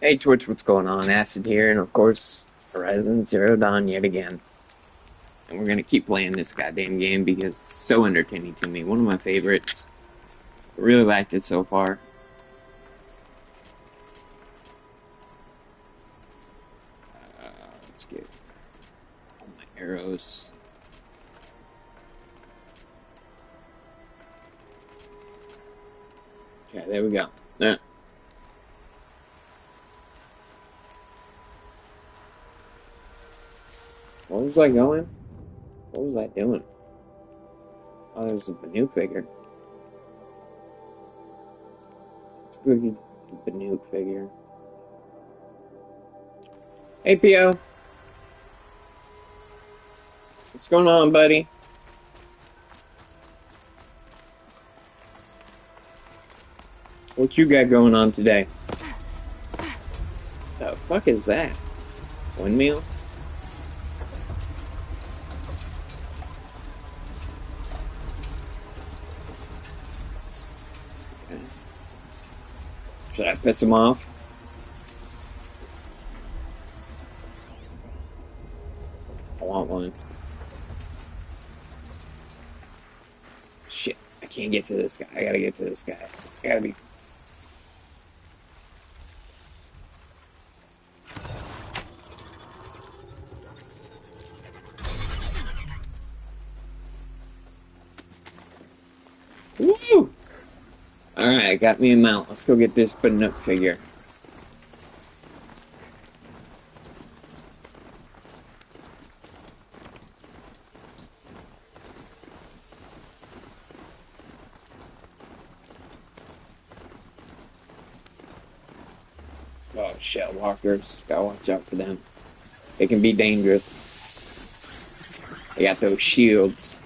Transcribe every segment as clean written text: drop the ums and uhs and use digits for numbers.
Hey Twitch, what's going on? Acid here, and of course, Horizon Zero Dawn yet again. And we're gonna keep playing this goddamn game because it's so entertaining to me. One of my favorites. I really liked it so far. Let's get all my arrows. Okay, there we go. What was I going? What was I doing? Oh, there's a Banuk figure. Let's go get the Banuk figure. Hey Pio, what's going on, buddy? What you got going on today? The fuck is that? Windmill? Okay. Should I piss him off? I want one. Shit, I can't get to this guy. I gotta get to this guy. I gotta be. Woo! Alright, got me a mount. Let's go get this Banuk figure. Oh, shell walkers. Gotta watch out for them. They can be dangerous. They got those shields.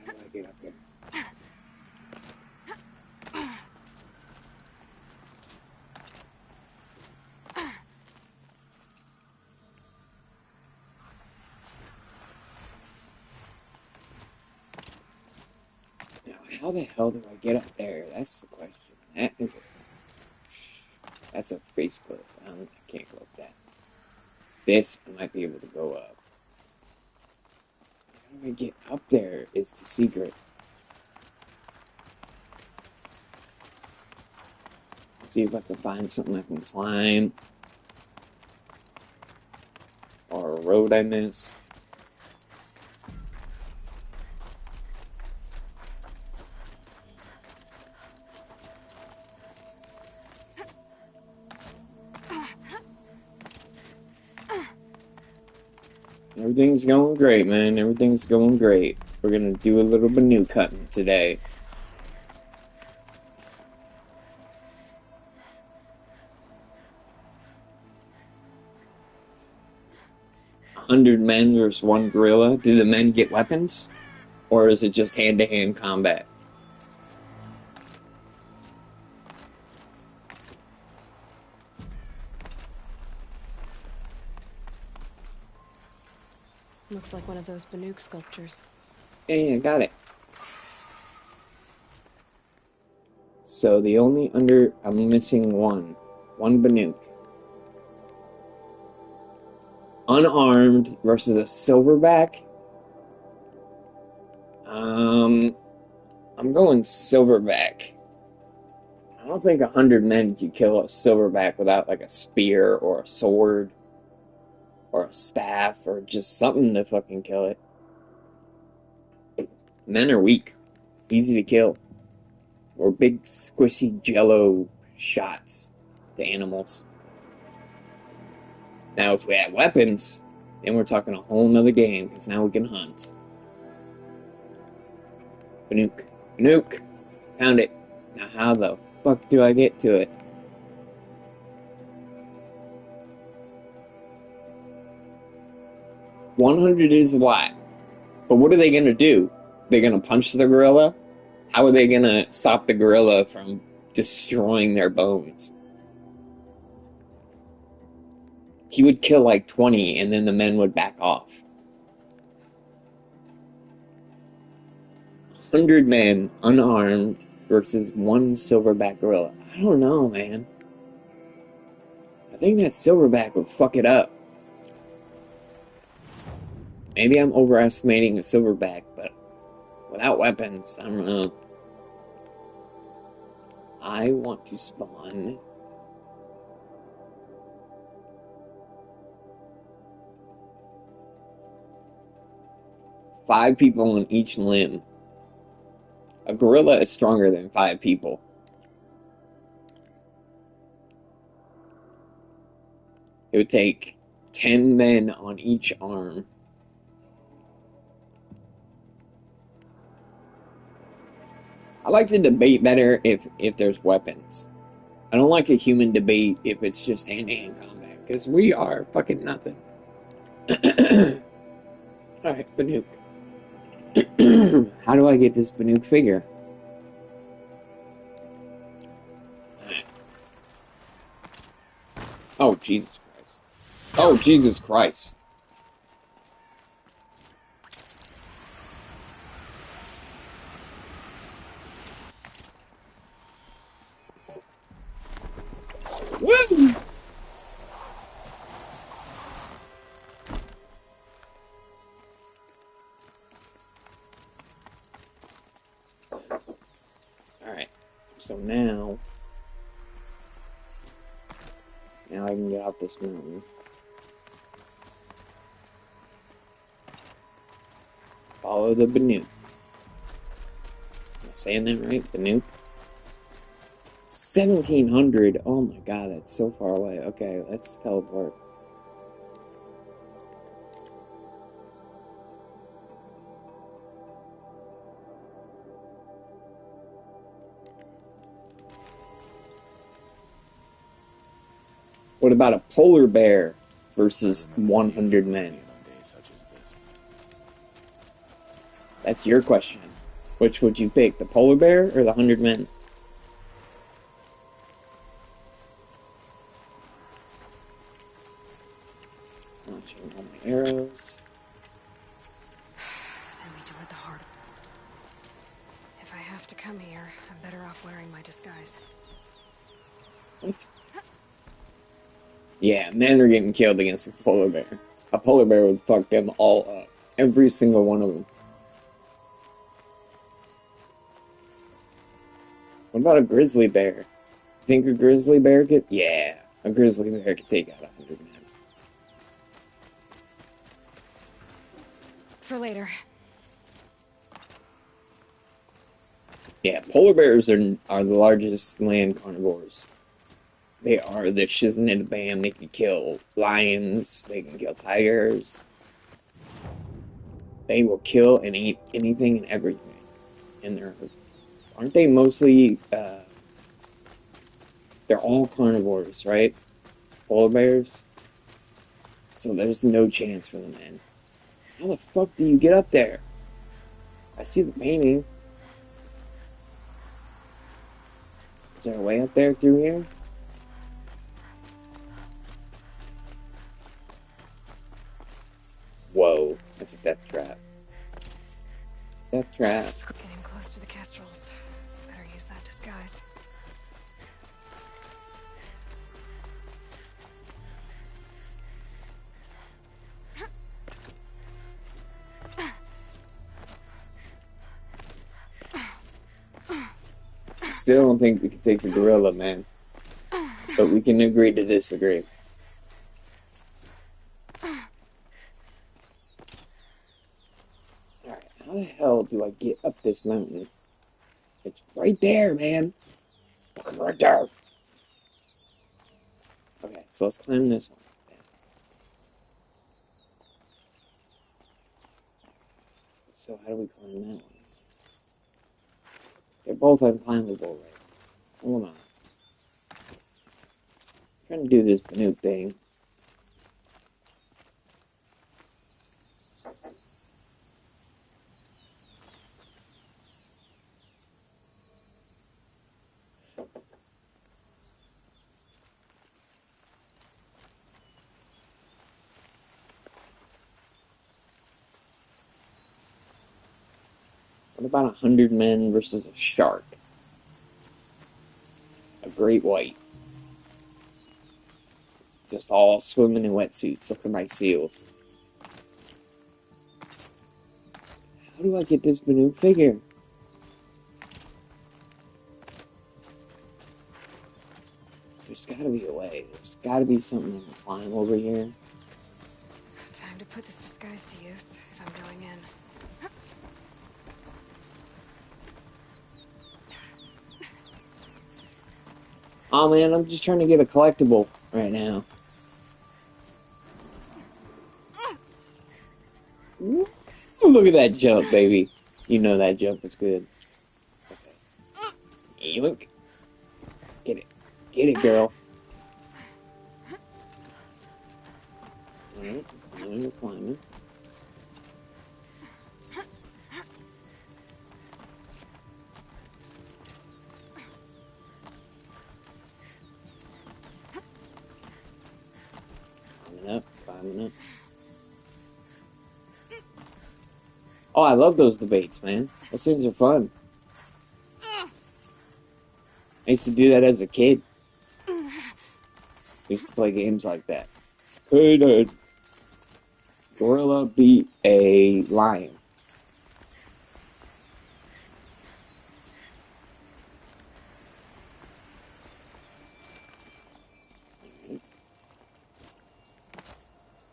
How do I get up there? Now, how the hell do I get up there? That's the question. That's a face cliff. I can't go up that. This, I might be able to go up. How do I get up there is the secret. See if I can find something I can climb. Or a road I missed. Everything's going great, man. Everything's going great. We're gonna do a little Banuk cutting today. 100 men versus one gorilla. Do the men get weapons? Or is it just hand-to-hand combat? Looks like one of those Banuk sculptures. Yeah, got it. So the only I'm missing one. One Banuk. Unarmed versus a silverback. I'm going silverback. I don't think 100 men could kill a silverback without like a spear or a sword or a staff or just something to fucking kill it. Men are weak, easy to kill, or big squishy jello shots to animals. Now, if we had weapons, then we're talking a whole nother game because now we can hunt. Banuk. Nuke. Found it. Now how the fuck do I get to it? $100 is a lot. But what are they gonna do? They're gonna punch the gorilla? How are they gonna stop the gorilla from destroying their bones? He would kill like 20 and then the men would back off. 100 men unarmed versus one silverback gorilla. I don't know, man. I think that silverback would fuck it up. Maybe I'm overestimating a silverback, but without weapons, I don't know. I want to spawn. Five people on each limb. A gorilla is stronger than 5 people. It would take 10 men on each arm. I like to debate better if there's weapons. I don't like a human debate if it's just hand-to-hand combat, because we are fucking nothing. Alright, Banuk. How do I get this Banuk figure? Oh, Jesus Christ. Oh, Jesus Christ. Woo! Alright, so now I can get out this mountain. Follow the Banuk. Am I saying that right? Banuk? 1700. Oh my god, that's so far away. Okay, let's teleport. What about a polar bear versus 100 men? That's your question. Which would you pick, the polar bear or the 100 men? Launching all my arrows. Then we do it the hard way. If I have to come here, I'm better off wearing my disguise. What? Yeah, men are getting killed against a polar bear. A polar bear would fuck them all up. Every single one of them. What about a grizzly bear? You think a grizzly bear could? Yeah, a grizzly bear could take out 100 men. For later. Yeah, polar bears are the largest land carnivores. They are the shiznit in the band. They can kill lions. They can kill tigers. They will kill and eat anything and everything. And aren't they mostly? They're all carnivores, right? Polar bears. So there's no chance for the men. How the fuck do you get up there? I see the painting. Is there a way up there through here? Whoa, that's a death trap. Death trap. Getting close to the kestrels. Better use that disguise. Still don't think we can take the gorilla, man. But we can agree to disagree. Alright, how the hell do I get up this mountain? It's right there, man. Fucking right there. Okay, so let's climb this one. So how do we climb that one? They're both unclimbable, right? Hold on. Trying to do this Banook thing. What about 100 men versus a shark? A great white. Just all swimming in wetsuits, looking like seals. How do I get this Banook figure? There's gotta be a way. There's gotta be something I can climb over here. Time to put this disguise to use if I'm going in. Oh man, I'm just trying to get a collectible right now. Ooh, look at that jump, baby. You know that jump is good. Okay. Yoink. Get it. Get it, girl. Alright, now you're climbing. Climbing up, climbing up. Oh, I love those debates, man. Those things are fun. I used to do that as a kid. I used to play games like that. Could a gorilla beat a lion?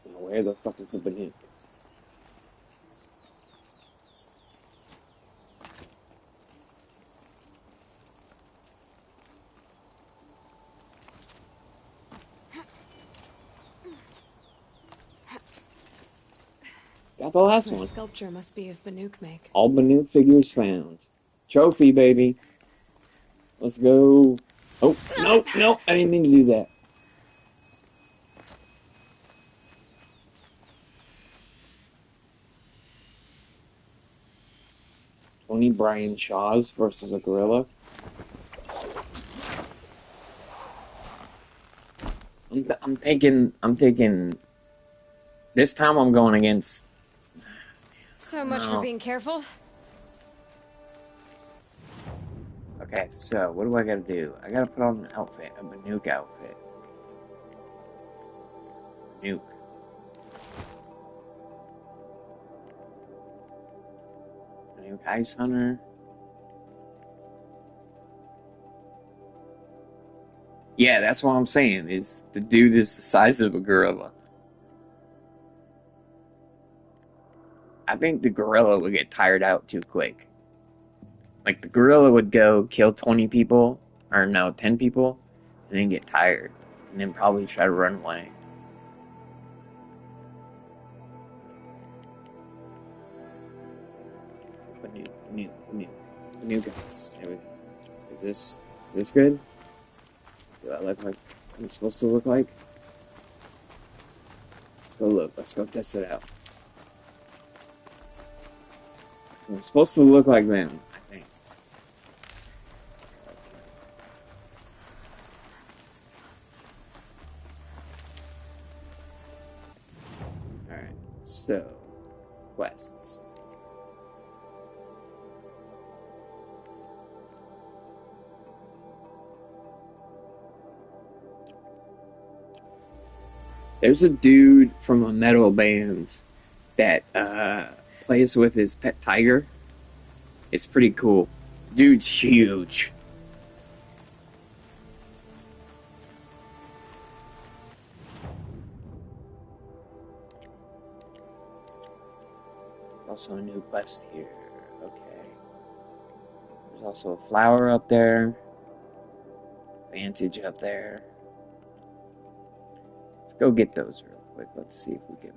Now, where the fuck is the banana? Got the last This one. sculpture must be of Banook make. All Banook figures found. Trophy, baby. Let's go. Oh, no, no, I didn't mean to do that. Tony Brian Shaws versus a gorilla. I'm taking. This time I'm going against. So much for No. being careful. Okay, so what do I gotta do? I gotta put on an outfit, a Banook outfit. Nuke. Banook Ice Hunter. Yeah, that's what I'm saying. Is the dude is the size of a gorilla. I think the gorilla would get tired out too quick. Like the gorilla would go kill 20 people, or no, 10 people, and then get tired, and then probably try to run away. New guys. There we go. Is this good? Do I look like I'm supposed to look like? Let's go look. Let's go test it out. I'm supposed to look like them, I think. Alright, so quests. There's a dude from a metal band that plays with his pet tiger. It's pretty cool. Dude's huge. Also a new quest here. Okay. There's also a flower up there. Vantage up there. Let's go get those real quick. Let's see if we can.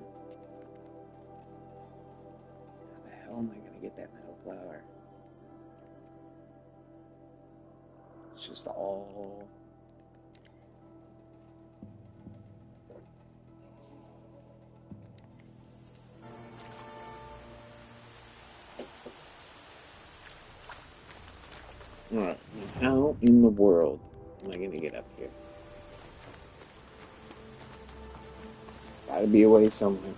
How the hell am I gonna get that metal flower? It's just all. Alright, how in the world am I gonna get up here? Gotta be a way somewhere.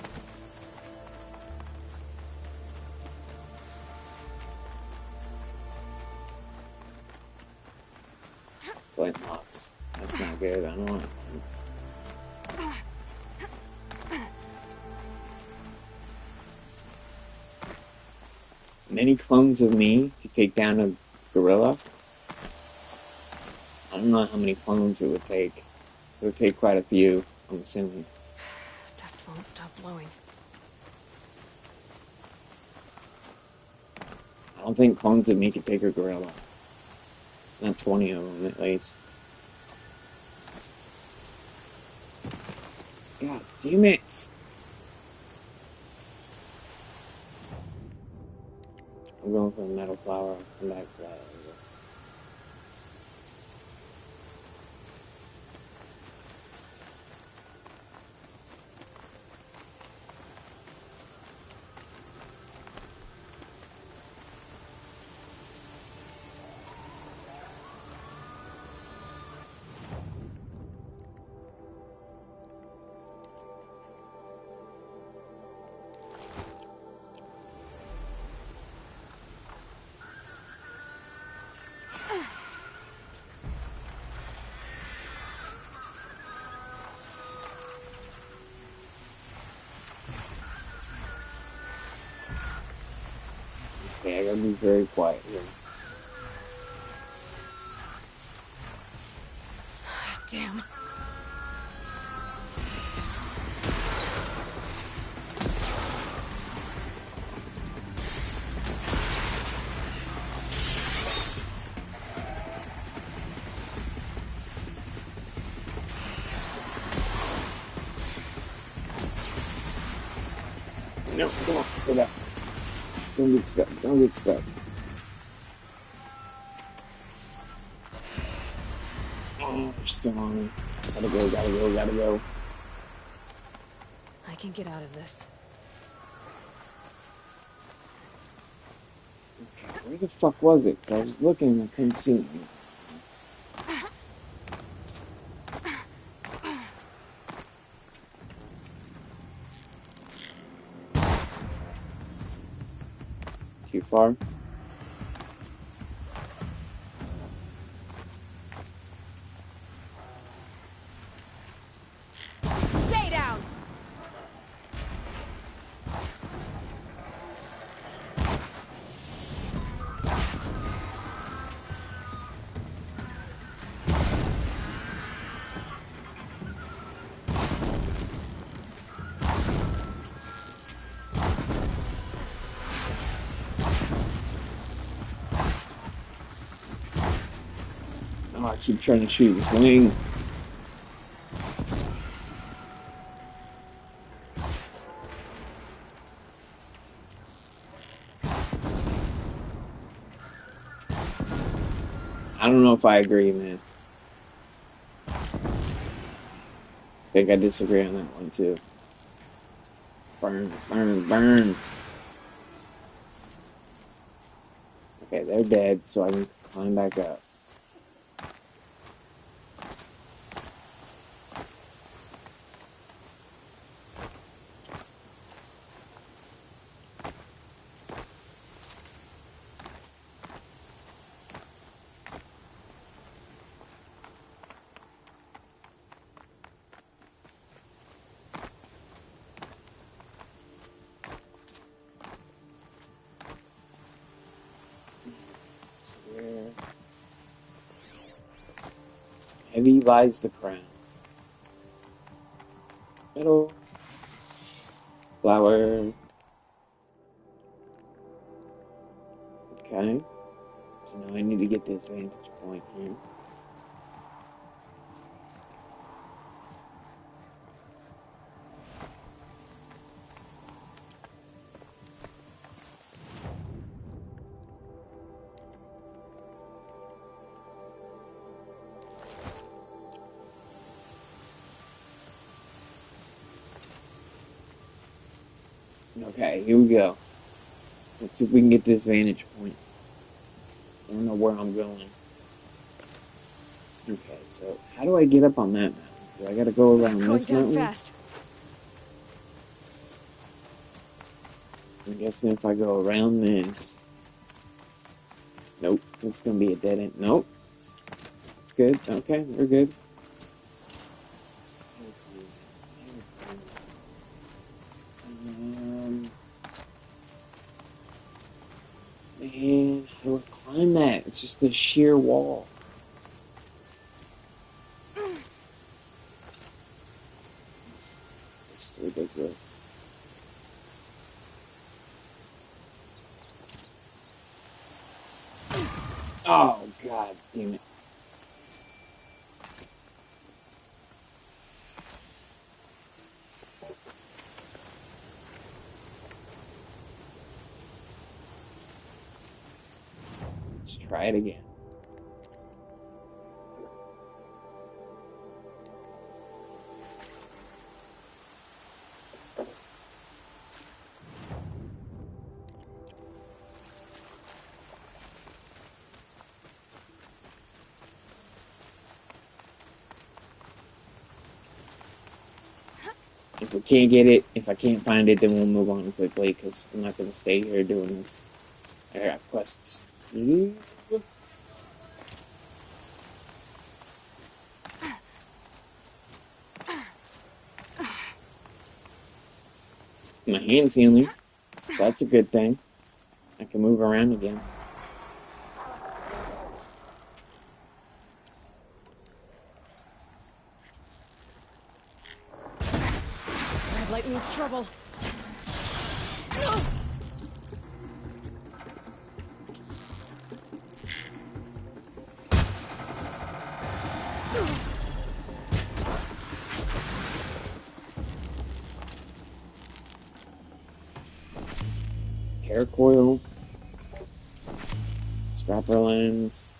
Flint locks. That's not good. I don't want it. Many clones of me to take down a gorilla? I don't know how many clones it would take. It would take quite a few, I'm assuming. Dust won't stop blowing. I don't think clones of me could take a gorilla. Not 20 of them, at least. God damn it! I'm going for a metal flower. I'll come back to that later. Okay, I gotta be very quiet here. Damn. No, come on, go back. Don't get stuck, don't get stuck. Oh, they're still on me. Gotta go, gotta go, gotta go. I can get out of this. Okay, where the fuck was it? 'Cause I was looking and I couldn't see it. Too far? Stay down! Oh, I keep trying to shoot his wing. I don't know if I agree, man. I think I disagree on that one, too. Burn, burn, burn. Okay, they're dead, so I can climb back up. Where heavy lies the crown. Metal flower. Okay. So now I need to get this vantage point here. Okay, here we go. Let's see if we can get this vantage point. I don't know where I'm going. Okay, so how do I get up on that mountain? Do I gotta go around Going this down mountain? fast. I'm guessing if I go around this. Nope, it's gonna be a dead end. Nope. It's good. Okay, we're good. Man, how do I climb that? It's just a sheer wall. It's ridiculous. Oh, god damn it. Let's try it again. If we can't get it, if I can't find it, then we'll move on quickly, because I'm not going to stay here doing this. I got quests. My hand's healing. That's a good thing. I can move around again. Red light means trouble. Hair coil. Strapper lens.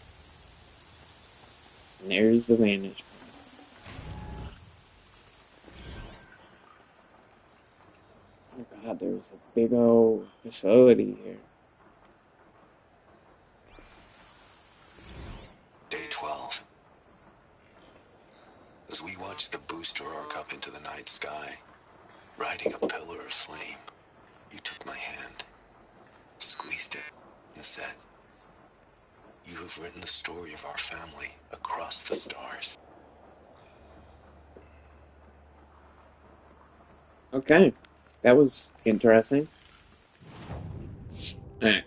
And there's the vantage point. Oh god, there's a big old facility here. Day 12. As we watched the booster arc up into the night sky, riding a pillar of flame, you took my hand, squeezed it, and said, "You have written the story of our family across the stars." Okay, that was interesting. Alright.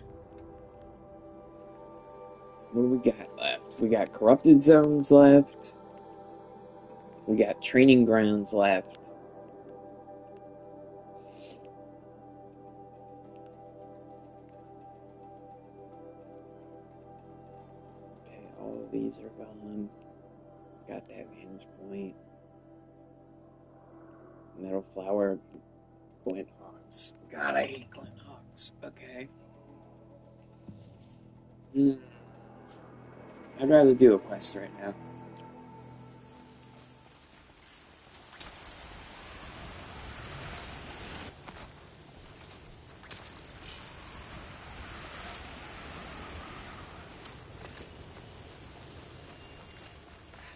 What do we got left? We got corrupted zones left. We got training grounds left. Okay, all of these are gone. Got that vantage point. Metal flower. Glint hawks. God, I hate glint hawks. Okay. I'd rather do a quest right now.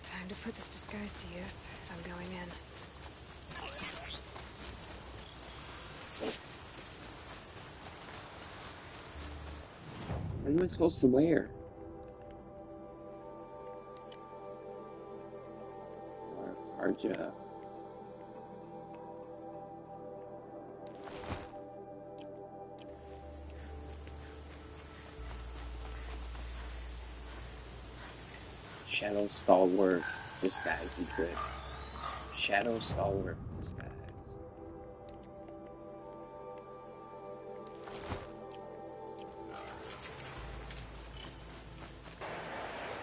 Time to put this disguise to use if I'm going in. What am I supposed to wear? Or Karja. Shadow Stalwart disguise equipped. Shadow Stalwart disguise.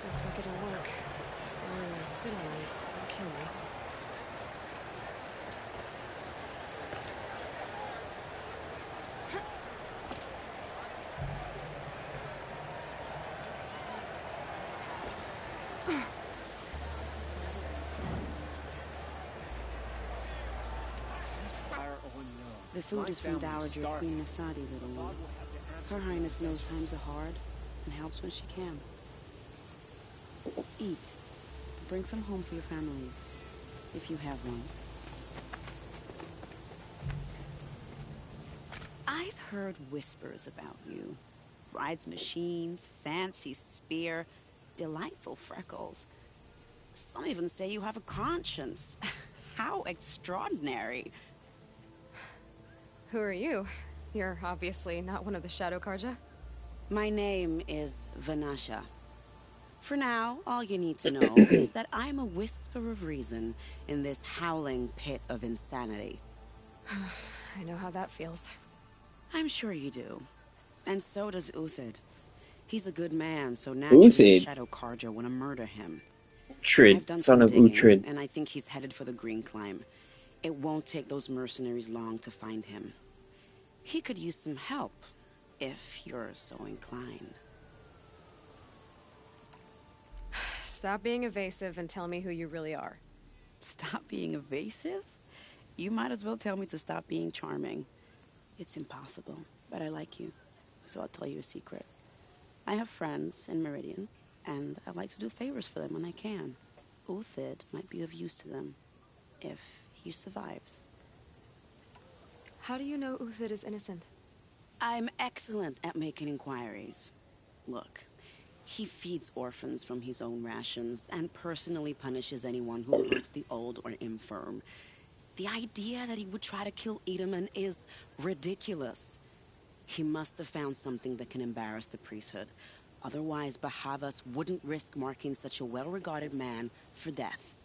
Looks like it'll work. Wearing my spin light won't kill me. The The food is from Dowager Queen Masadi, little one. Her Highness knows times are hard and helps when she can. Eat. Bring some home for your families, if you have one. I've heard whispers about you. Rides machines, fancy spear, delightful freckles. Some even say you have a conscience. How extraordinary. Who are you? You're obviously not one of the Shadow Karja. My name is Vanasha. For now, all you need to know is that I'm a whisper of reason in this howling pit of insanity. I know how that feels. I'm sure you do. And so does Uthid. He's a good man, so naturally the Uthid? Shadow Karja want to murder him. Uhtred, I've done son some of digging, Uhtred. and I think he's headed for the Green Climb. It won't take those mercenaries long to find him. He could use some help, if you're so inclined. Stop being evasive and tell me who you really are. Stop being evasive? You might as well tell me to stop being charming. It's impossible, but I like you, so I'll tell you a secret. I have friends in Meridian, and I like to do favors for them when I can. Uthid might be of use to them, if he survives. How do you know Uthid is innocent? I'm excellent at making inquiries. Look, he feeds orphans from his own rations and personally punishes anyone who hurts the old or infirm. The idea that he would try to kill Edaman is ridiculous. He must have found something that can embarrass the priesthood. Otherwise, Bahavas wouldn't risk marking such a well-regarded man for death.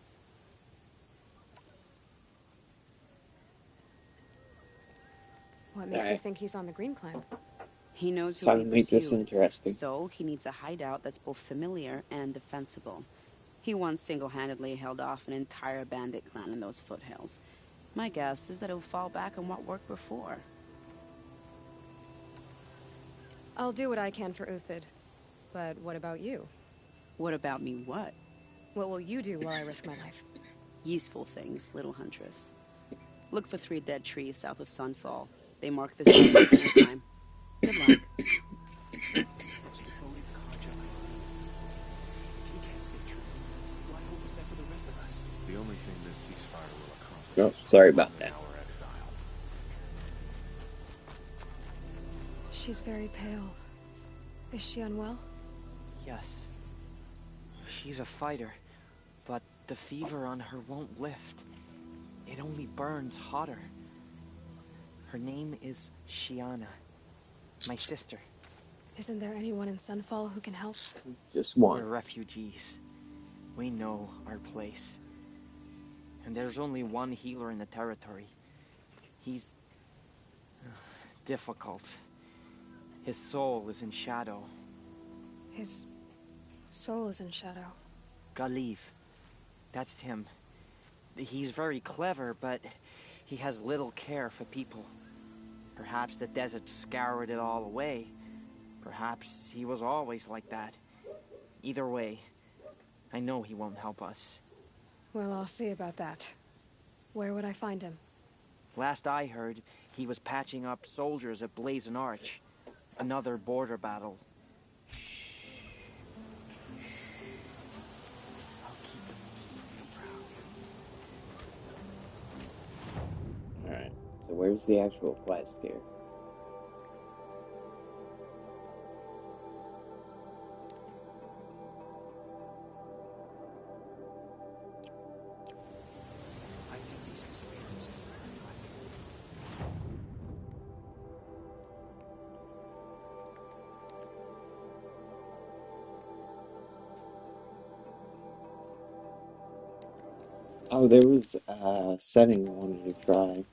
What makes you Alright, think he's on the Green Climb? He knows so he'll how be to make this pursued, interesting. so he needs a hideout that's both familiar and defensible. He once single-handedly held off an entire bandit clan in those foothills. My guess is that he'll fall back on what worked before. I'll do what I can for Uthid. But what about you? What about me, what? What will you do while I risk my life? Useful things, little huntress. Look for 3 dead trees south of Sunfall. They mark the start of the time. Good luck. The only thing this ceasefire will accomplish Oh, is sorry about prolonging that. our exile. She's very pale. Is she unwell? Yes. She's a fighter, but the fever on her won't lift. It only burns hotter. Her name is Shiana, my sister. Isn't there anyone in Sunfall who can help? Just We're one. refugees. We know our place. And there's only one healer in the territory. He's difficult. His soul is in shadow. His soul is in shadow. Galiv. That's him. He's very clever, but he has little care for people. Perhaps the desert scoured it all away. Perhaps he was always like that. Either way, I know he won't help us. Well, I'll see about that. Where would I find him? Last I heard, he was patching up soldiers at Blazon Arch. Another border battle. I'll keep them proud. Alright, so where's the actual quest here? I think these disappearances are impressive. Oh, there was a setting I wanted to try.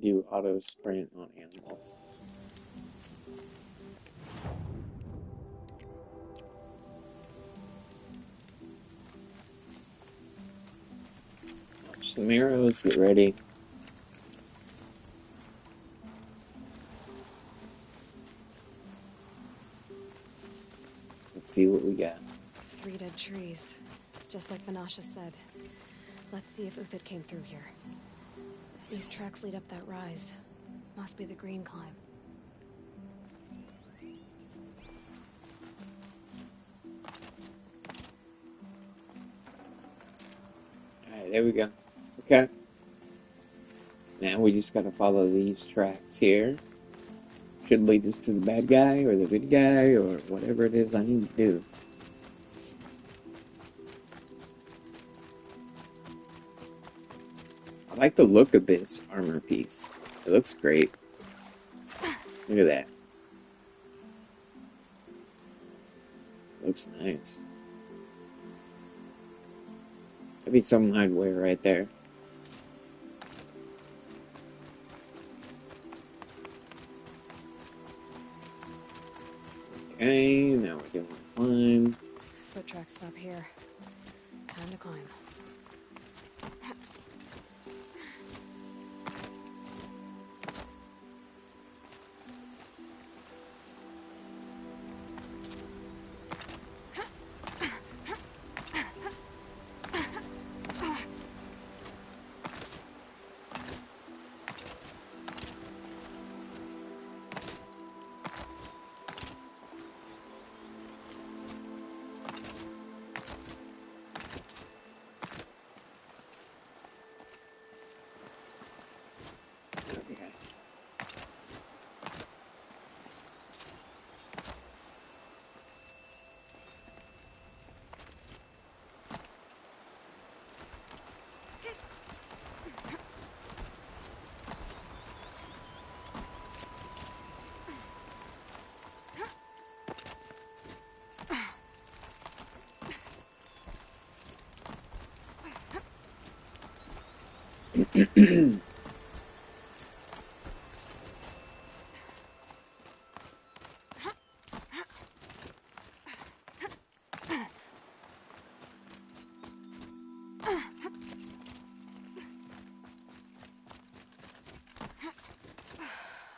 do auto sprint on animals. Launch some arrows, get ready. Let's see what we got. 3 dead trees. Just like Vanasha said. Let's see if Uthid came through here. These tracks lead up that rise. Must be the green climb. Alright, there we go. Okay. Now we just gotta follow these tracks here. Should lead us to the bad guy or the good guy or whatever it is I need to do. I like the look of this armor piece. It looks great. Look at that. Looks nice. That'd be something I'd wear right there. Okay, now we're doing a climb. Foot tracks stop here. Time to climb. Okay.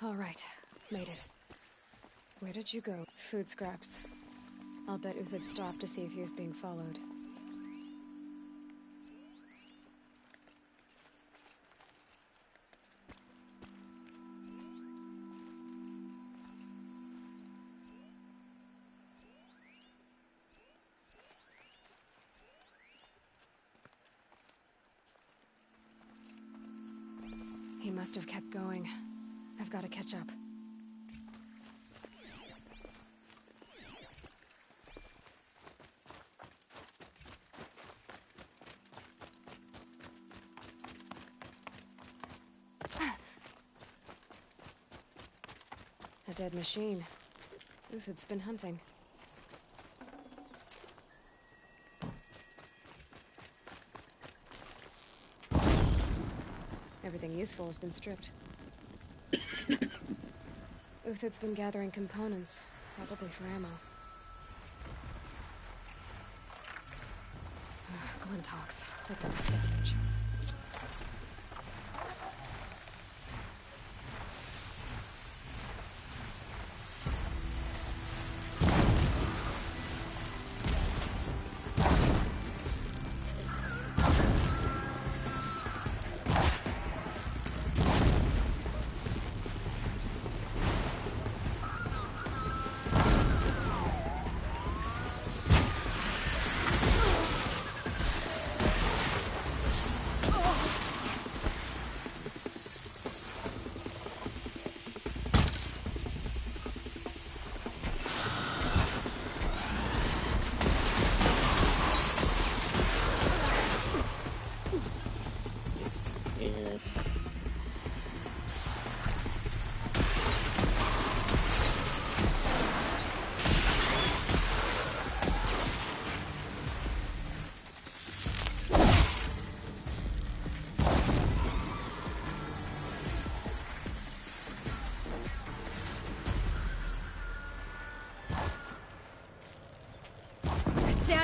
All right, made it. Where did you go? Food scraps. I'll bet Uthid stopped to see if he was being followed. He must have kept going. I've got to catch up. A dead machine. Uthid's been hunting. Everything useful has been stripped. Uthid's been gathering components, probably for ammo. Glenn talks. They're going to salvage.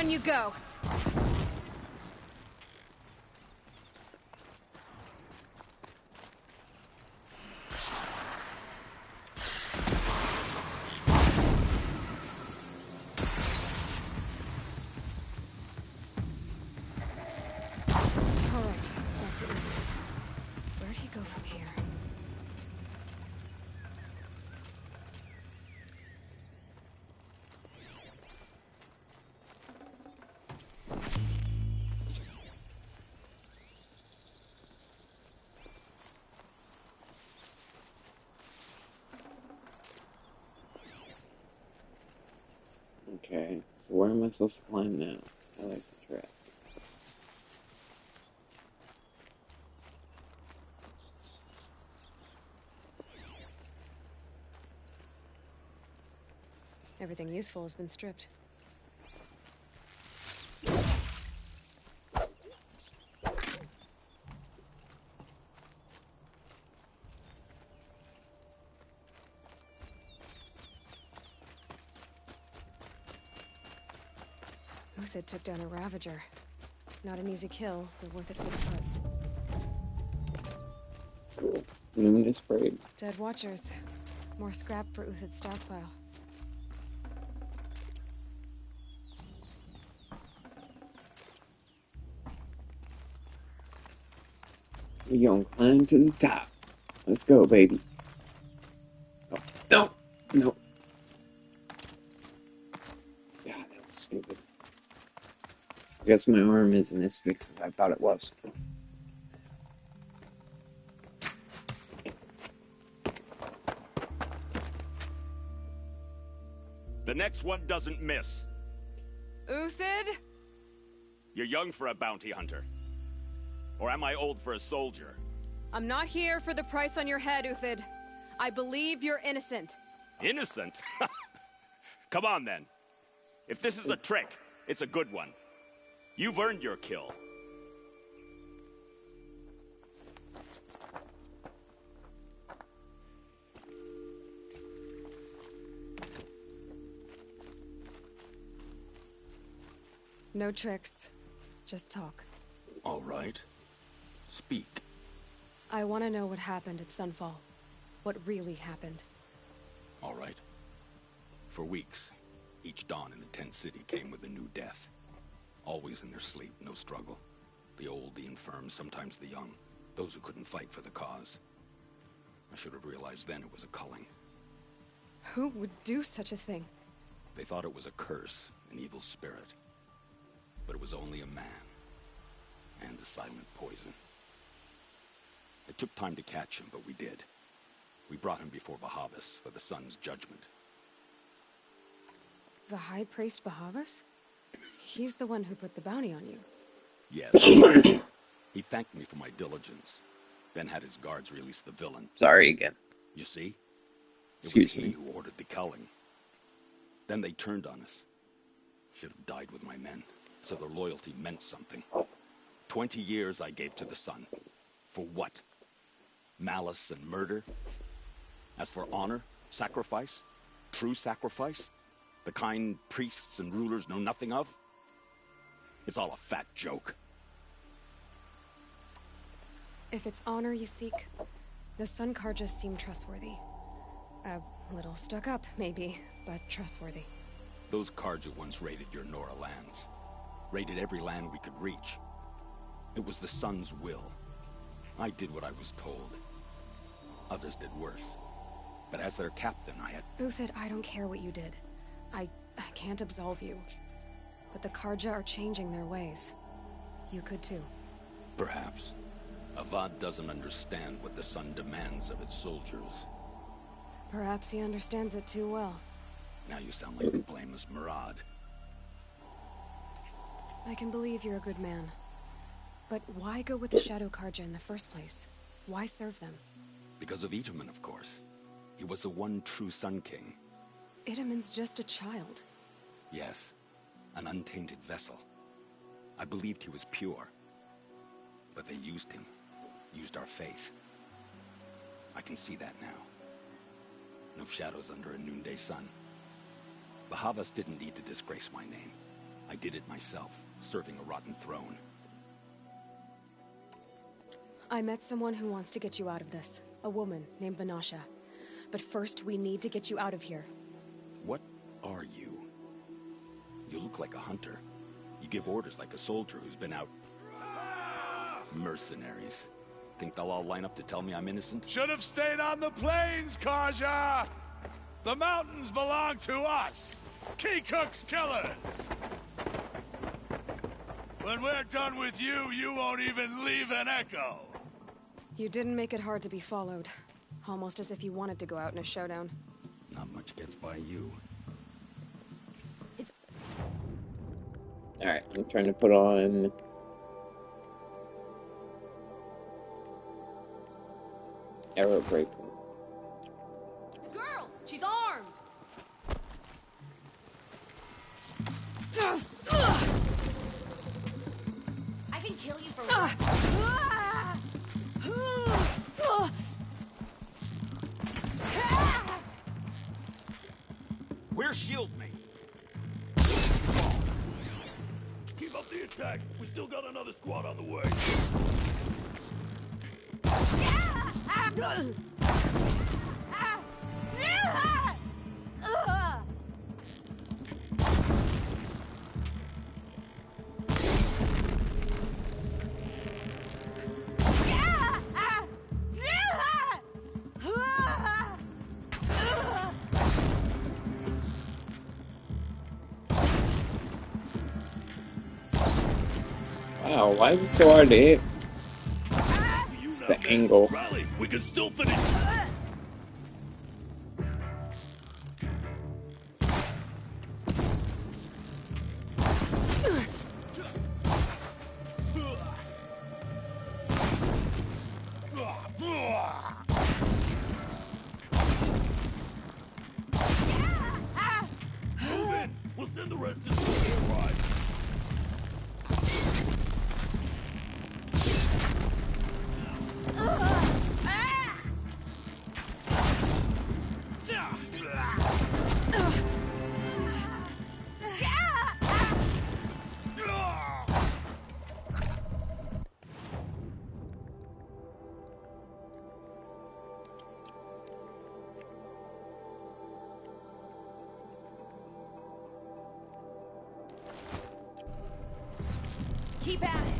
Down you go. All right, back to Uthid. Where'd he go from here? Okay, so where am I supposed to climb now? I like the track. Everything useful has been stripped. Uthid took down a Ravager. Not an easy kill, but worth it for the parts. Cool. Luminous braid. Dead Watchers. More scrap for Uthid's stockpile. We gonna climb to the top. Let's go, baby. Oh, no, no. God, that was stupid. I guess my arm isn't as fixed as I thought it was. The next one doesn't miss. Uthid? You're young for a bounty hunter. Or am I old for a soldier? I'm not here for the price on your head, Uthid. I believe you're innocent. Innocent? Come on, then. If this is a trick, it's a good one. You've earned your kill. No tricks. Just talk. All right. Speak. I want to know what happened at Sunfall. What really happened. All right. For weeks, each dawn in the tent city came with a new death. Always in their sleep, no struggle. The old, the infirm, sometimes the young. Those who couldn't fight for the cause. I should have realized then it was a culling. Who would do such a thing? They thought it was a curse, an evil spirit. But it was only a man. And a silent poison. It took time to catch him, but we did. We brought him before Bahavas for the sun's judgment. The High Priest Bahavas? He's the one who put the bounty on you. Yes. He thanked me for my diligence, then had his guards release the villain. Sorry again. You see? It Excuse was me. he who ordered the culling. Then they turned on us. Should have died with my men, so their loyalty meant something. 20 years I gave to the sun. For what? Malice and murder? As for honor, sacrifice, true sacrifice, the kind priests and rulers know nothing of? It's all a fat joke. If it's honor you seek, the Sun Karjas seem trustworthy. A little stuck up, maybe, but trustworthy. Those Karja once raided your Nora lands. Raided every land we could reach. It was the Sun's will. I did what I was told. Others did worse. But as their captain, I had... Uthid, I don't care what you did. I can't absolve you. But the Karja are changing their ways. You could too. Perhaps. Avad doesn't understand what the Sun demands of its soldiers. Perhaps he understands it too well. Now you sound like the blameless Murad. I can believe you're a good man. But why go with the Shadow Karja in the first place? Why serve them? Because of Itaman, of course. He was the one true Sun King. Itaman's just a child. Yes, an untainted vessel. I believed he was pure. But they used him. Used our faith. I can see that now. No shadows under a noonday sun. Bahavas didn't need to disgrace my name. I did it myself, serving a rotten throne. I met someone who wants to get you out of this. A woman named Vanasha. But first, we need to get you out of here. What are you? You look like a hunter. You give orders like a soldier who's been out. Mercenaries. Think they'll all line up to tell me I'm innocent? Should have stayed on the plains, Kaja! The mountains belong to us! Keecook's killers! When we're done with you, you won't even leave an echo! You didn't make it hard to be followed. Almost as if you wanted to go out in a showdown. Not much gets by you. Alright, I'm trying to put on... arrow break. The girl! She's armed! I can kill you for Where's shield mate? Keep up the attack! We still got another squad on the way! Wow, why is it so hard to hit? It's the angle. Rally! We can still finish! Move in! We'll send the rest as soon as they arrive. Keep at it.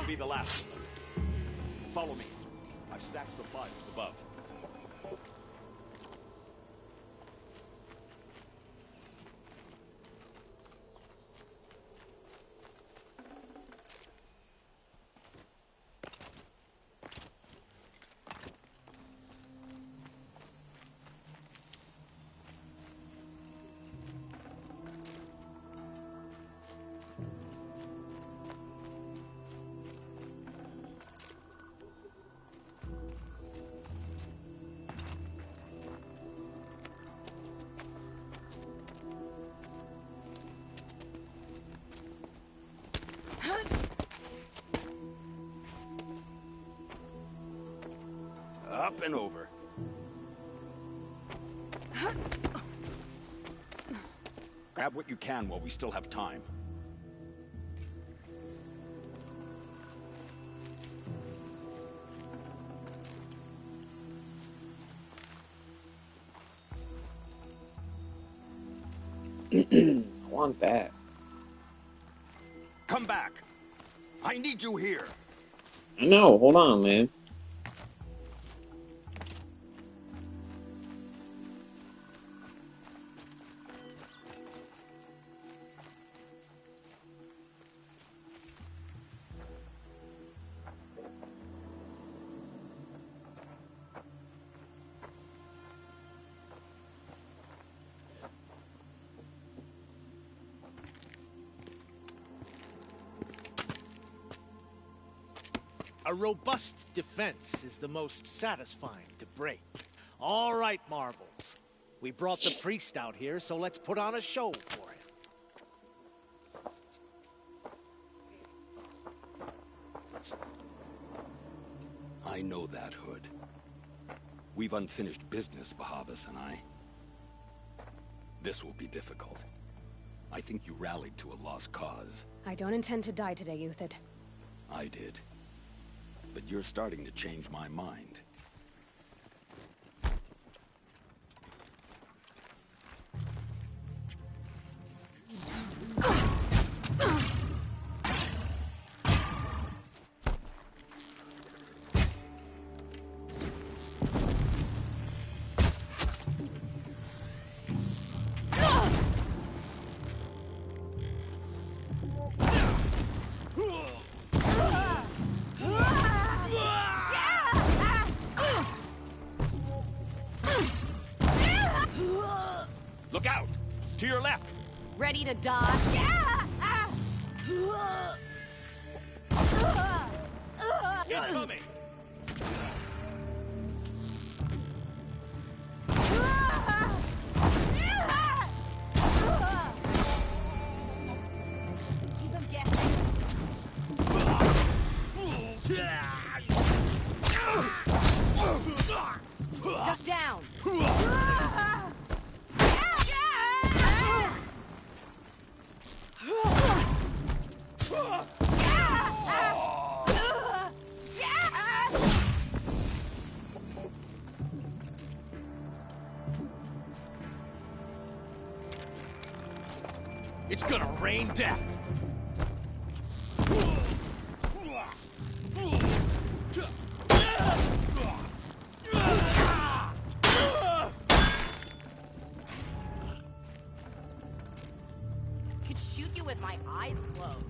Be the last. Follow me. I've stacked supplies above. Up and over. Grab what you can while we still have time. I want that. Come back. I need you here. I know, hold on, man. A robust defense is the most satisfying to break. All right, Marvels. We brought the priest out here, so let's put on a show for him. I know that, Hood. We've unfinished business, Bahavas and I. This will be difficult. I think you rallied to a lost cause. I don't intend to die today, Uthid. I did. But you're starting to change my mind. Look out! To your left! Ready to die? Incoming! Keep him guessing. Duck down. It's gonna rain death! Could shoot you with my eyes closed.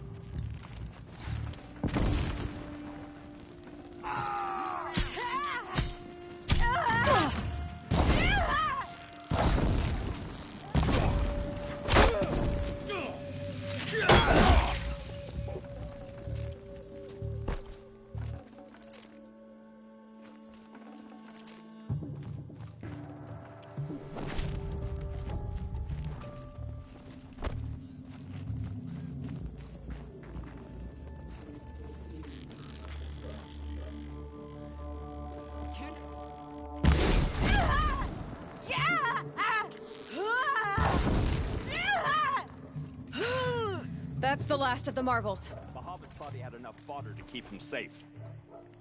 That's the last of the Marvels. Bahavas thought he had enough fodder to keep him safe.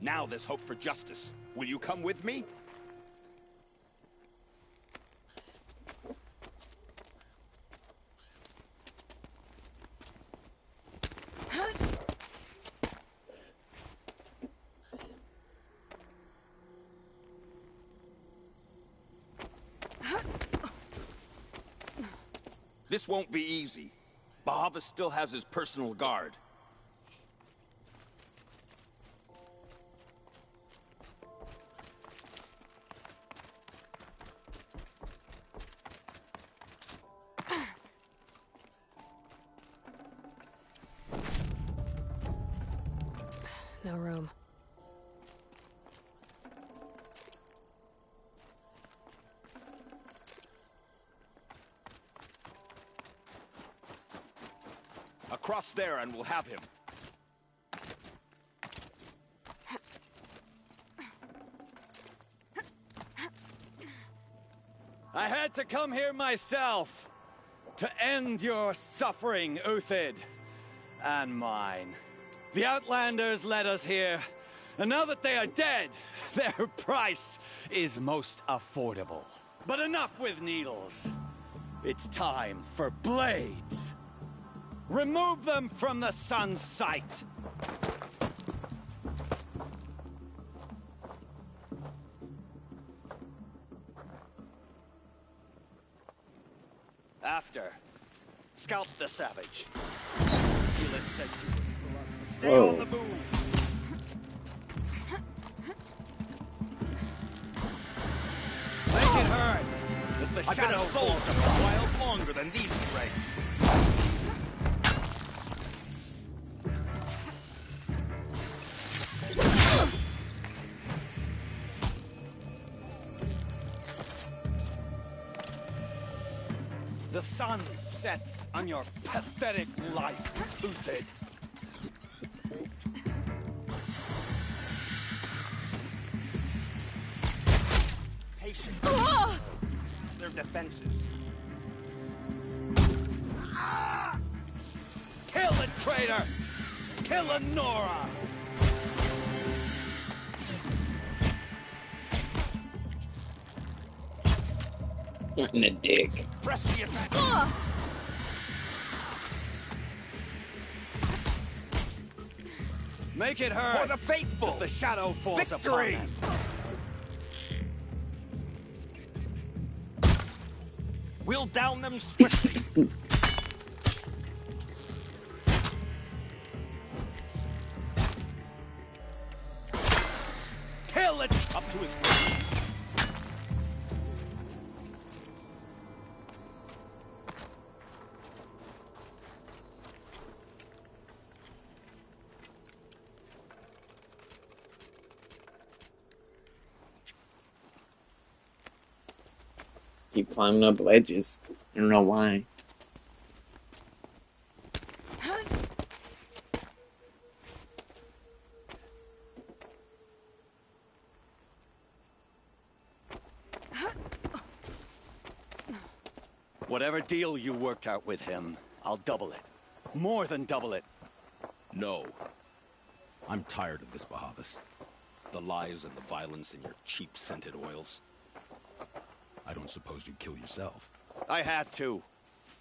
Now there's hope for justice. Will you come with me? This won't be easy. Bahavas still has his personal guard. No room. Across there and we'll have him. I had to come here myself to end your suffering, Uthid, and mine. The Outlanders led us here, and now that they are dead, their price is most affordable. But enough with needles. It's time for blades. Remove them from the sun's sight. After, scalp the savage. He'll said you would. Stay on the move. Make it hurt. As the shadow falls a while longer than these dregs. The sun sets on your pathetic life, Uthid. defenses. Kill the traitor! Kill Nora! Starting to dig. Press the attack. Make it hurt! For the faithful! As the shadow falls Victory! upon them. We'll down them swiftly. Kill it! Up to his feet. Keep climbing up ledges. I don't know why. Whatever deal you worked out with him, I'll double it. More than double it. No. I'm tired of this, Bahavas. The lies and the violence in your cheap scented oils. I don't suppose you'd kill yourself. I had to.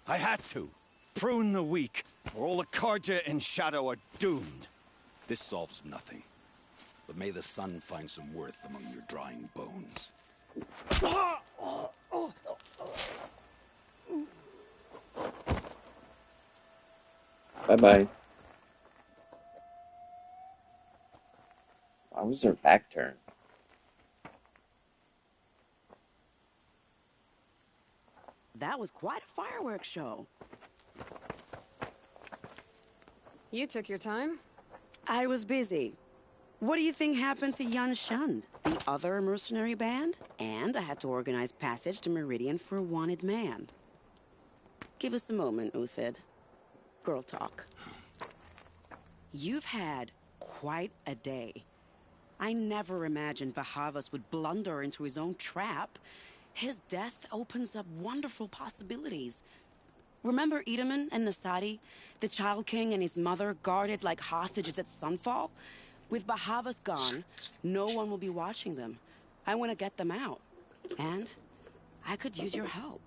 I had to. Prune the weak, or all the Karja in Shadow are doomed. This solves nothing. But may the sun find some worth among your drying bones. Bye-bye. Why was her back turned? That was quite a fireworks show. You took your time. I was busy. What do you think happened to Yan Shund, the other mercenary band? And I had to organize passage to Meridian for a wanted man. Give us a moment, Uthid. Girl talk. You've had quite a day. I never imagined Bahavas would blunder into his own trap. His death opens up wonderful possibilities. Remember Edaman and Nasadi, the Child King and his mother guarded like hostages at Sunfall? With Bahavas gone, no one will be watching them. I want to get them out. And I could use your help.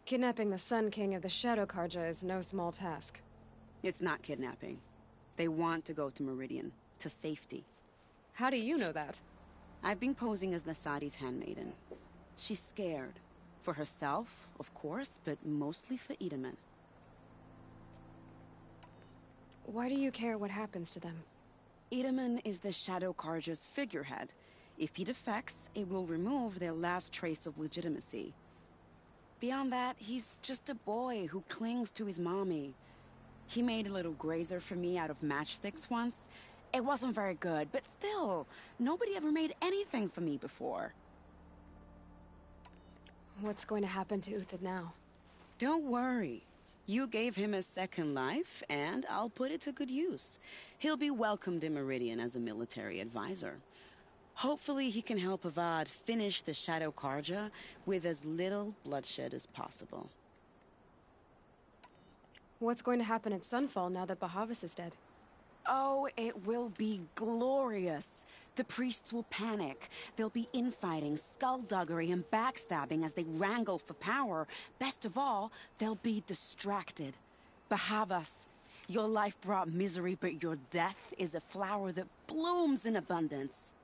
Kidnapping the Sun King of the Shadow Karja is no small task. It's not kidnapping. They want to go to Meridian, to safety. How do you know that? I've been posing as Nasadi's handmaiden. She's scared. For herself, of course, but mostly for Edaman. Why do you care what happens to them? Edaman is the Shadow Karja's figurehead. If he defects, it will remove their last trace of legitimacy. Beyond that, he's just a boy who clings to his mommy. He made a little grazer for me out of matchsticks once. It wasn't very good, but still, nobody ever made anything for me before. What's going to happen to Uthid now? Don't worry. You gave him a second life, and I'll put it to good use. He'll be welcomed in Meridian as a military advisor. Hopefully he can help Avad finish the Shadow Karja with as little bloodshed as possible. What's going to happen at Sunfall now that Bahavas is dead? Oh, it will be glorious. The priests will panic. There'll be infighting, skullduggery, and backstabbing as they wrangle for power. Best of all, they'll be distracted. Bahavas, your life brought misery, but your death is a flower that blooms in abundance.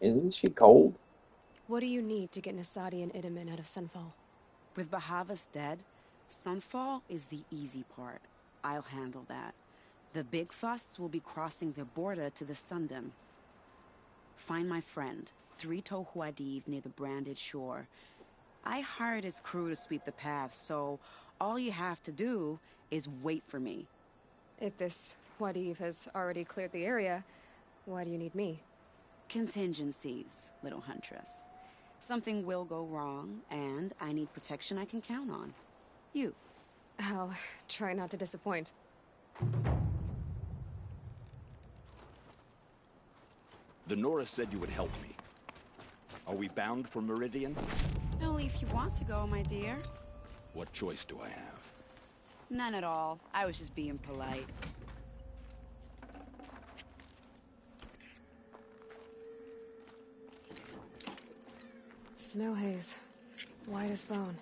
Isn't she cold? What do you need to get Nasadi and Edaman out of Sunfall? With Bahavas dead, Sunfall is the easy part. I'll handle that. The big fuss will be crossing the border to the Sundom. Find my friend, 3 Tohuadiv near the branded shore. I hired his crew to sweep the path, so all you have to do is wait for me. If this Wadiv has already cleared the area, why do you need me? Contingencies, little huntress. Something will go wrong, and I need protection I can count on. You. I'll try not to disappoint. The Nora said you would help me. Are we bound for Meridian? Only if you want to go, my dear. What choice do I have? None at all. I was just being polite. Snow haze. White as bone.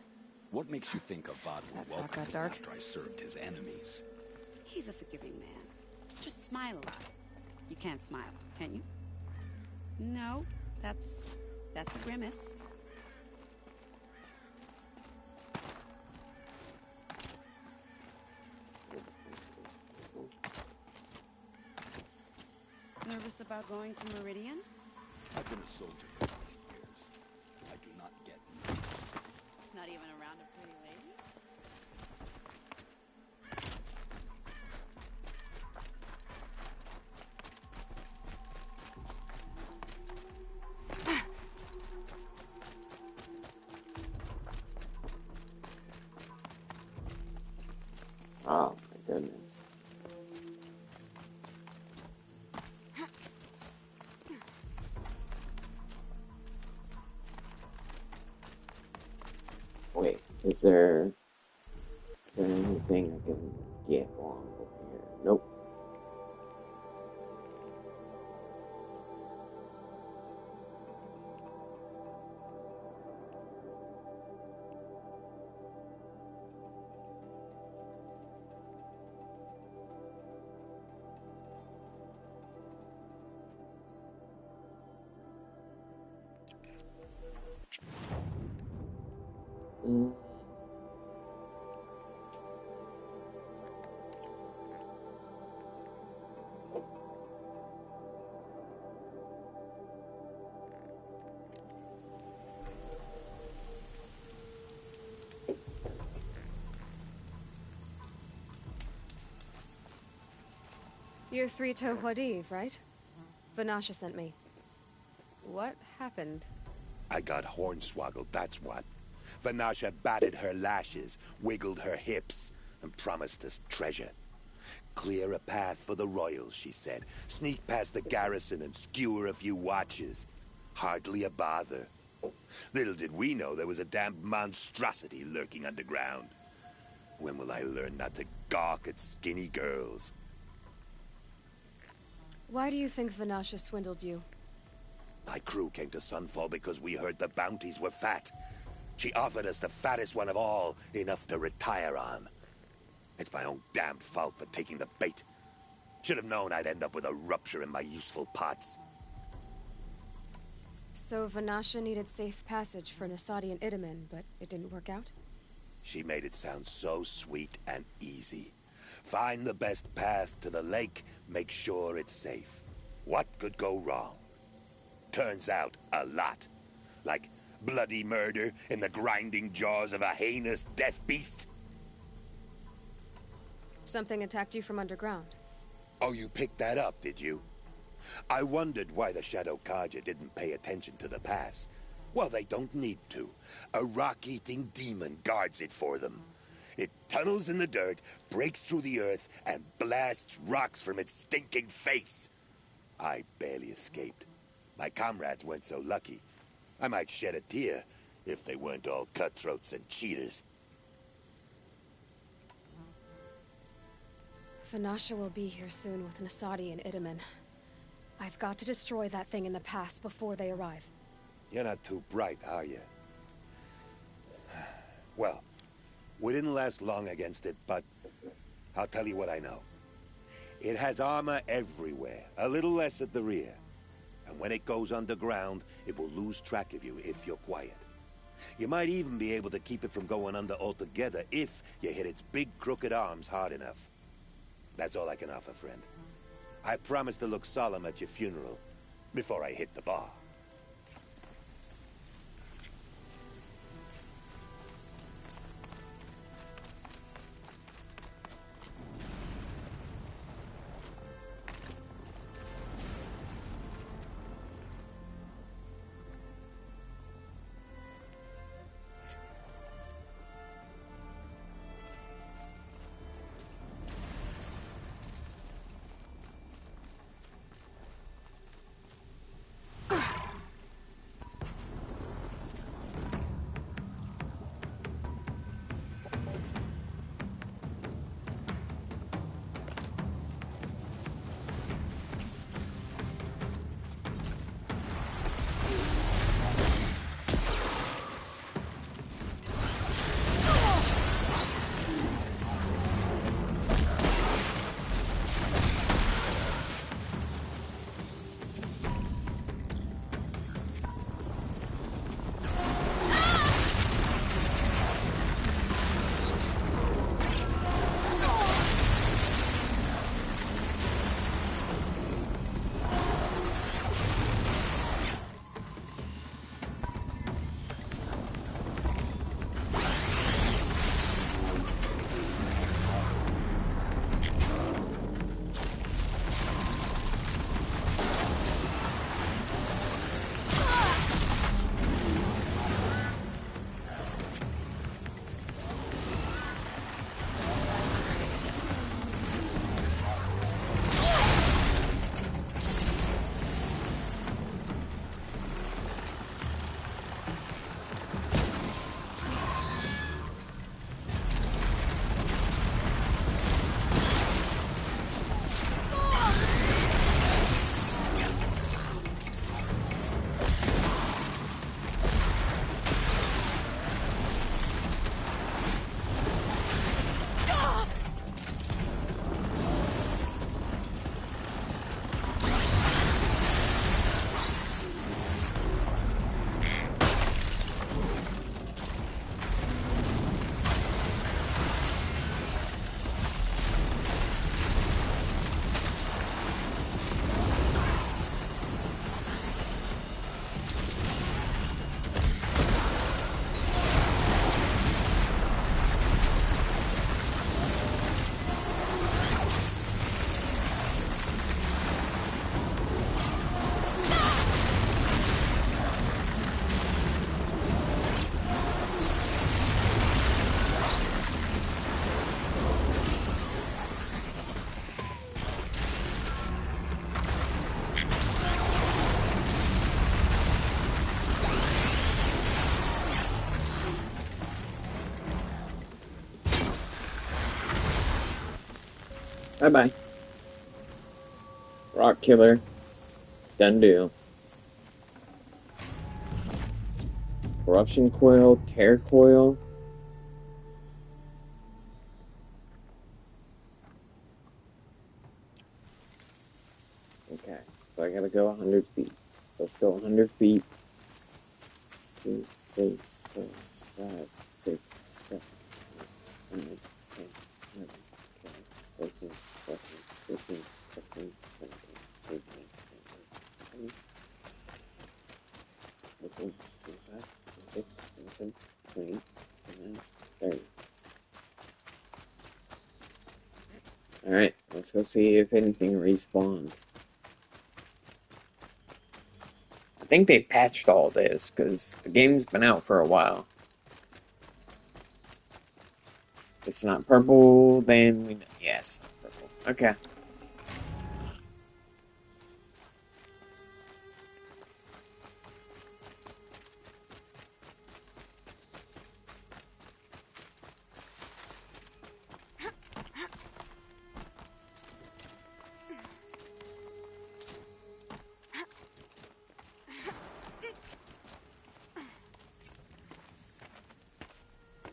What makes you think Avad will That fog welcome got me dark. after I served his enemies? He's a forgiving man. Just smile a lot. You can't smile, can you? No, that's a grimace. Nervous about going to Meridian? I've been a soldier for 20 years. I do not get nervous. Not even around a pretty lady? Oh my goodness. Wait, is there anything I can get along over here? Nope. Mm. You're Three-Toe Wadiv, right? Vanasha sent me. What happened? I got hornswoggled, that's what. Vanasha batted her lashes, wiggled her hips, and promised us treasure. Clear a path for the royals, she said. Sneak past the garrison and skewer a few watches. Hardly a bother. Little did we know there was a damned monstrosity lurking underground. When will I learn not to gawk at skinny girls? Why do you think Vanasha swindled you? My crew came to Sunfall because we heard the bounties were fat. She offered us the fattest one of all, enough to retire on. It's my own damned fault for taking the bait. Should have known I'd end up with a rupture in my useful parts. So Vanasha needed safe passage for Nasadi and Itamen, but it didn't work out? She made it sound so sweet and easy. Find the best path to the lake, make sure it's safe. What could go wrong? Turns out, a lot. Like bloody murder in the grinding jaws of a heinous death beast. Something attacked you from underground. Oh, you picked that up, did you? I wondered why the Shadow Kaja didn't pay attention to the pass. Well, they don't need to. A rock-eating demon guards it for them. It tunnels in the dirt, breaks through the earth, and blasts rocks from its stinking face. I barely escaped. My comrades weren't so lucky. I might shed a tear if they weren't all cutthroats and cheaters. Vanasha will be here soon with Nasadi and Itamen. I've got to destroy that thing in the past before they arrive. You're not too bright, are you? Well, we didn't last long against it, but I'll tell you what I know. It has armor everywhere, a little less at the rear. And when it goes underground, it will lose track of you if you're quiet. You might even be able to keep it from going under altogether if you hit its big crooked arms hard enough. That's all I can offer, friend. I promise to look solemn at your funeral before I hit the bar. Bye-bye. Rock killer. Done deal. Corruption coil, tear coil. Okay, so I gotta go 100 feet. Let's go 100 feet. 2, 3, 4, 5, 6, 7, 8, 9, 10, 11, 12, 13, 14, 15, 16, 17, 18, 19, 20, 25, 26, 27, 28, 29, 30. Alright, let's go see if anything respawned. I think they patched all this, because the game's been out for a while. If it's not purple, then we know. Yeah, it's not purple. Okay.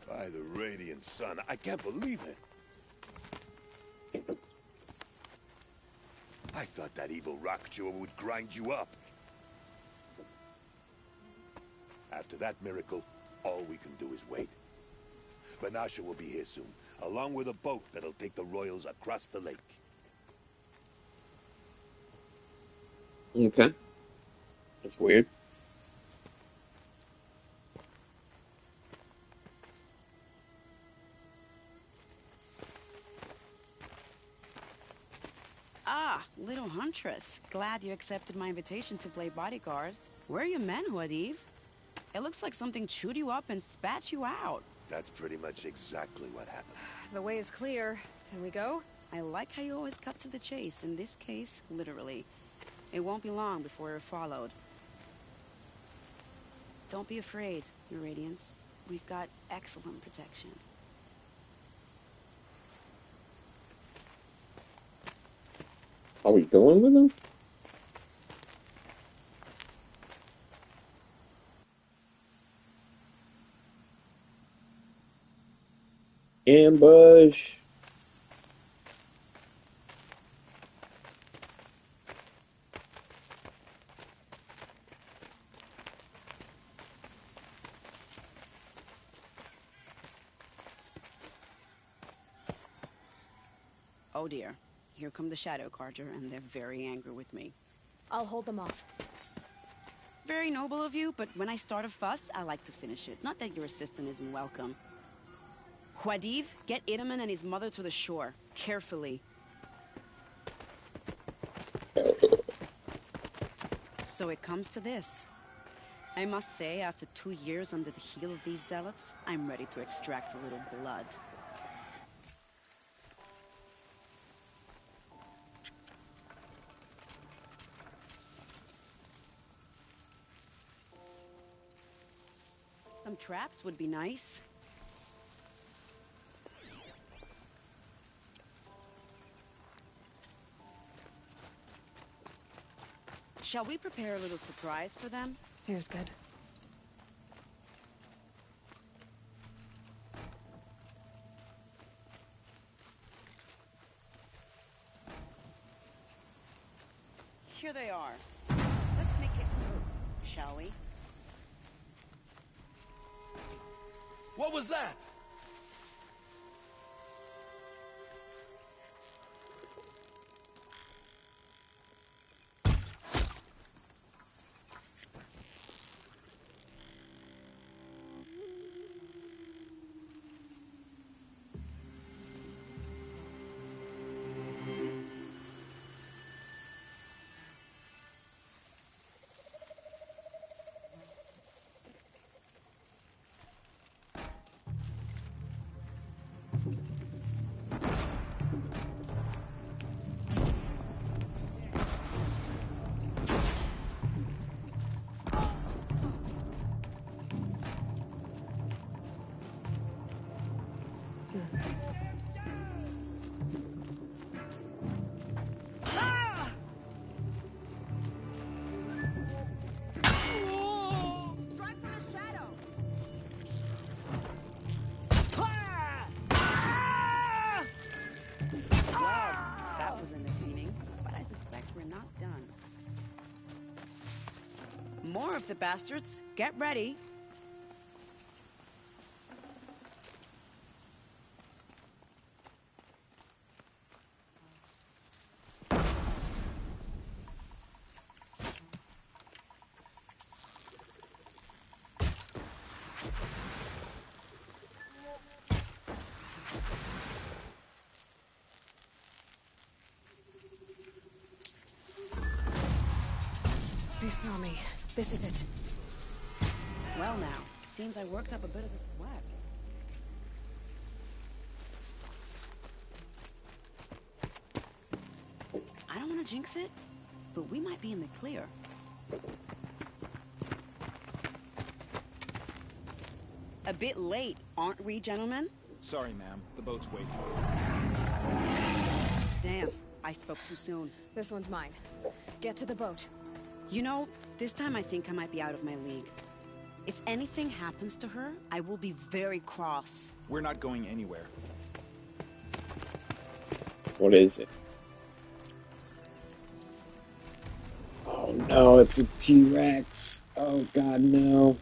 By the radiant sun, I can't believe it. I thought that evil rock chewer would grind you up. After that miracle, all we can do is wait. Vanasha will be here soon, along with a boat that'll take the royals across the lake. Okay. That's weird. Ah, little huntress. Glad you accepted my invitation to play bodyguard. Where are your men, Huadiv? It looks like something chewed you up and spat you out. That's pretty much exactly what happened. The way is clear. Can we go? I like how you always cut to the chase. In this case, literally. It won't be long before we're followed. Don't be afraid, Your Radiance. We've got excellent protection. Are we going with them? Ambush. Oh dear. Here come the Shadow Carter, and they're very angry with me. I'll hold them off. Very noble of you, but when I start a fuss, I like to finish it. Not that your assistant isn't welcome. Huadiv, get Idaman and his mother to the shore. Carefully. So it comes to this. I must say, after 2 years under the heel of these zealots, I'm ready to extract a little blood. Some traps would be nice. Shall we prepare a little surprise for them? Here's good. Here they are. Let's make it work, shall we? What was that? more of the bastards. Get ready. They saw me. This is it. Well now, seems I worked up a bit of a sweat. I don't want to jinx it, but we might be in the clear. A bit late, aren't we, gentlemen? Sorry, ma'am. The boat's waiting. Damn, I spoke too soon. This one's mine. Get to the boat. You know, this time I think I might be out of my league. If anything happens to her, I will be very cross. We're not going anywhere. What is it? Oh no, it's a T-Rex. Oh god, no.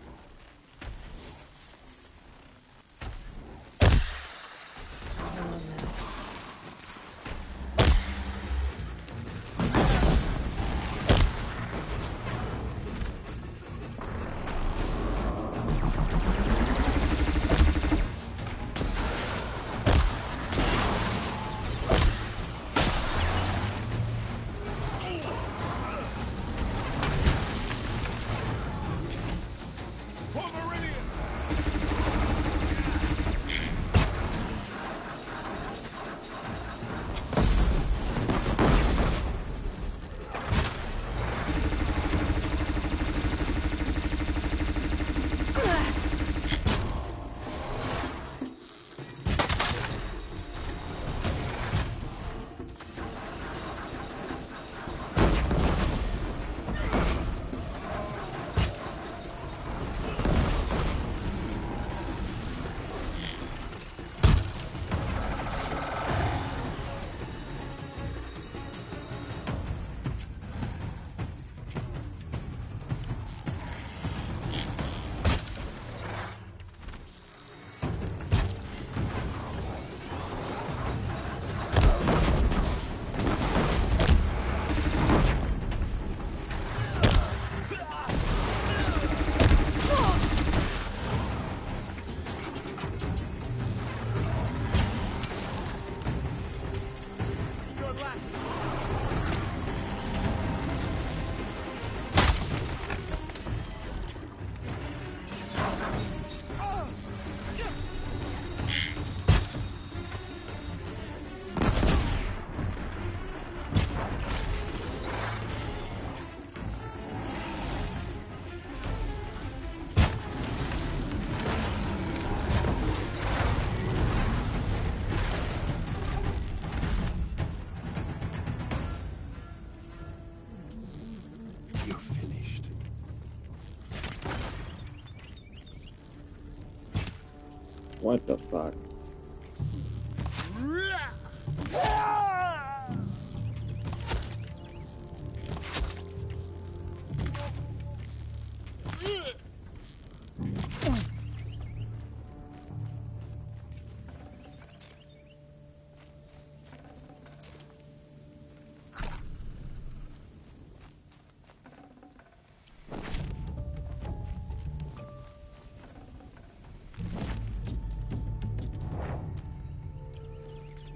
What the fuck?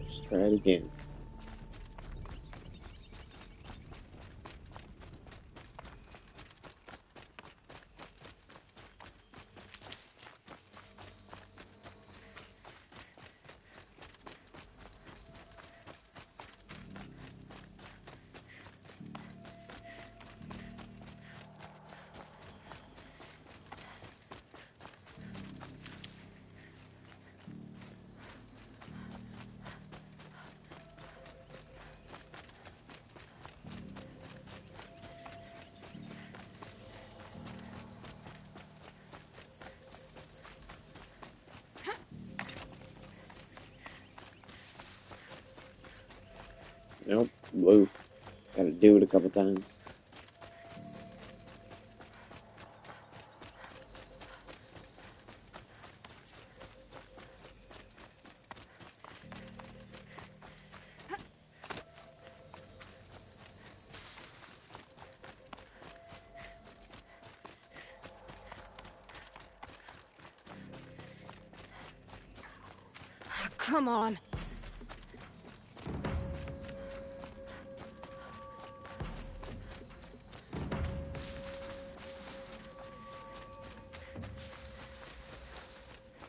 Let's try it again. Nope, blue. Gotta do it a couple times. Come on.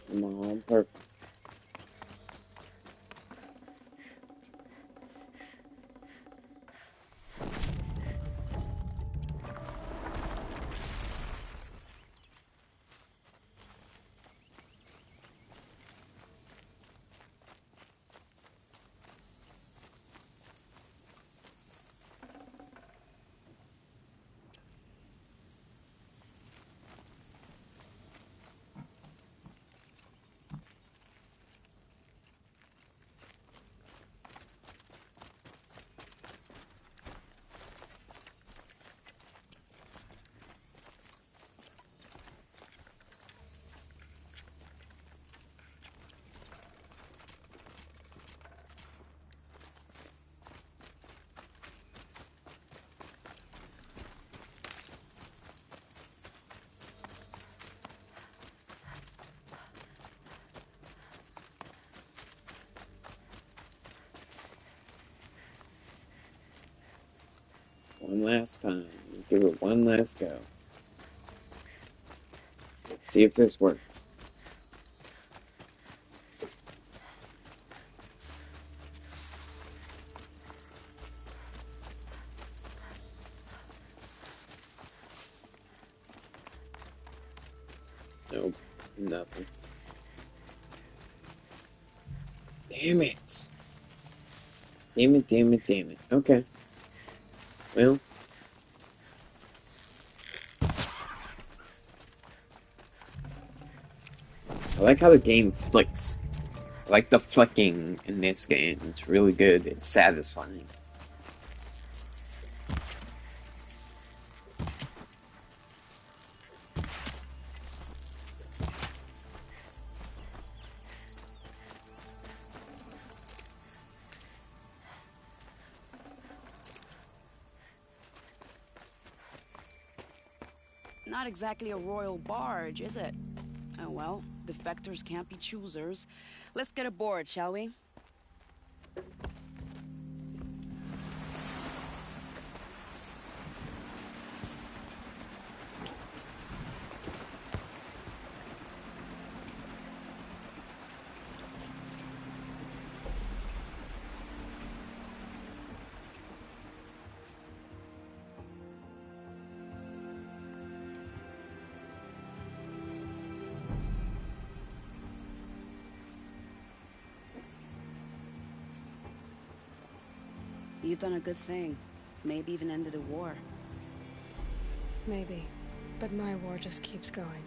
Come on, perfect. One last time. Give it one last go. See if this works. Nope. Nothing. Damn it. Damn it, damn it, damn it. Okay. Well. I like how the game flicks. I like the flicking in this game. It's really good. It's satisfying. Not exactly a royal barge, is it? Oh well, defectors can't be choosers. Let's get aboard, shall we? You've done a good thing. Maybe even ended a war. Maybe. But my war just keeps going.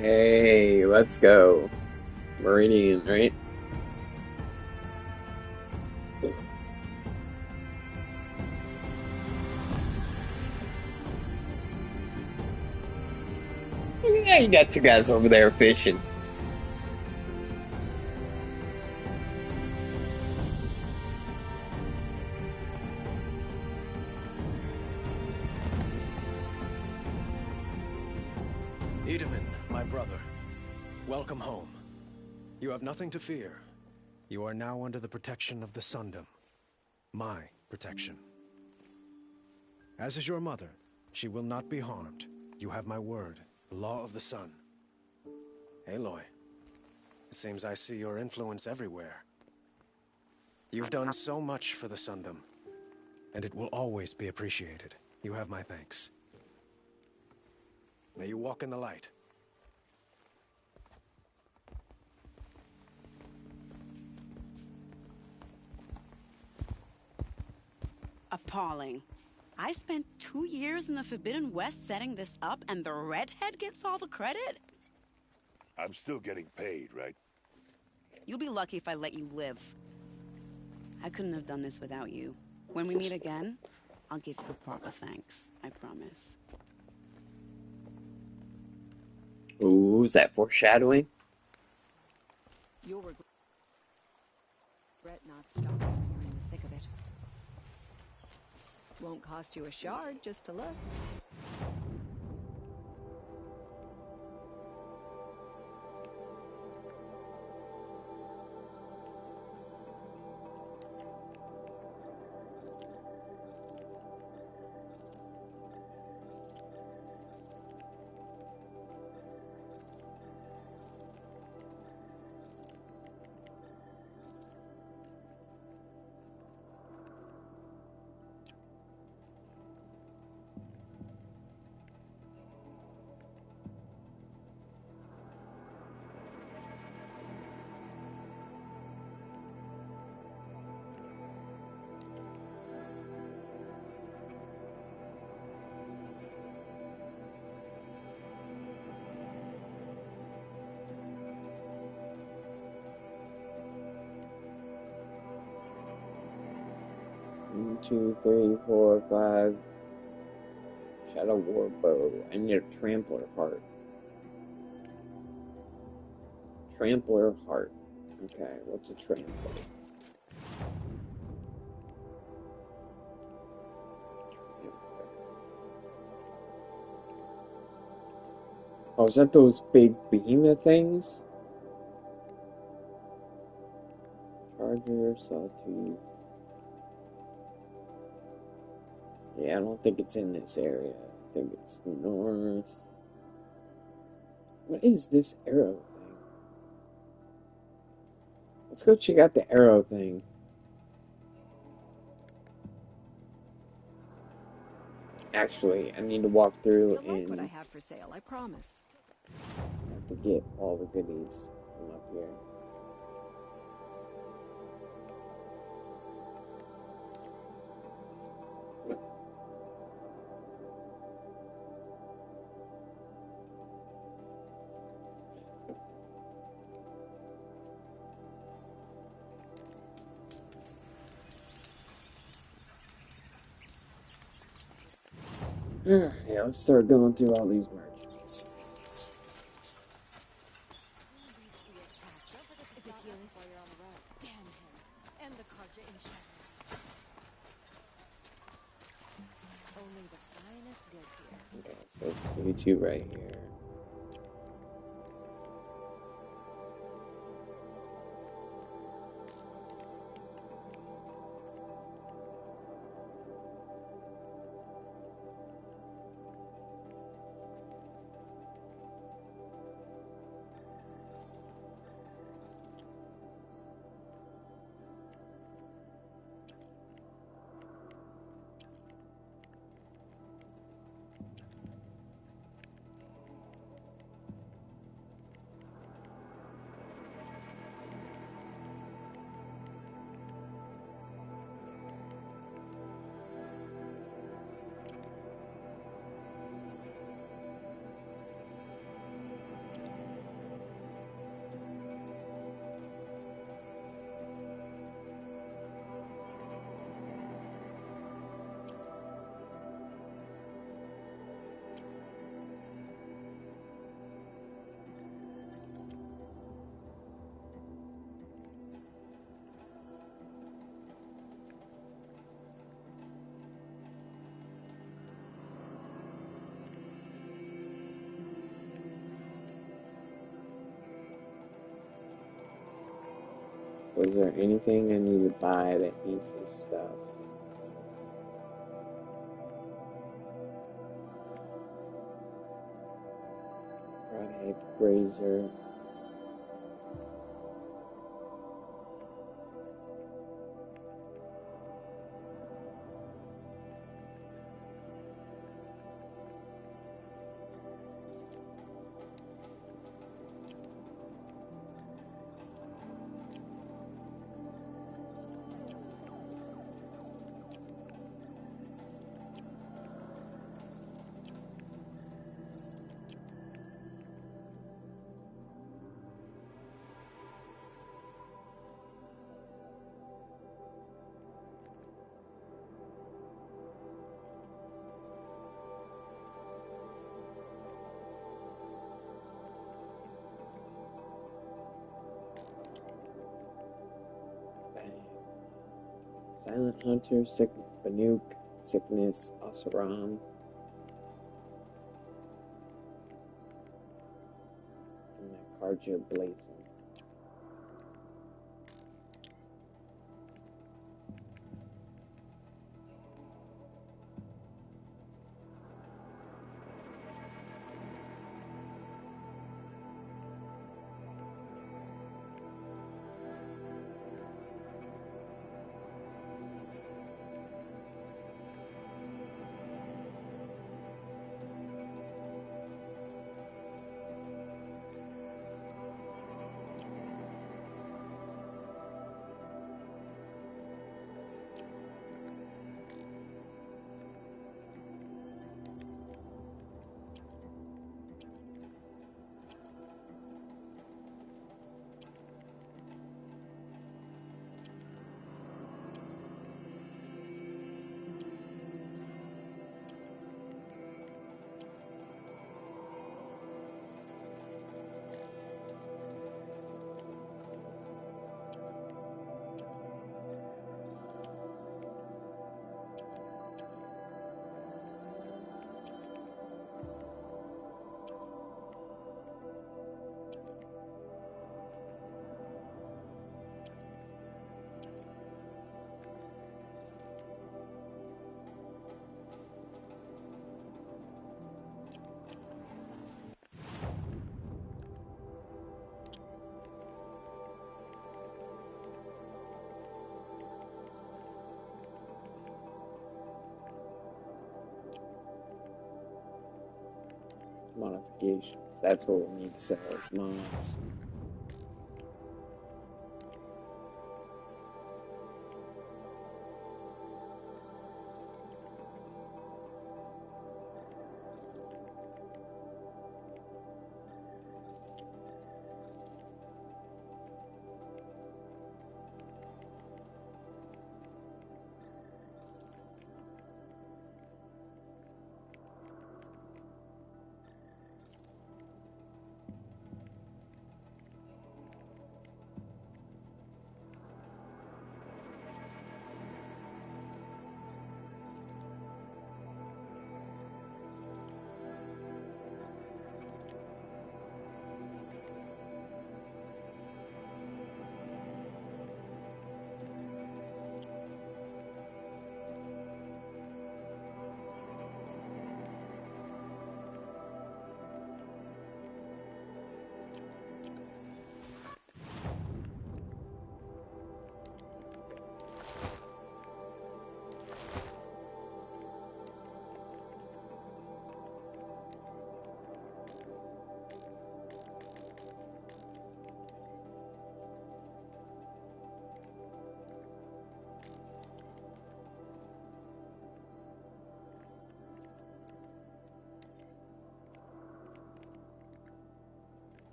Hey, let's go. Meridian, right? Yeah, you got two guys over there fishing. Edaman, my brother, welcome home. You have nothing to fear. You are now under the protection of the Sundom. My protection. As is your mother, she will not be harmed. You have my word, the law of the sun. Aloy, it seems I see your influence everywhere. You've done so much for the Sundom, and it will always be appreciated. You have my thanks. May you walk in the light. Appalling. I spent 2 years in the Forbidden West setting this up, and the redhead gets all the credit? I'm still getting paid, right? You'll be lucky if I let you live. I couldn't have done this without you. When we meet again, I'll give you a proper thanks. I promise. Ooh, is that foreshadowing? You'll regret not stopping when you're in the thick of it. Won't cost you a shard just to look. One, two, three, four, five. Shadow War Bow. I need a Trampler Heart. Trampler Heart. Okay, what's a Trampler? Oh, is that those big behemoth things? Charger, Sawtooth. Yeah, I don't think it's in this area. I think it's north. What is this arrow thing? Let's go check out the arrow thing. Actually, I need to walk through You'll like what I and have for sale, I promise. have to get all the goodies from up here. Yeah, let's start going through all these merchants. Okay, so it's you two right here. Was there anything I need to buy that needs this stuff? Broadhead Grazer. Silent Hunter, Banuk, Sickness, Asuran, and Nakarja Blazing. Modifications. That's what we'll need to sell as mods.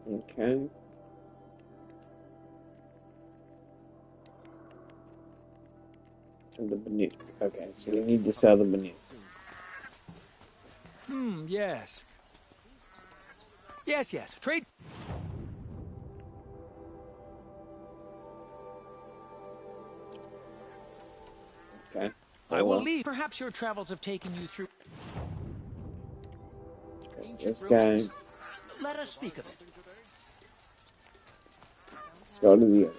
Okay. And the Banuk. Okay, so we need to sell the Banuk. Yes. Yes. Trade. Okay. I will leave. Perhaps your travels have taken you through This ancient guy. ruins. Let us speak of it. Let's go to the other.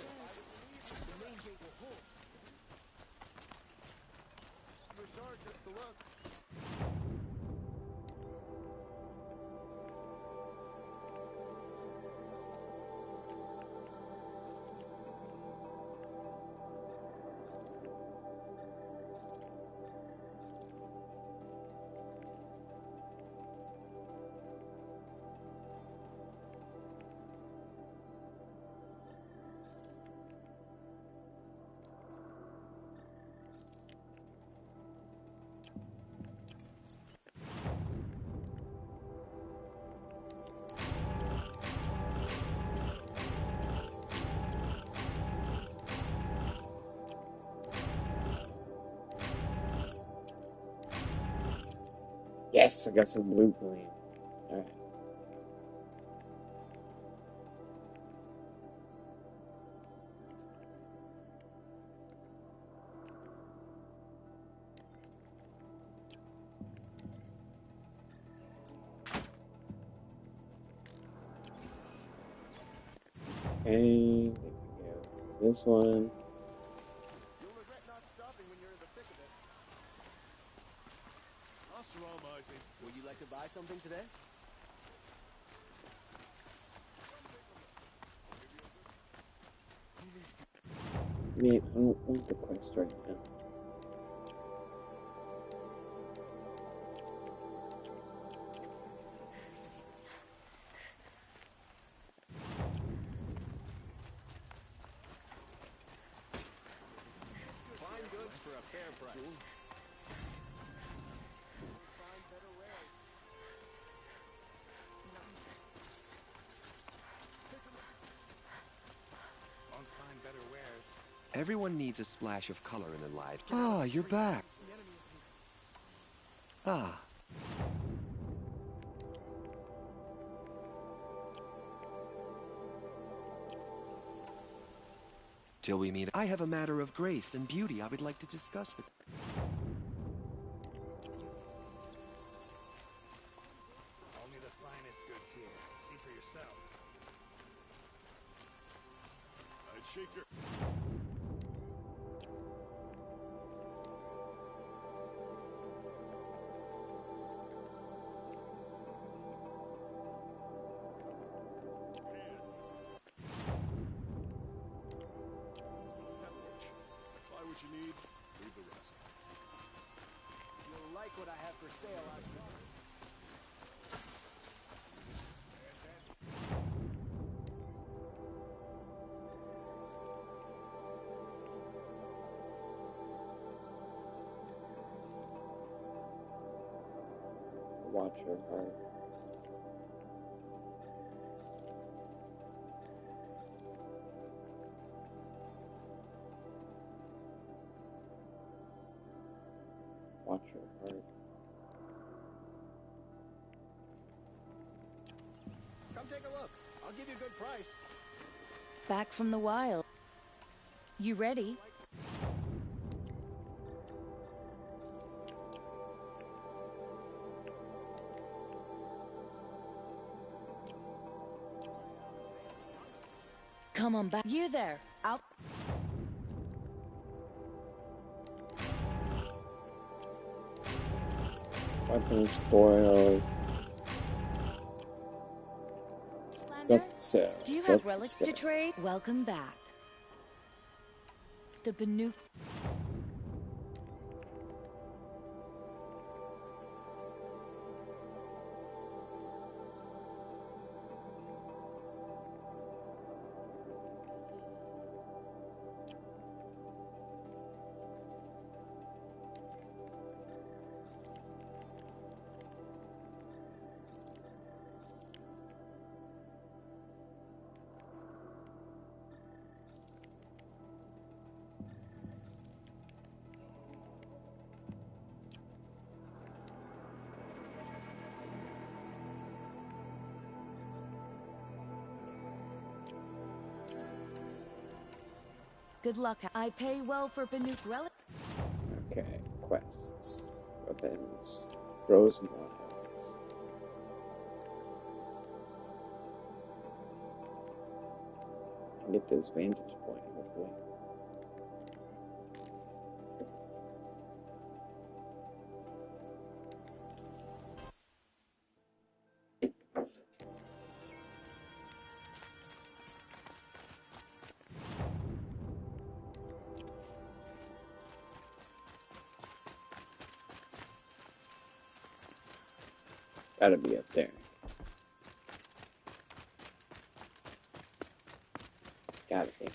Yes, I got some blue coin. Alright. Okay, there we go. This one. Would you like to buy something today? Man, I don't want the quest right now. Fine goods for a fair price. Everyone needs a splash of color in their lives. Ah, you're back. Ah. Till we meet, I have a matter of grace and beauty I would like to discuss with you. Only the finest goods here. See for yourself. I'd shake your... Buy what you need, leave the rest. You'll like what I have for sale out there. Watch your heart. Watch your heart. Come take a look. I'll give you a good price. Back from the wild. You ready? Come on back. You there. Out. Weapons, spoils. Lander, Stuff to sell. do you Stuff have relics to sell. trade? Welcome back. The Banuk. Good luck. I pay well for Banuk relic. Okay, quests, weapons, grows and wilds. Get this vantage point, hopefully. It's gotta be up there. Gotta be. Is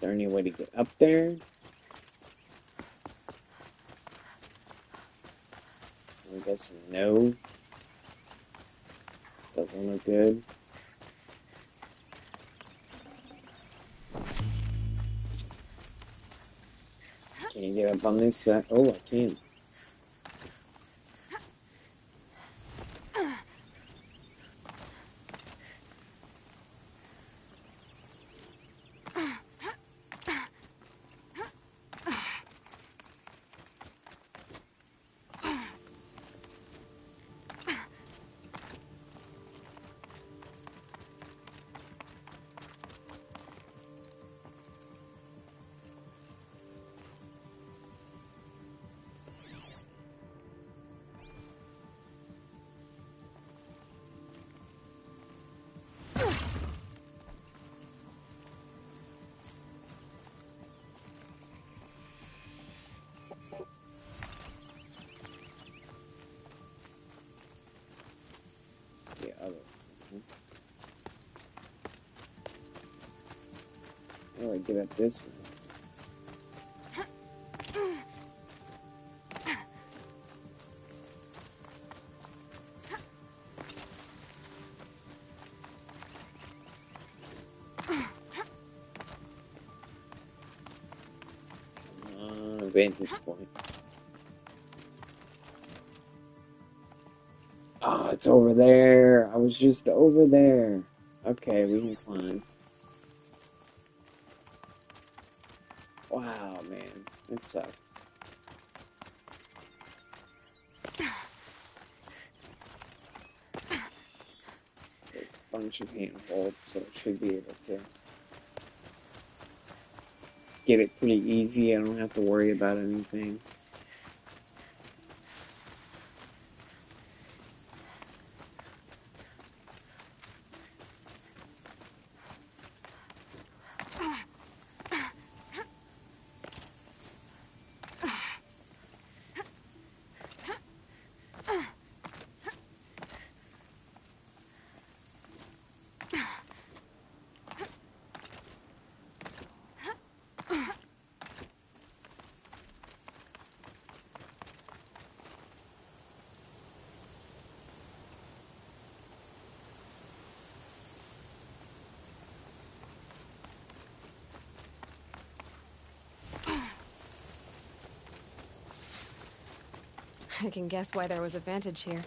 there any way to get up there? I'm guessing no. Doesn't look good. Can you get up on this side? Oh, I can. The other one. How do I get up this one? Vantage point. Oh, it's over there. I was just over there. Okay, we can climb. Wow, man. It sucks. There's a bunch of handholds, so I should be able to get it pretty easy. I don't have to worry about anything. I can guess why there was a vantage here.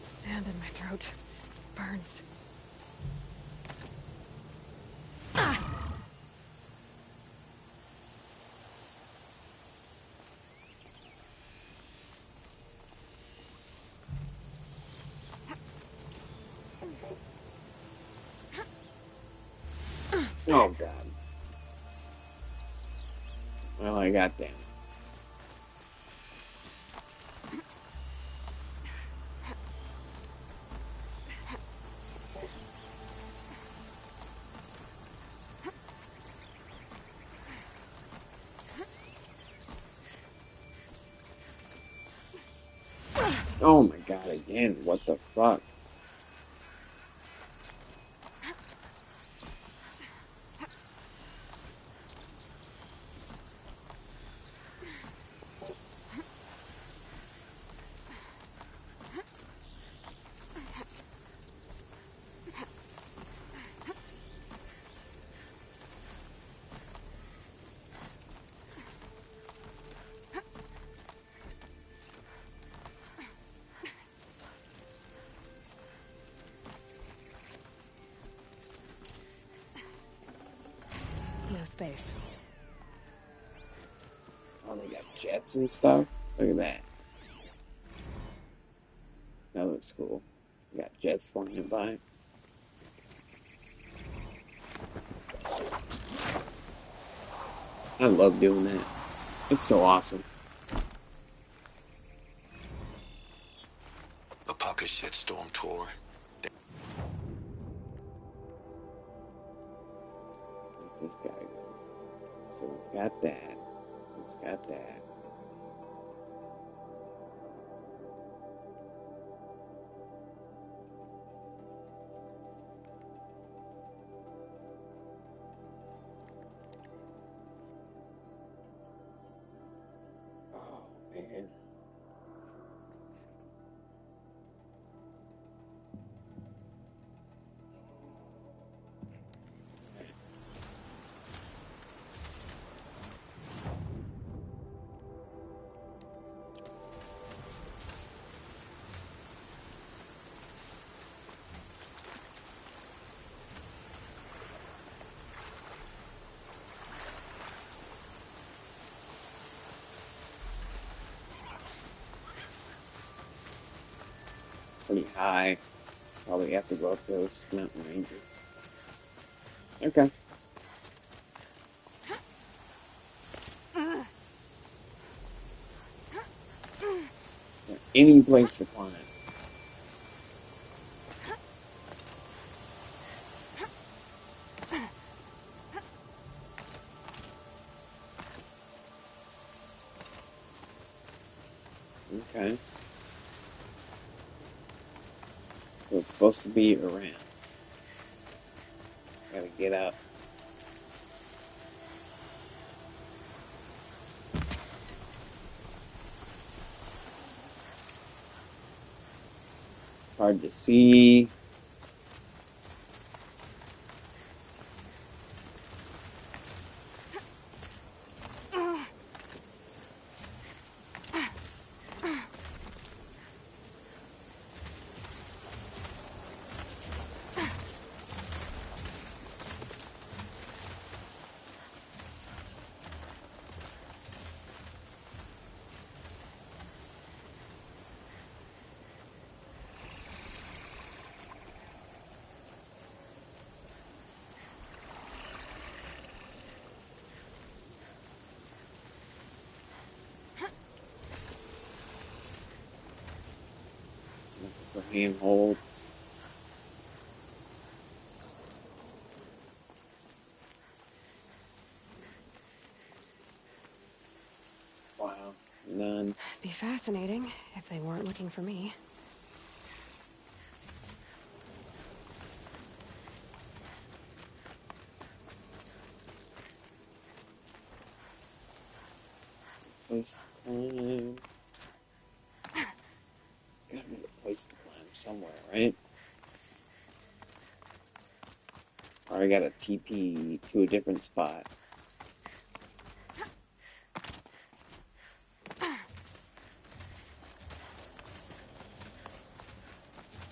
Sand in my throat. Burns. Oh, God. Well, I got them. Oh my God, again, what the fuck? No space. Oh, they got jets and stuff. Look at that. That looks cool. We got jets flying by. I love doing that. It's so awesome. A pocket shitstorm tour. Where's this guy go? So it's got that. It's got that. Oh, man. Pretty high. Probably have to go up those mountain ranges. Okay. Any place to climb. Okay. So it's supposed to be around. Gotta get up. Hard to see. For handholds. Wow. None. Be fascinating if they weren't looking for me. Place to climb. Gotta be a place to climb somewhere, right? Or I gotta TP to a different spot.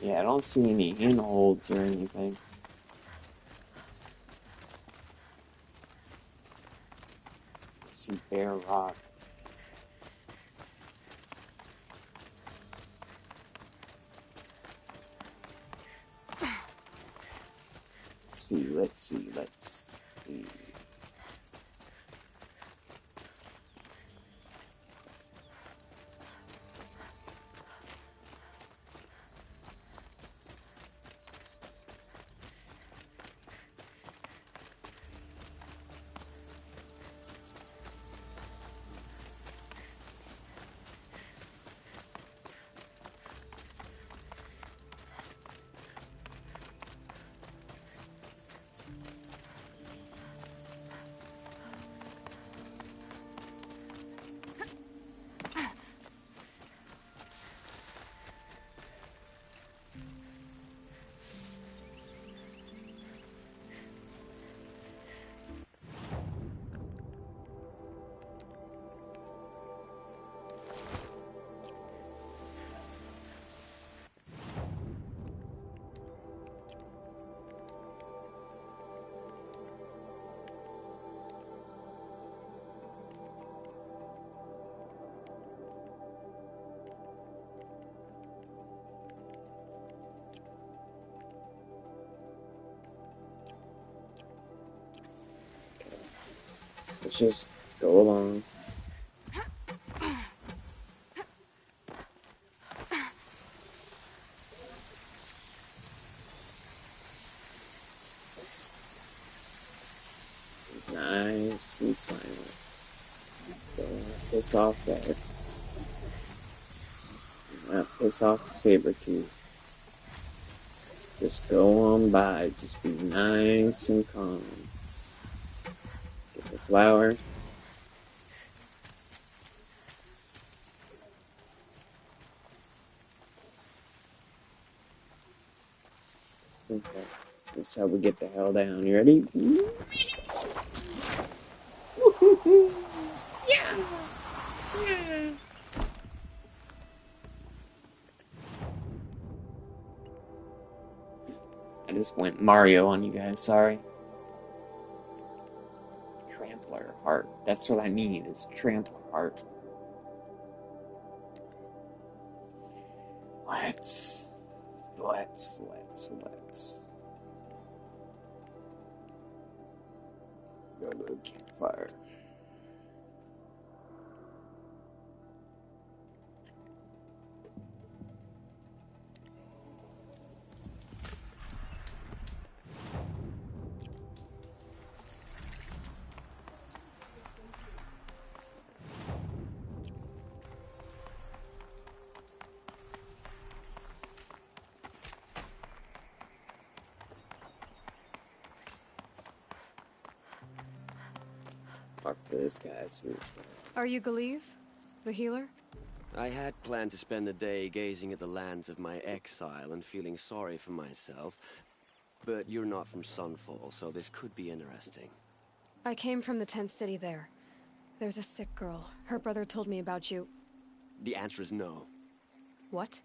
Yeah, I don't see any handholds or anything. I see bare rock. Let's see. Let's just go along. Nice and silent. Don't piss off there. Not piss off the saber-tooth. Just go on by. Just be nice and calm. Get the flower. Okay. This is how we get the hell down. You ready? Yeah. Yeah. I just went Mario on you guys, sorry. Trampler heart. That's what I need, is trampler heart. Let's go to the campfire. Talk to this guy, see what's going on. Are you Galeev? The healer? I had planned to spend the day gazing at the lands of my exile and feeling sorry for myself, but you're not from Sunfall, so this could be interesting. I came from the tent city there. There's a sick girl. Her brother told me about you. The answer is no. What?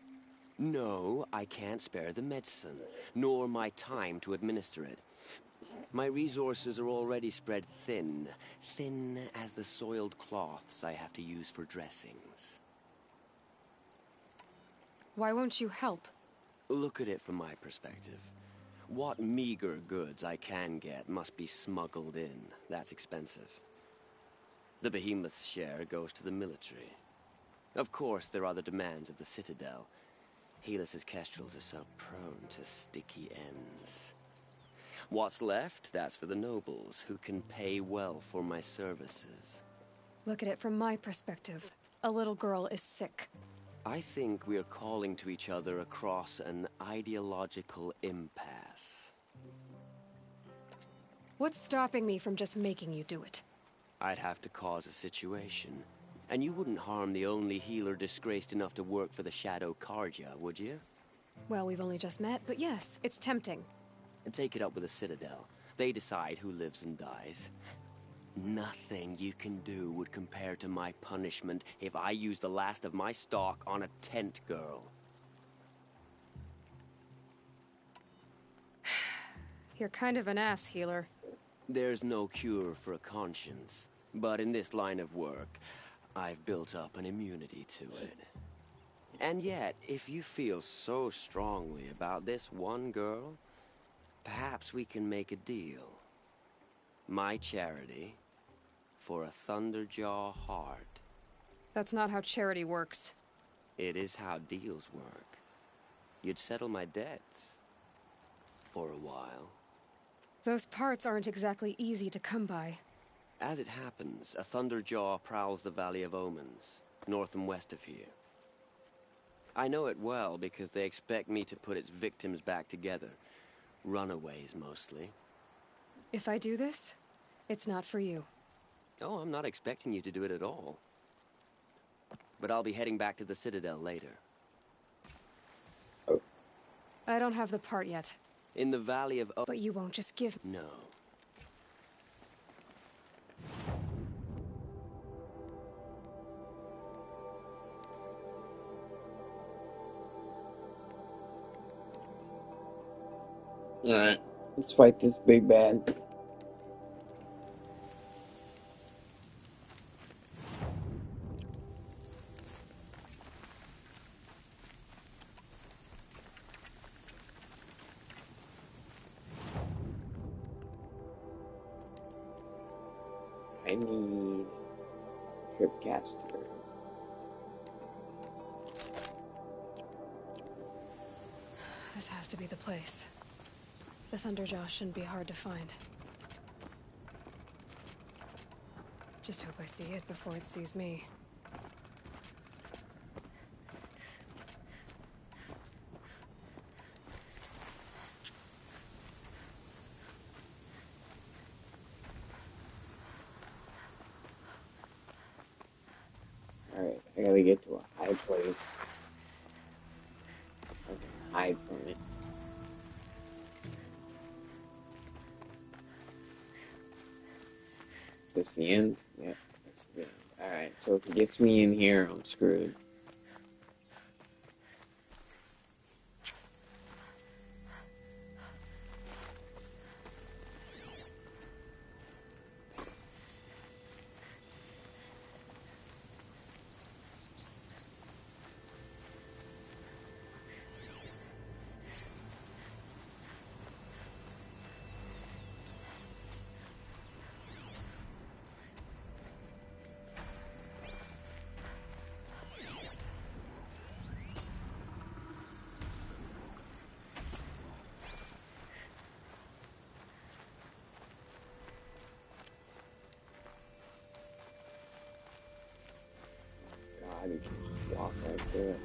No, I can't spare the medicine, nor my time to administer it. My resources are already spread thin. Thin as the soiled cloths I have to use for dressings. Why won't you help? Look at it from my perspective. What meager goods I can get must be smuggled in. That's expensive. The behemoth's share goes to the military. Of course, there are the demands of the Citadel. Helis's kestrels are so prone to sticky ends. What's left, that's for the nobles, who can pay well for my services. Look at it from my perspective. A little girl is sick. I think we're calling to each other across an ideological impasse. What's stopping me from just making you do it? I'd have to cause a situation. And you wouldn't harm the only healer disgraced enough to work for the Shadow Karja, would you? Well, we've only just met, but yes, it's tempting. And take it up with the Citadel. They decide who lives and dies. Nothing you can do would compare to my punishment if I used the last of my stock on a tent girl. You're kind of an ass, healer. There's no cure for a conscience. But in this line of work, I've built up an immunity to it. And yet, if you feel so strongly about this one girl, perhaps we can make a deal. My charity for a Thunderjaw heart. That's not how charity works. It is how deals work. You'd settle my debts. For a while. Those parts aren't exactly easy to come by. As it happens, a Thunderjaw prowls the Valley of Omens, north and west of here. I know it well because they expect me to put its victims back together. Runaways, mostly. If I do this, it's not for you. Oh, I'm not expecting you to do it at all. But I'll be heading back to the Citadel later. I don't have the part yet. In the Valley of But you won't just give... No. Alright, let's fight this big bad. I need Tripcaster. This has to be the place. The Thunderjaw shouldn't be hard to find. Just hope I see it before it sees me. Alright, I gotta get to a high place. I can hide from it. That's the end? Yep, that's the end. Alright, so if it gets me in here, I'm screwed. God, you just walk right through it.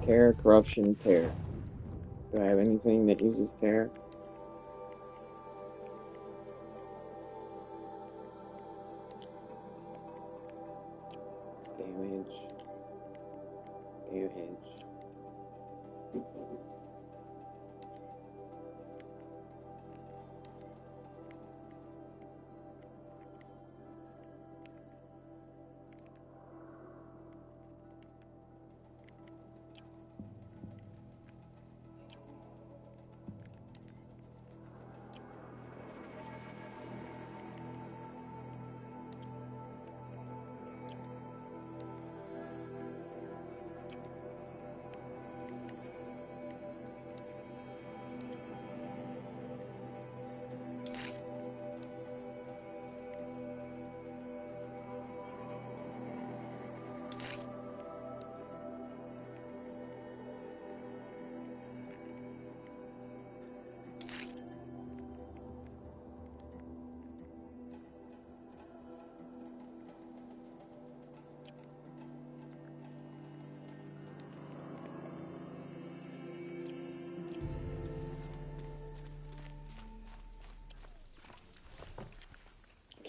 Care, corruption, terror. Do I have anything that uses terror? Damage. Damage.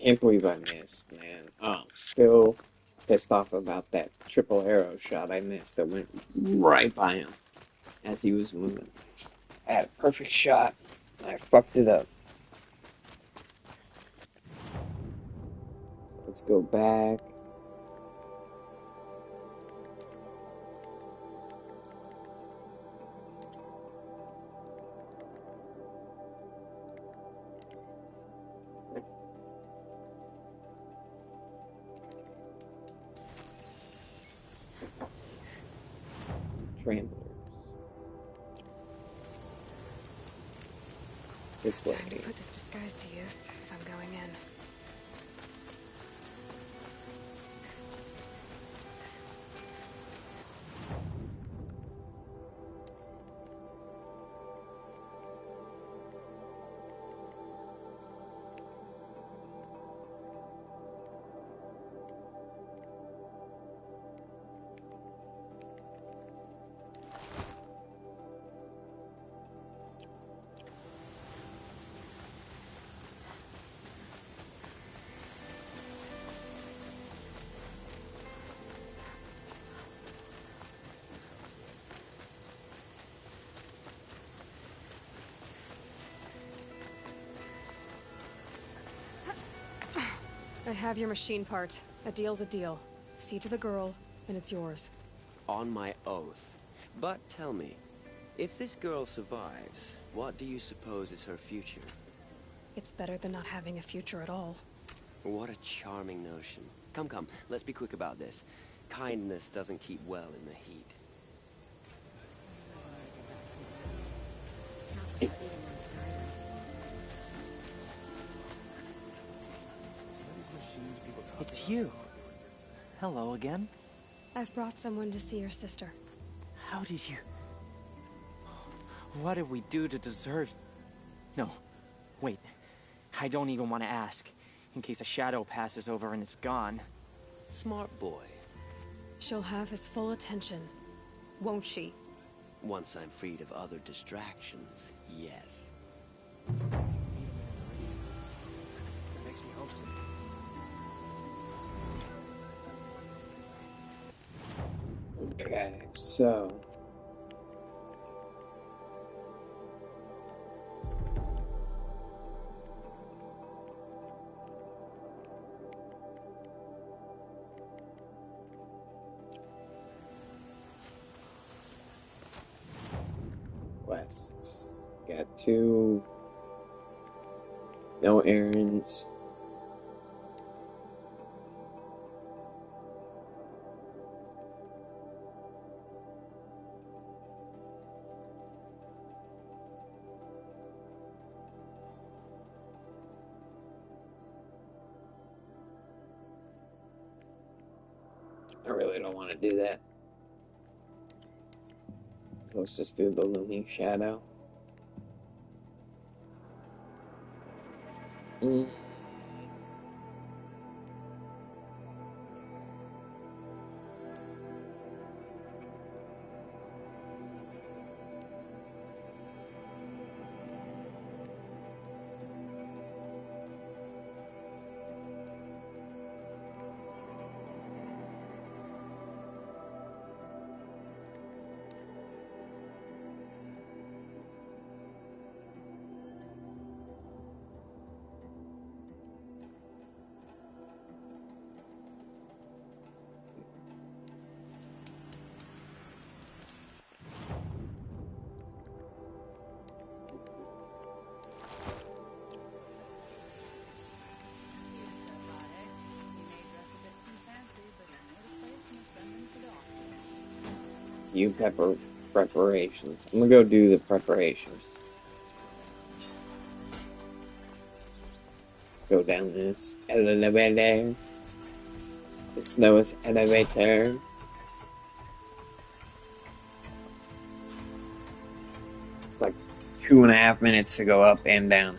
Can't believe I missed, man. Still pissed off about that triple arrow shot I missed that went right by him as he was moving. I had a perfect shot, and I fucked it up. So let's go back. Tramplers. This way. Time to put this disguise to use if I'm going in. I have your machine part. A deal's a deal. See to the girl, and it's yours. On my oath. But tell me, if this girl survives, what do you suppose is her future? It's better than not having a future at all. What a charming notion. Come, come, let's be quick about this. Kindness doesn't keep well in the heat. It's you. Hello again. I've brought someone to see your sister. How did you... What did we do to deserve... No, wait. I don't even want to ask, in case a shadow passes over and it's gone. Smart boy. She'll have his full attention, won't she? Once I'm freed of other distractions, yes. That makes me homesick. Okay, so... quests. Got 2. No errands. I really don't want to do that. Let's just do the looming shadow. You pepper preparations. I'm gonna go do the preparations. Go down this elevator. The slowest elevator. It's like 2.5 minutes to go up and down.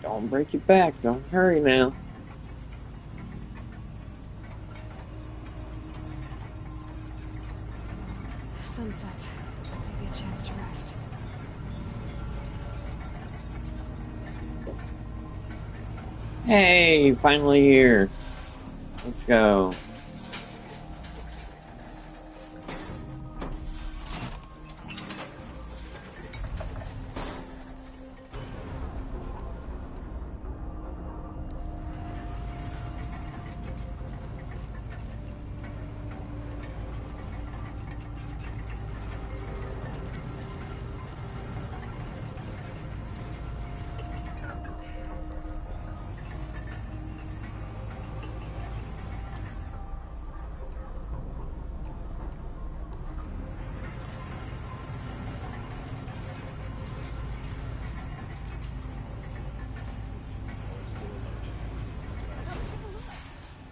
Don't break your back. Don't hurry now. Sunset. Maybe a chance. Hey, finally here. Let's go.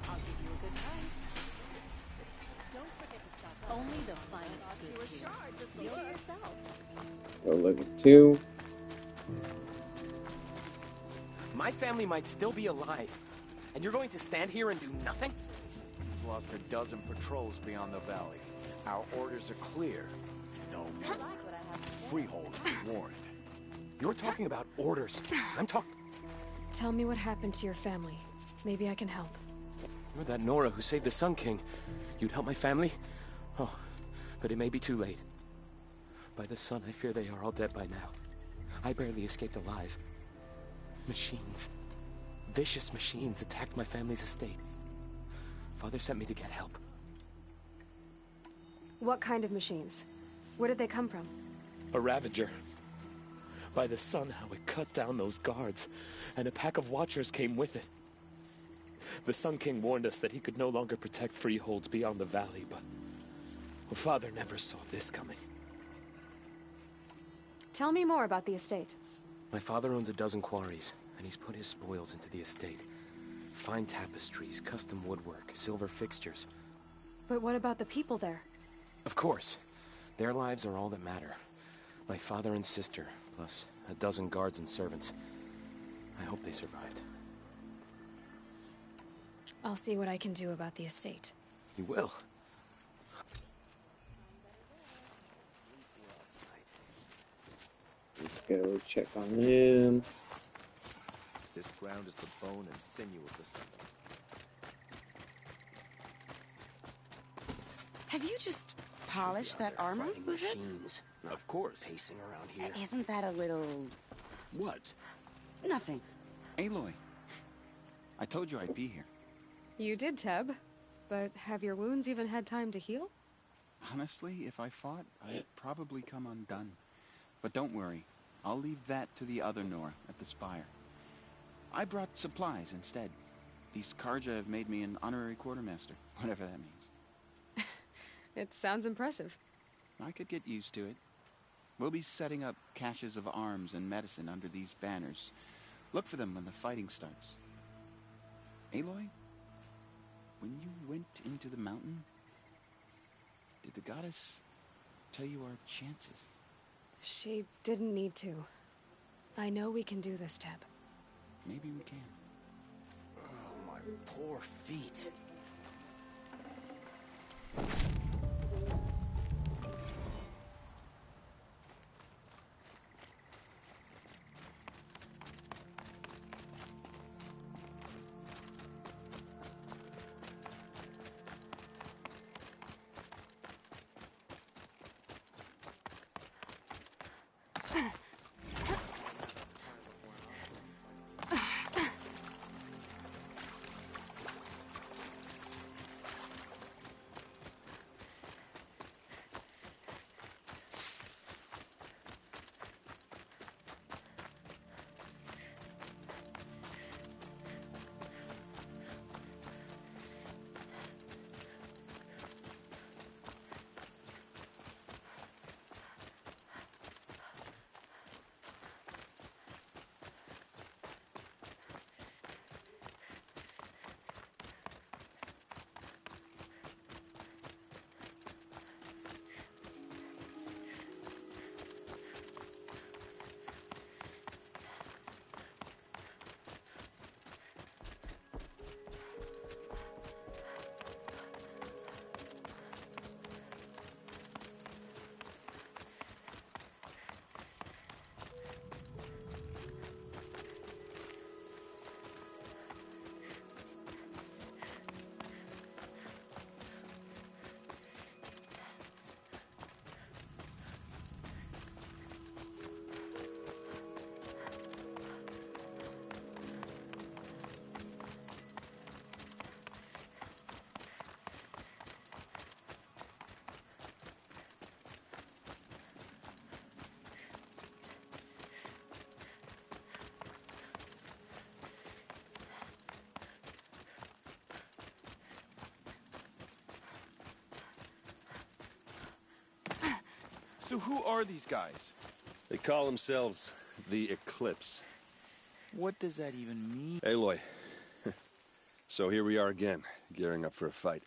I'll give you a good price. Don't forget to stock up. Only the finest goods here. Deal yourself. Go look at 2. My family might still be alive, and you're going to stand here and do nothing? We've lost a dozen patrols beyond the valley. Our orders are clear. No more. Freehold warned. You're talking about orders. I'm talking... Tell me what happened to your family. Maybe I can help. You're that Nora who saved the Sun King. You'd help my family? Oh, but it may be too late. By the sun, I fear they are all dead by now. I barely escaped alive. Machines. Vicious machines attacked my family's estate. Father sent me to get help. What kind of machines? Where did they come from? A Ravager. By the sun, how it cut down those guards, and a pack of watchers came with it. The Sun King warned us that he could no longer protect freeholds beyond the valley, but Father never saw this coming. Tell me more about the estate. My father owns a dozen quarries, and he's put his spoils into the estate. Fine tapestries, custom woodwork, silver fixtures. But what about the people there? Of course. Their lives are all that matter. My father and sister, plus a dozen guards and servants. I hope they survived. I'll see what I can do about the estate. You will. Let's go check on him. This ground is the bone and sinew of the sun. Have you just polished that armor, Uthed? Of course. Pacing around here. Isn't that a little... What? Nothing. Aloy, I told you I'd be here. You did, Teb. But have your wounds even had time to heal? Honestly, if I fought, I'd probably come undone. But don't worry. I'll leave that to the other Nora at the Spire. I brought supplies instead. These Karja have made me an honorary quartermaster, whatever that means. It sounds impressive. I could get used to it. We'll be setting up caches of arms and medicine under these banners. Look for them when the fighting starts. Aloy, when you went into the mountain, did the goddess tell you our chances? She didn't need to. I know we can do this, Teb. Maybe we can. Oh, my poor feet. So who are these guys? They call themselves the Eclipse. What does that even mean? Aloy. So here we are again, gearing up for a fight.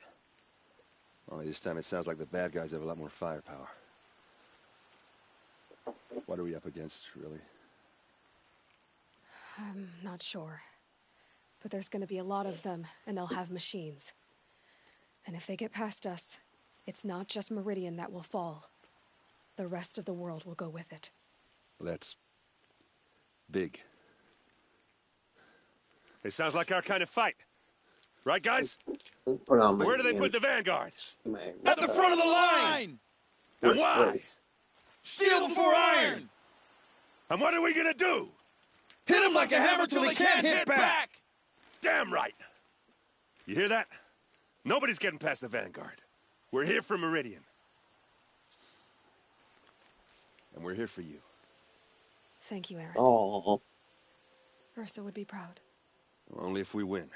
Only this time it sounds like the bad guys have a lot more firepower. What are we up against, really? I'm not sure. But there's gonna be a lot of them, and they'll have machines. And if they get past us, it's not just Meridian that will fall. The rest of the world will go with it. That's big. It sounds like our kind of fight. Right, guys? Put on my Where do they damn- put the vanguard? my- At the front of the line! And why? Place. Steel before iron! And what are we gonna do? Hit them like a hammer till they can't hit back! Damn right! You hear that? Nobody's getting past the vanguard. We're here for Meridian. And we're here for you. Thank you, Aaron. Oh. Ursa would be proud. Only if we win.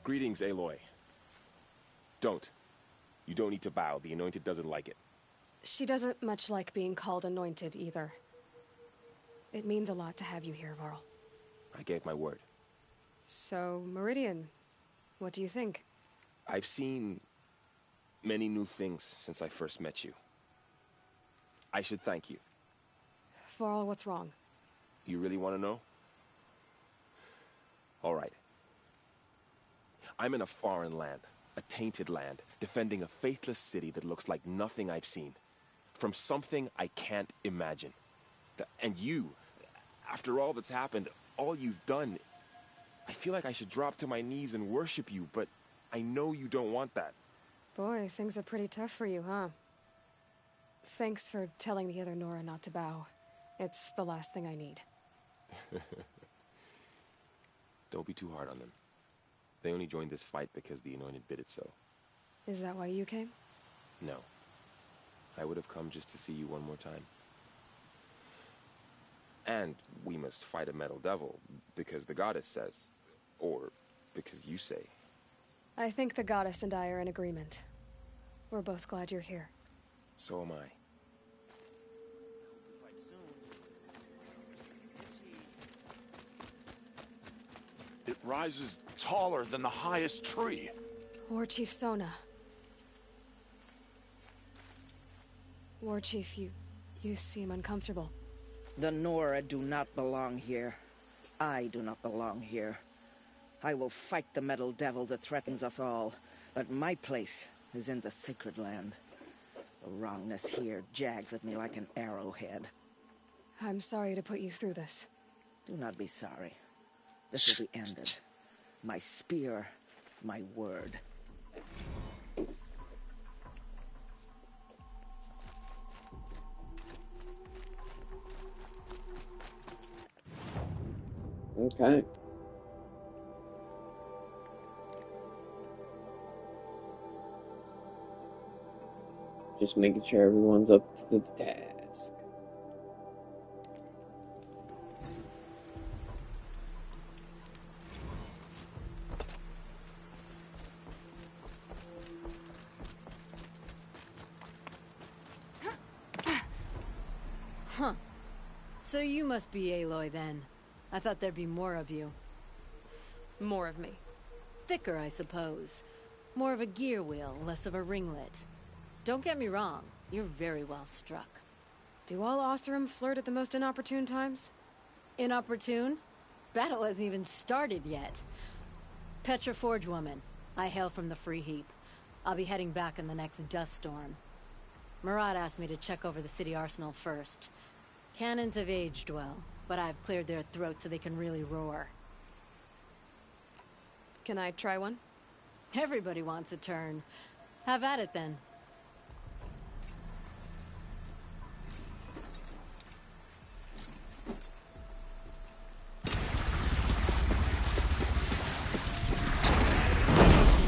Greetings, Aloy. Don't. You don't need to bow. The Anointed doesn't like it. She doesn't much like being called anointed, either. It means a lot to have you here, Varl. I gave my word. So, Meridian, what do you think? I've seen many new things since I first met you. I should thank you. Varl, what's wrong? You really want to know? All right. I'm in a foreign land, a tainted land, defending a faithless city that looks like nothing I've seen. From something I can't imagine. And you, after all that's happened, all you've done, I feel like I should drop to my knees and worship you, but I know you don't want that. Boy, things are pretty tough for you, huh? Thanks for telling the other Nora not to bow. It's the last thing I need. Don't be too hard on them. They only joined this fight because the Anointed bid it so. Is that why you came? No. I would have come just to see you one more time. And we must fight a metal devil, because the goddess says. Or because you say. I think the goddess and I are in agreement. We're both glad you're here. So am I. It rises taller than the highest tree. War Chief Sona. War Chief, you seem uncomfortable. The Nora do not belong here. I do not belong here. I will fight the metal devil that threatens us all, but my place is in the sacred land. The wrongness here jags at me like an arrowhead. I'm sorry to put you through this. Do not be sorry. This will be ended. My spear, my word. Okay. Just making sure everyone's up to the task. Huh. So you must be Aloy then. I thought there'd be more of you. More of me. Thicker, I suppose. More of a gear wheel, less of a ringlet. Don't get me wrong, you're very well struck. Do all Oseram flirt at the most inopportune times? Inopportune? Battle hasn't even started yet. Petra Forge woman. I hail from the Free Heap. I'll be heading back in the next dust storm. Murad asked me to check over the city arsenal first. Cannons have aged well, but I've cleared their throats so they can really roar. Can I try one? Everybody wants a turn. Have at it then.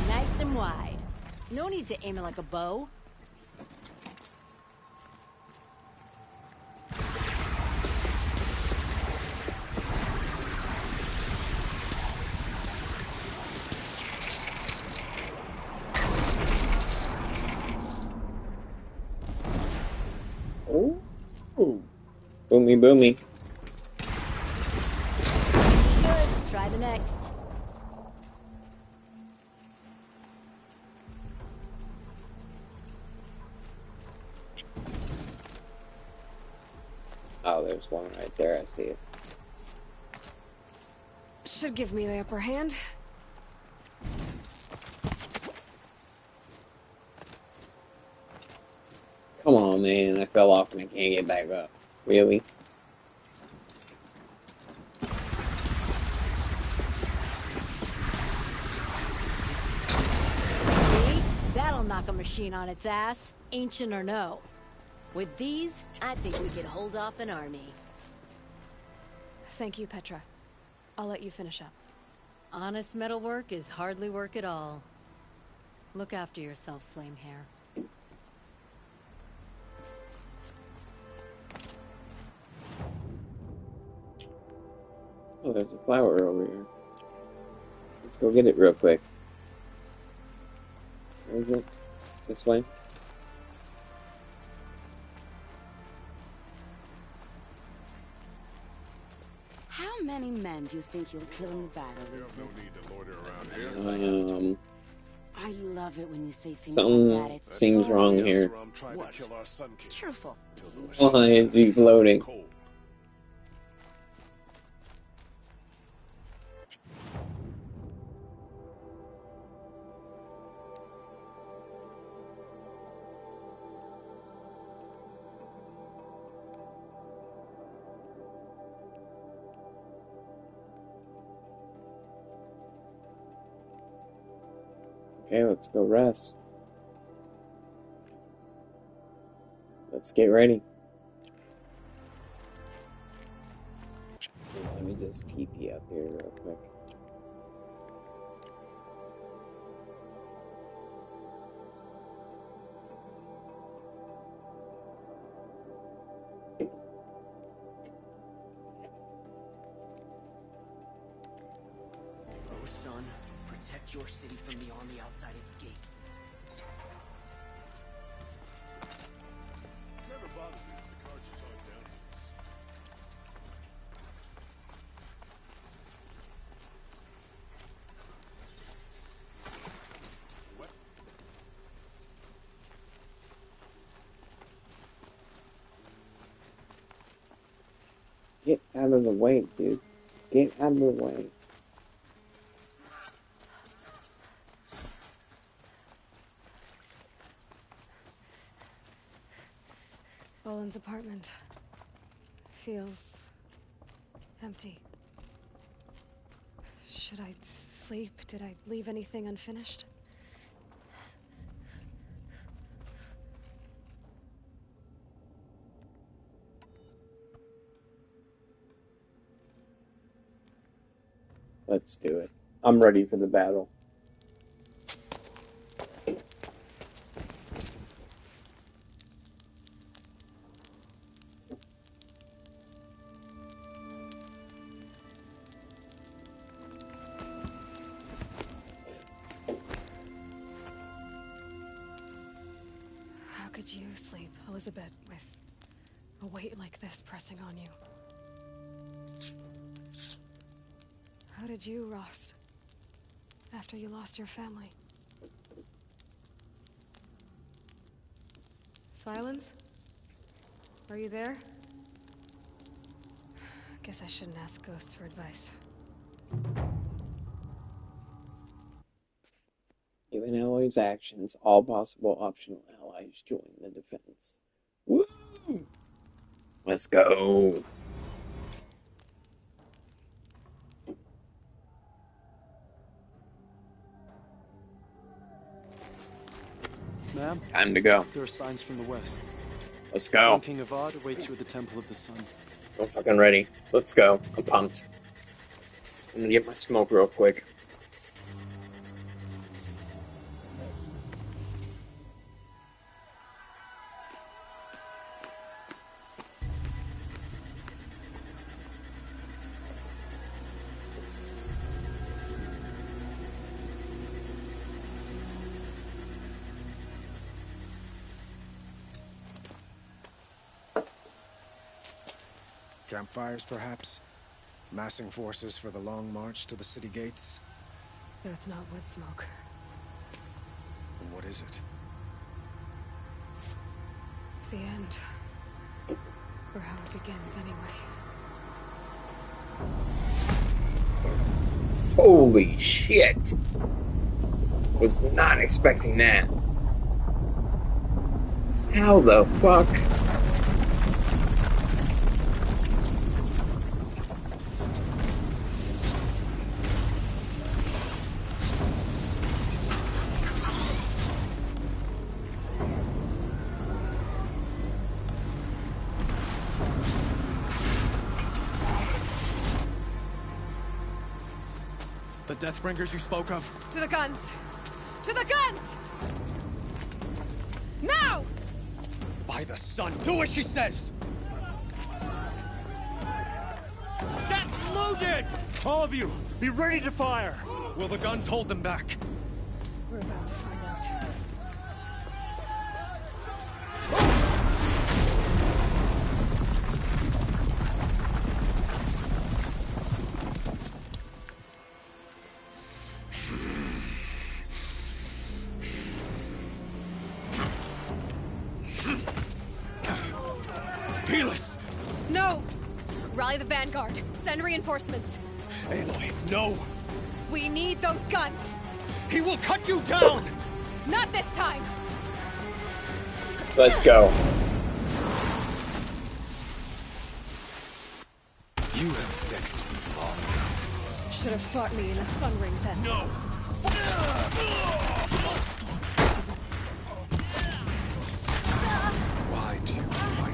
Nice and wide. No need to aim it like a bow. Boomy, boomy. Good. Try the next. Oh, there's one right there. I see it. Should give me the upper hand. Come on, man. I fell off and I can't get back up. Really? See? That'll knock a machine on its ass, ancient or no. With these, I think we could hold off an army. Thank you, Petra. I'll let you finish up. Honest metalwork is hardly work at all. Look after yourself, Flamehair. Oh, there's a flower over here. Let's go get it real quick. Where is it? This way? How many men do you think you'll kill in the battle, Ethan? I love it when you say things like that. Something It's seems so wrong here. What? Truthful. Why is he floating? Okay, let's go rest. Let's get ready. Let me just TP up here real quick. Oh, son, protect your city from the army outside its gate. Never bothered me with the cards you talk down to us. Get out of the way, dude. Get out of the way. Boland's apartment feels empty. Should I sleep? Did I leave anything unfinished? Let's do it. I'm ready for the battle. How could you sleep, Elizabeth, with a weight like this pressing on you? How did you, Rost, after you lost your family? Silence? Are you there? Guess I shouldn't ask ghosts for advice. Given Alloy's actions, all possible optional allies join the defense. Woo! Let's go. Ma'am? Time to go. There are signs from the west. Let's go. Sun King Avad awaits you at the Temple of the Sun. I'm fucking ready. Let's go. I'm pumped. I'm gonna get my smoke real quick. Campfires, perhaps? Massing forces for the long march to the city gates? That's not wood smoke. Then what is it? The end. Or how it begins, anyway. Holy shit! Was not expecting that. How the fuck? The Deathbringers you spoke of? To the guns! To the guns! Now! By the sun, do as she says! Set loaded! All of you, be ready to fire! Will the guns hold them back? We're about to find out. Peerless! No! Rally the vanguard. Send reinforcements. Aloy, no! We need those guns! He will cut you down! Not this time! Let's go. You have vexed me long enough. Should have fought me in a sun ring then. No! Why do you fight?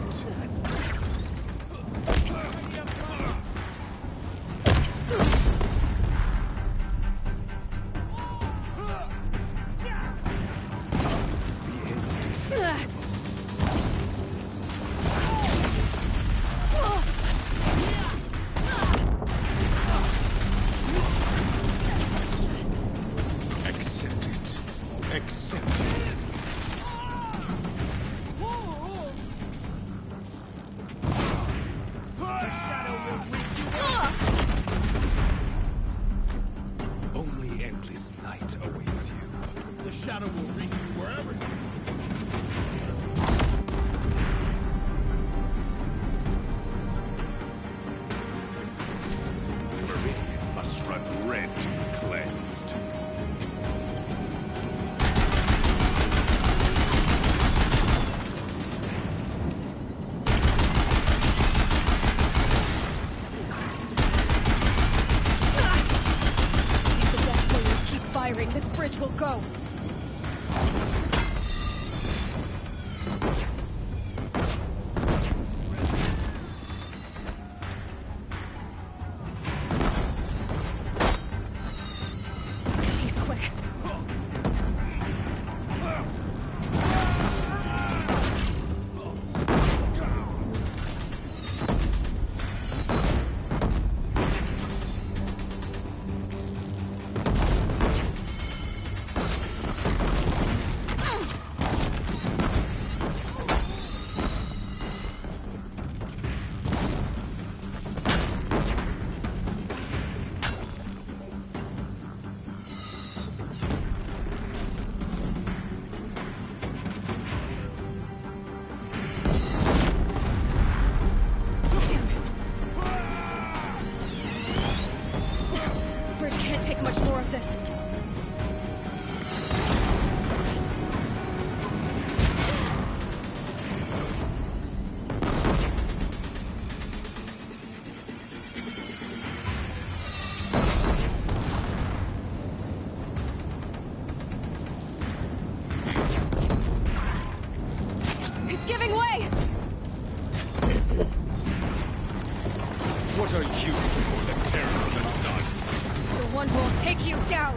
Accept it. Accept it. Only endless night awaits you. The shadow will reach you wherever. Meridian must run red to be cleansed. If the Deathbringers keep firing, this bridge will go. He's quick. Bridge can't take much more of this. It's giving way! What are you before the terror of the sun? The one who will take you down!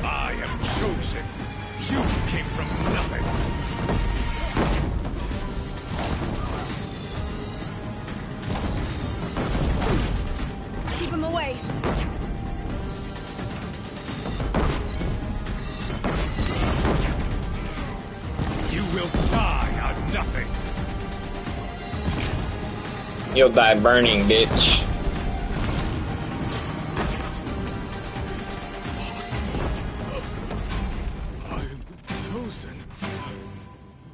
I am chosen. You came from nothing. Keep him away! You will die on nothing. You'll die burning, bitch. I am chosen.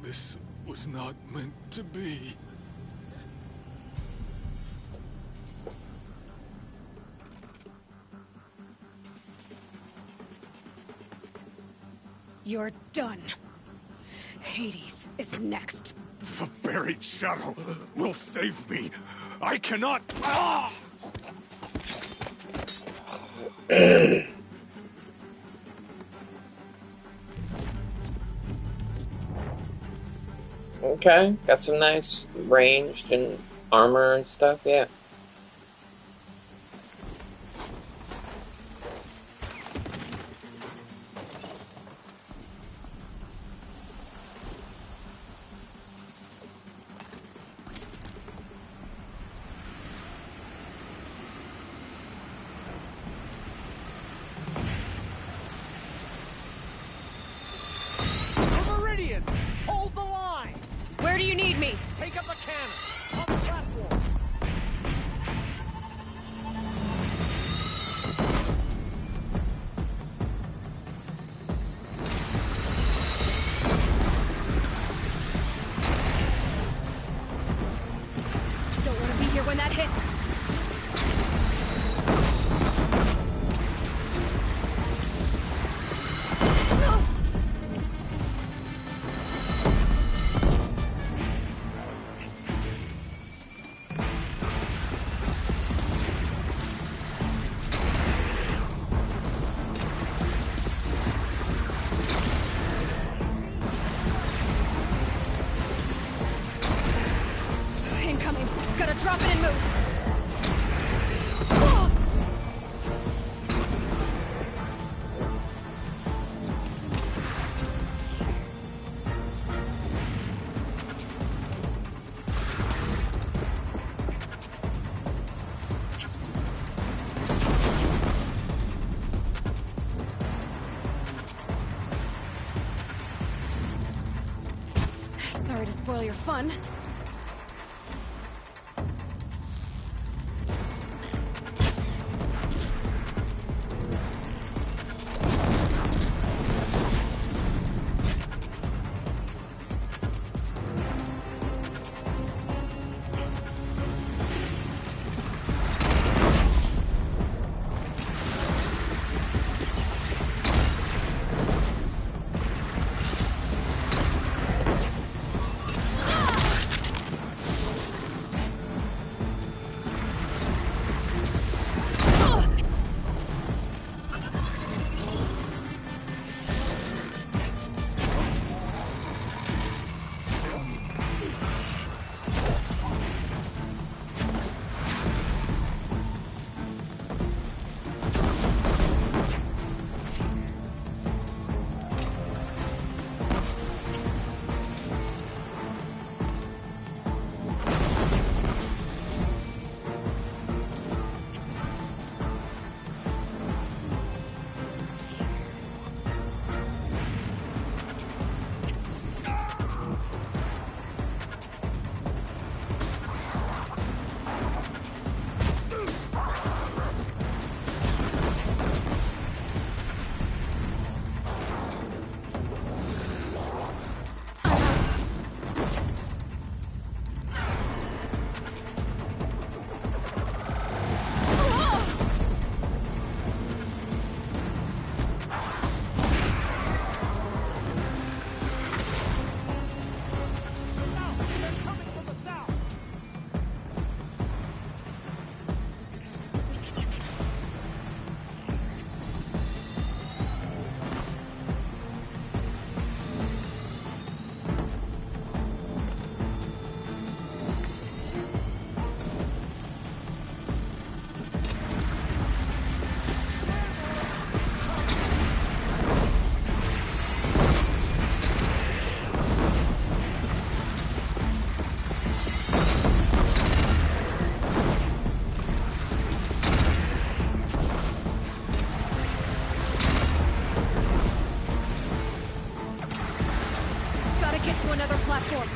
This was not meant to be. You're done. Hades is next. The buried shuttle will save me. I cannot. Ah! Okay, got some nice ranged and armor and stuff, yeah. Meridian, hold the line. Where do you need me? Take up a cannon on the platform. Don't want to be here when that hits. Incoming. Gotta drop it and move. Sorry to spoil your fun. Gotta get to another platform.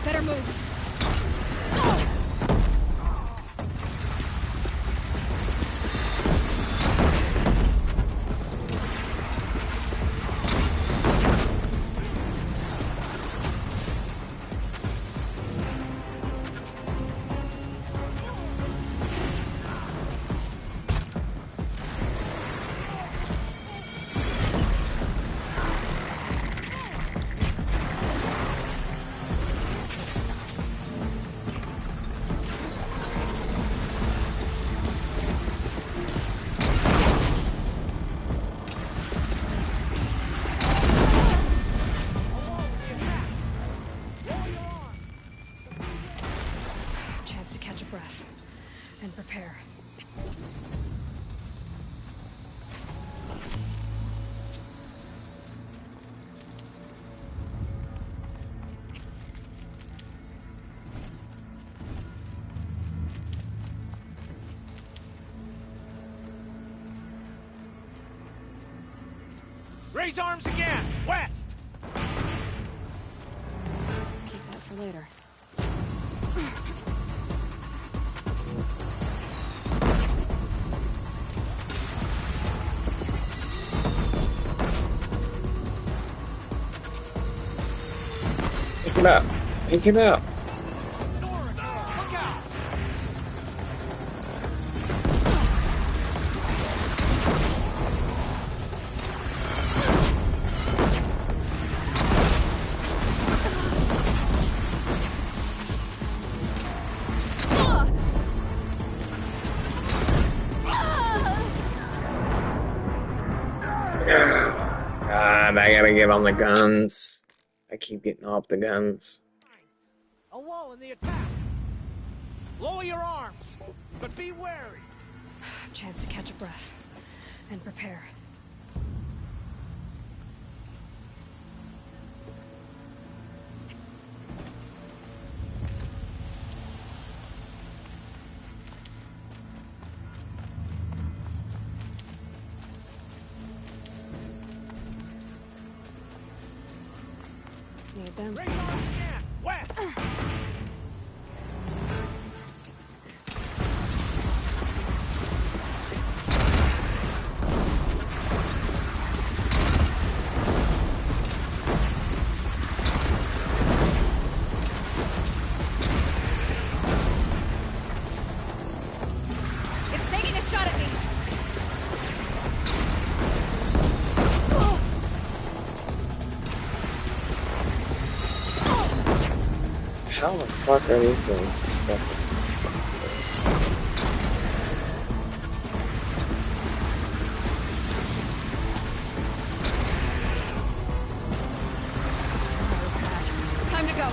Better move. Chance to catch a breath and prepare. Raise arms again! West! Keep that for later. Pick it up. Pick it up. God, I gotta get on the guns. I keep getting off the guns. A wall in the attack! Lower your arms, but be wary! Chance to catch a breath and prepare. Need them. Raise arms again! West! It's taking a shot at me. How the fuck are these things? Time to go.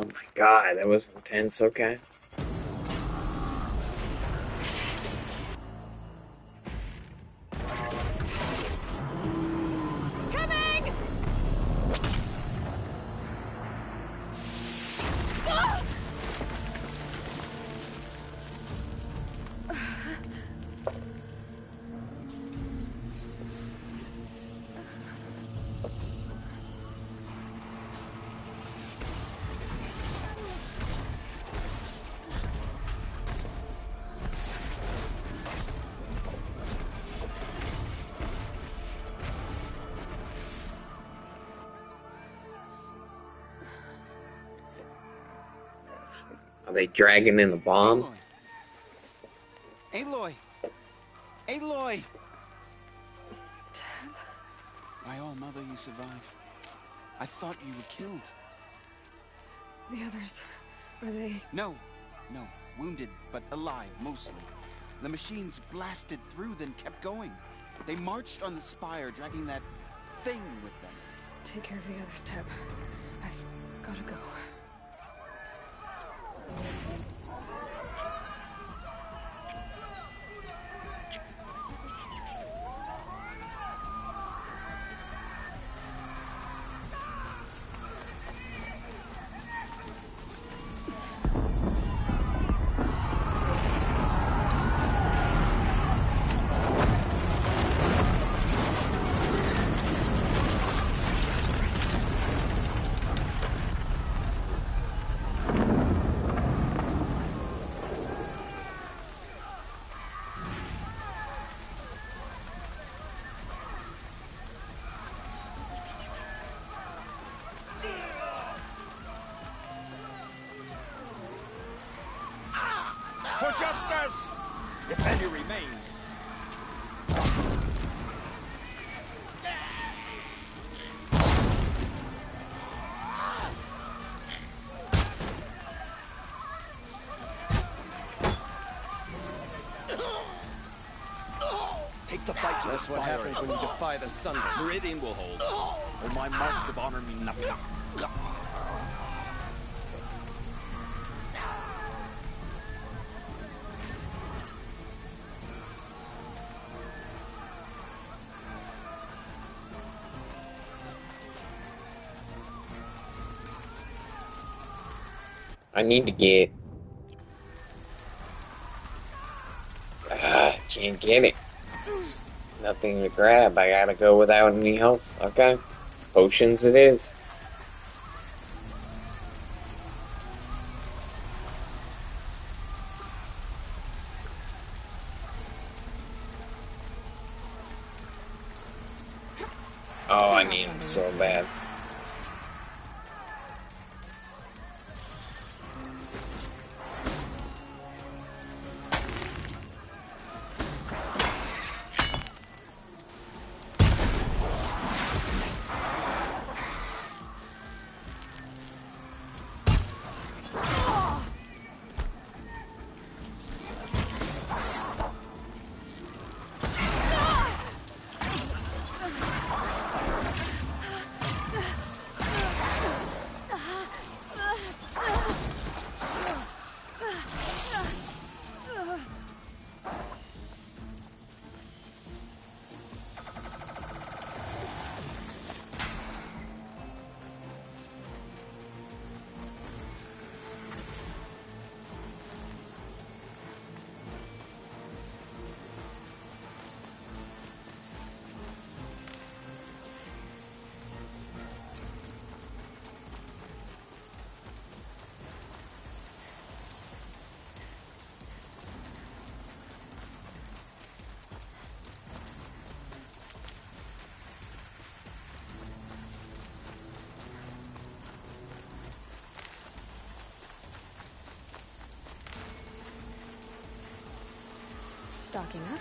Oh my god, that was intense, okay. Coming! Ah! Are they dragging in the bomb? Aloy! Aloy! By all, Mother, you survived. I thought you were killed. The others, are they... No. Wounded, but alive, mostly. The machines blasted through, then kept going. They marched on the spire, dragging that thing with them. Take care of the others, Teb. I've gotta go. For justice! If any remains. Take the fight to That's the what spire. happens when you defy the sun. Meridian will hold. Or my marks of honor mean nothing. I need to get... can't get it. There's nothing to grab. I gotta go without any health. Okay. Potions it is. Oh, I need them so bad. Stocking up.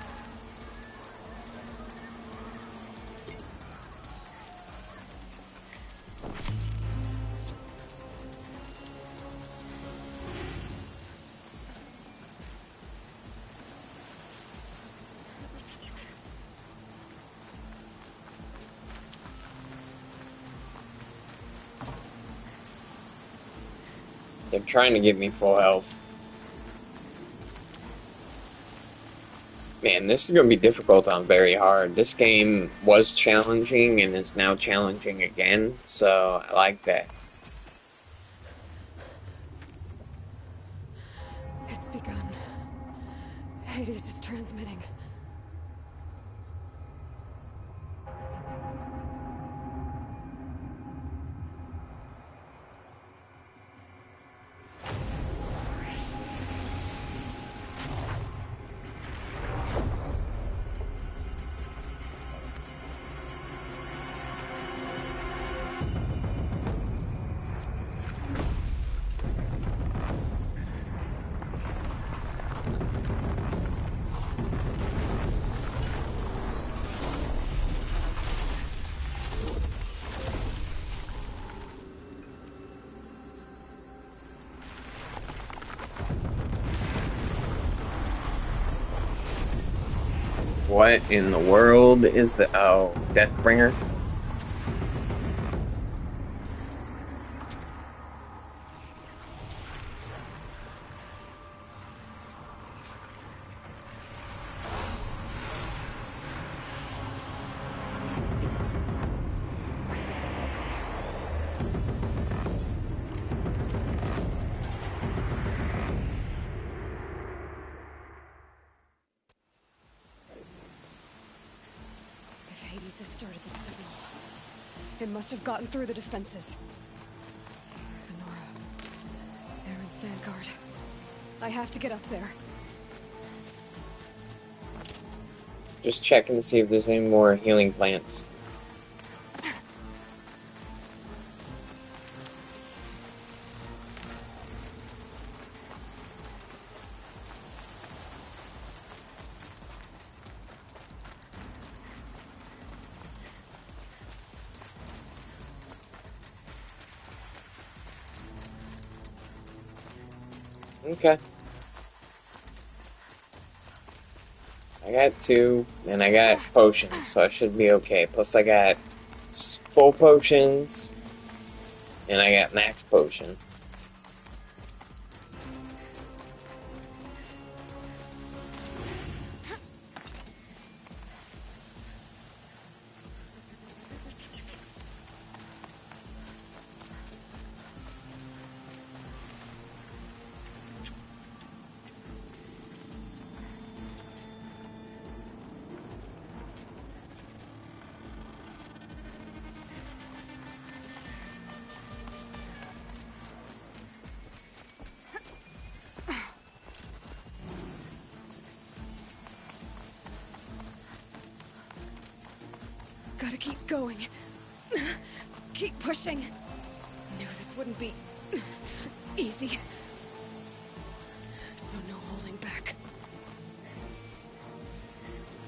They're trying to give me full health. Man, this is going to be difficult on very hard. This game was challenging and is now challenging again, so I like that. It's begun. Hades is transmitting. What in the world is the... Oh, Deathbringer? If Hades has started the signal, it must have gotten through the defenses. Nora, Aaron's vanguard. I have to get up there. Just checking to see if there's any more healing plants. Okay. I got 2, and I got potions, so I should be okay. Plus I got full potions, and I got max potion. Gotta keep going. Keep pushing. Knew this wouldn't be easy. So no holding back.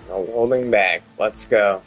No holding back. Let's go.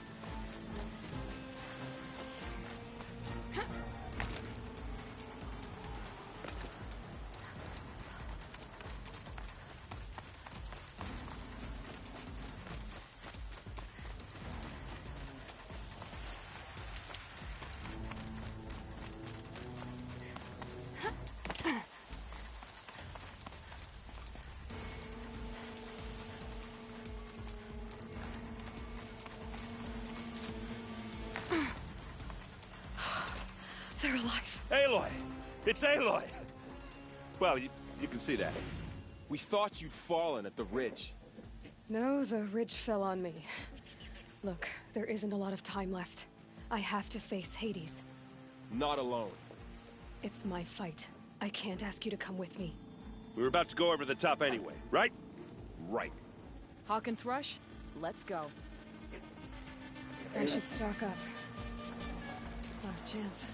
They're alive. Aloy! It's Aloy! Well, you can see that. We thought you'd fallen at the ridge. No, the ridge fell on me. Look, there isn't a lot of time left. I have to face Hades. Not alone. It's my fight. I can't ask you to come with me. We were about to go over the top anyway, right? Right. Hawk and Thrush, let's go. I should stock up. Last chance.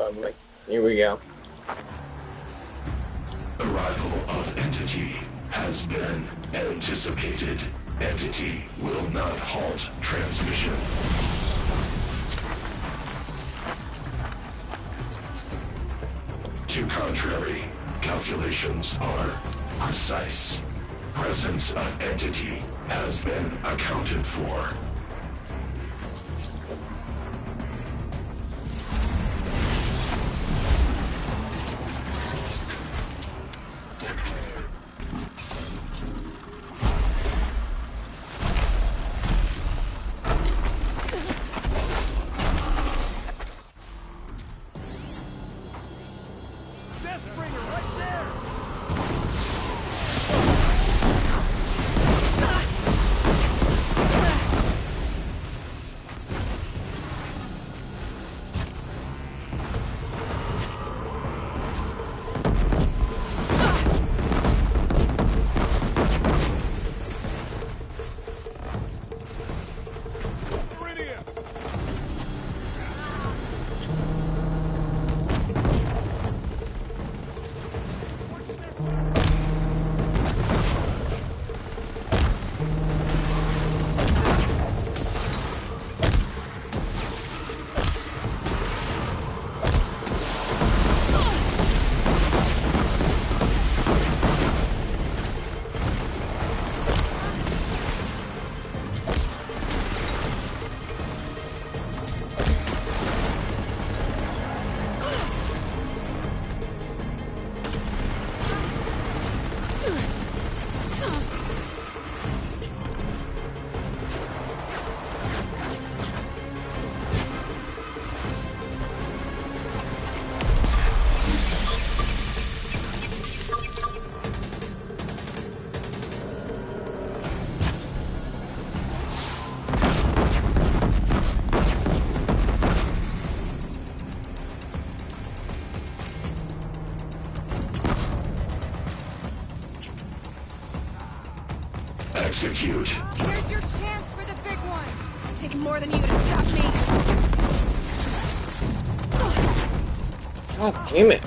Republic. Here we go. Arrival of Entity has been anticipated. Entity will not halt transmission. To contrary, calculations are precise. Presence of Entity has been accounted for. Execute. Here's your chance for the big one. It'll take more than you to stop me. God damn it.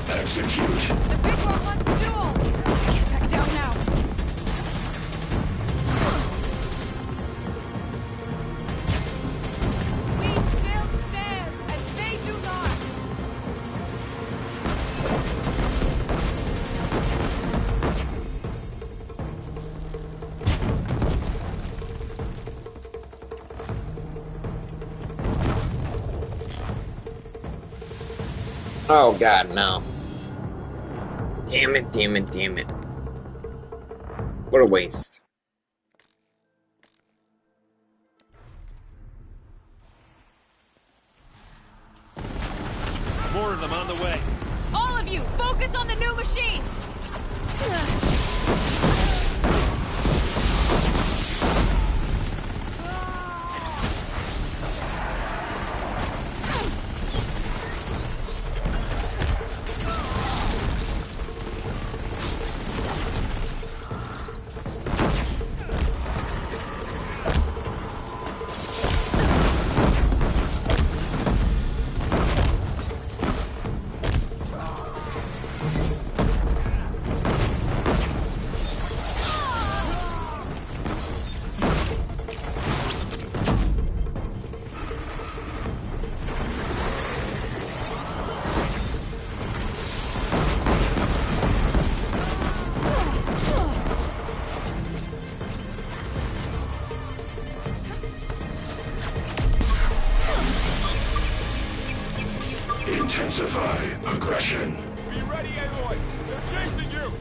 Execute. The big one wants a duel! Back down now. We still stand, and they do not! Oh god, no. Damn it, damn it, damn it. What a waste. More of them on the way. All of you, focus on the new machines! Intensify aggression. Be ready, Aloy! They're chasing you!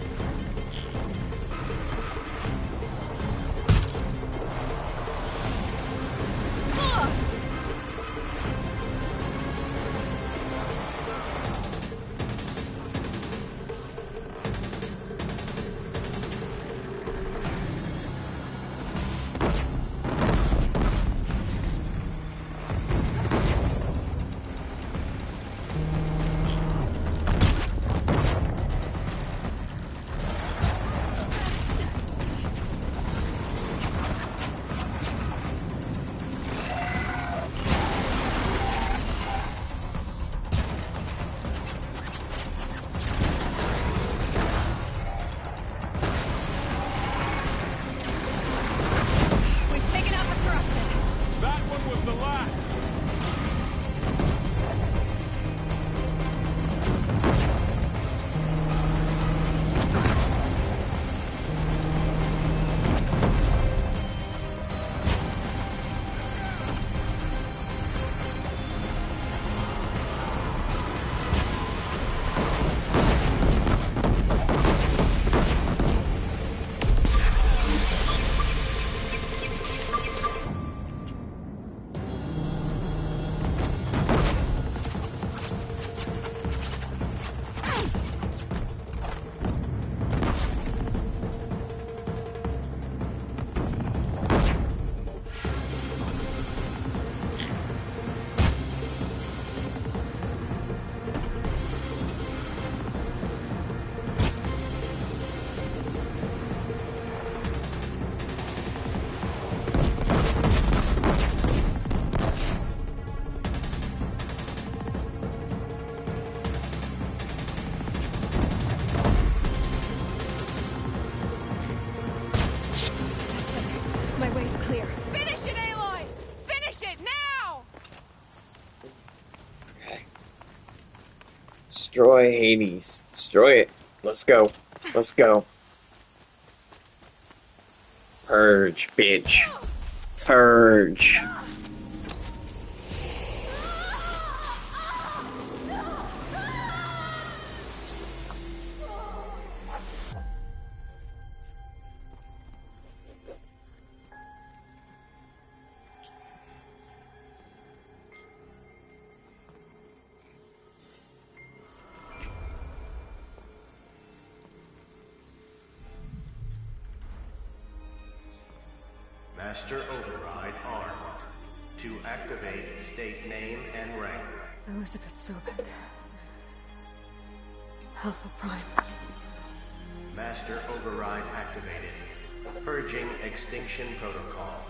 We've taken out the thrusting. That one was the last! My way's clear. Finish it, Aloy! Finish it now! Okay. Destroy Hades. Destroy it. Let's go. Let's go. Purge, bitch. Purge. Master Override armed. To activate, state name and rank. Elizabeth Sobek. Alpha Prime. Master Override activated. Purging Extinction Protocol.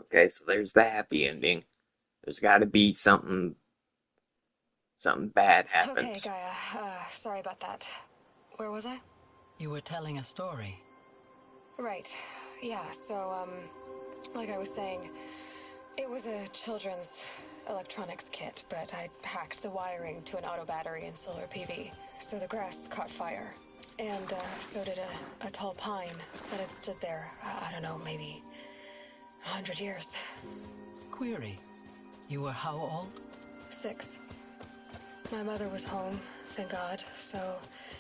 Okay, so there's the happy ending. There's got to be something bad Okay, happens. Gaia. Sorry about that. Where was I? You were telling a story. Right. Yeah, so, like I was saying, it was a children's electronics kit, but I'd hacked the wiring to an auto battery and solar PV. So the grass caught fire. And, so did a tall pine that had stood there, I don't know, maybe 100 years. Query. You were how old? 6. My mother was home, thank God, so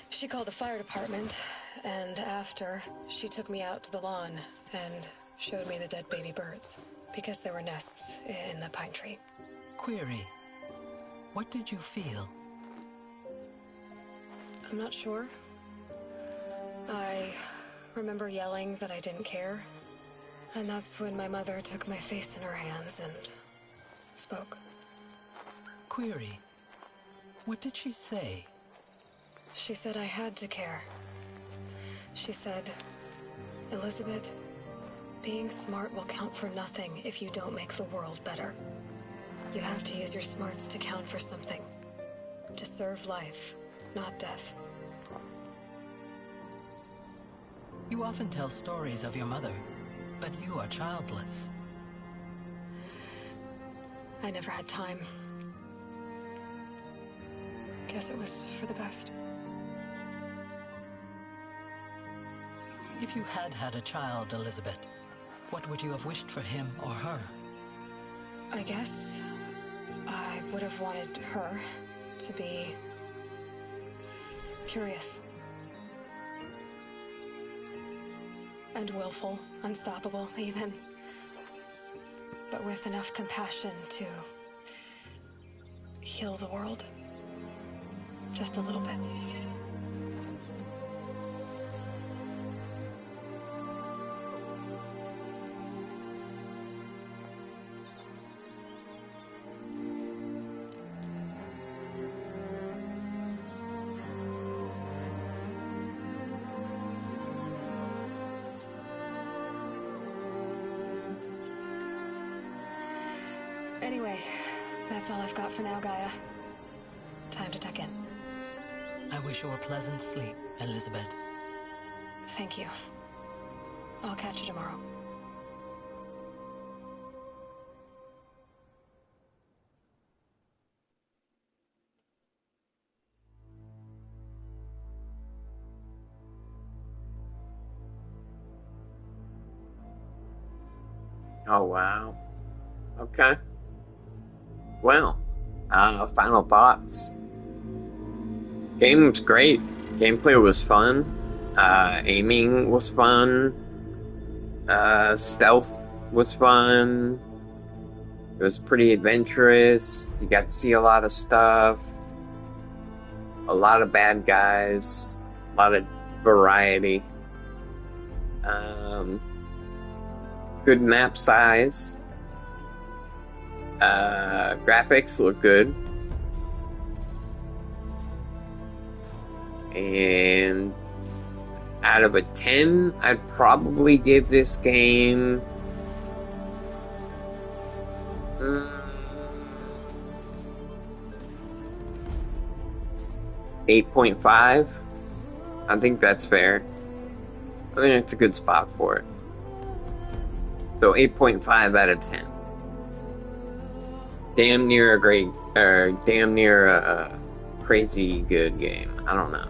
she called the fire department, and after, she took me out to the lawn and showed me the dead baby birds, because there were nests in the pine tree. Query. What did you feel? I'm not sure. I remember yelling that I didn't care, and that's when my mother took my face in her hands and spoke. Query. What did she say? She said I had to care. She said, Elizabeth, being smart will count for nothing if you don't make the world better. You have to use your smarts to count for something. To serve life, not death. You often tell stories of your mother, but you are childless. I never had time. Guess it was for the best. If you had had a child, Elizabeth, what would you have wished for him or her? I guess I would have wanted her to be curious. And willful, unstoppable, even. But with enough compassion to heal the world. Just a little bit. Anyway, that's all I've got for now, Gaia. Time to tuck in. I wish you a pleasant sleep, Elizabeth. Thank you. I'll catch you tomorrow. Oh, wow. Okay. Well, final thoughts. Game was great. Gameplay was fun. Aiming was fun. Stealth was fun. It was pretty adventurous. You got to see a lot of stuff. A lot of bad guys. A lot of variety. Good map size. Graphics look good. And out of a 10, I'd probably give this game 8.5. I think that's fair. I think it's a good spot for it. So 8.5 out of 10. Damn near a great, or damn near a crazy good game. I don't know.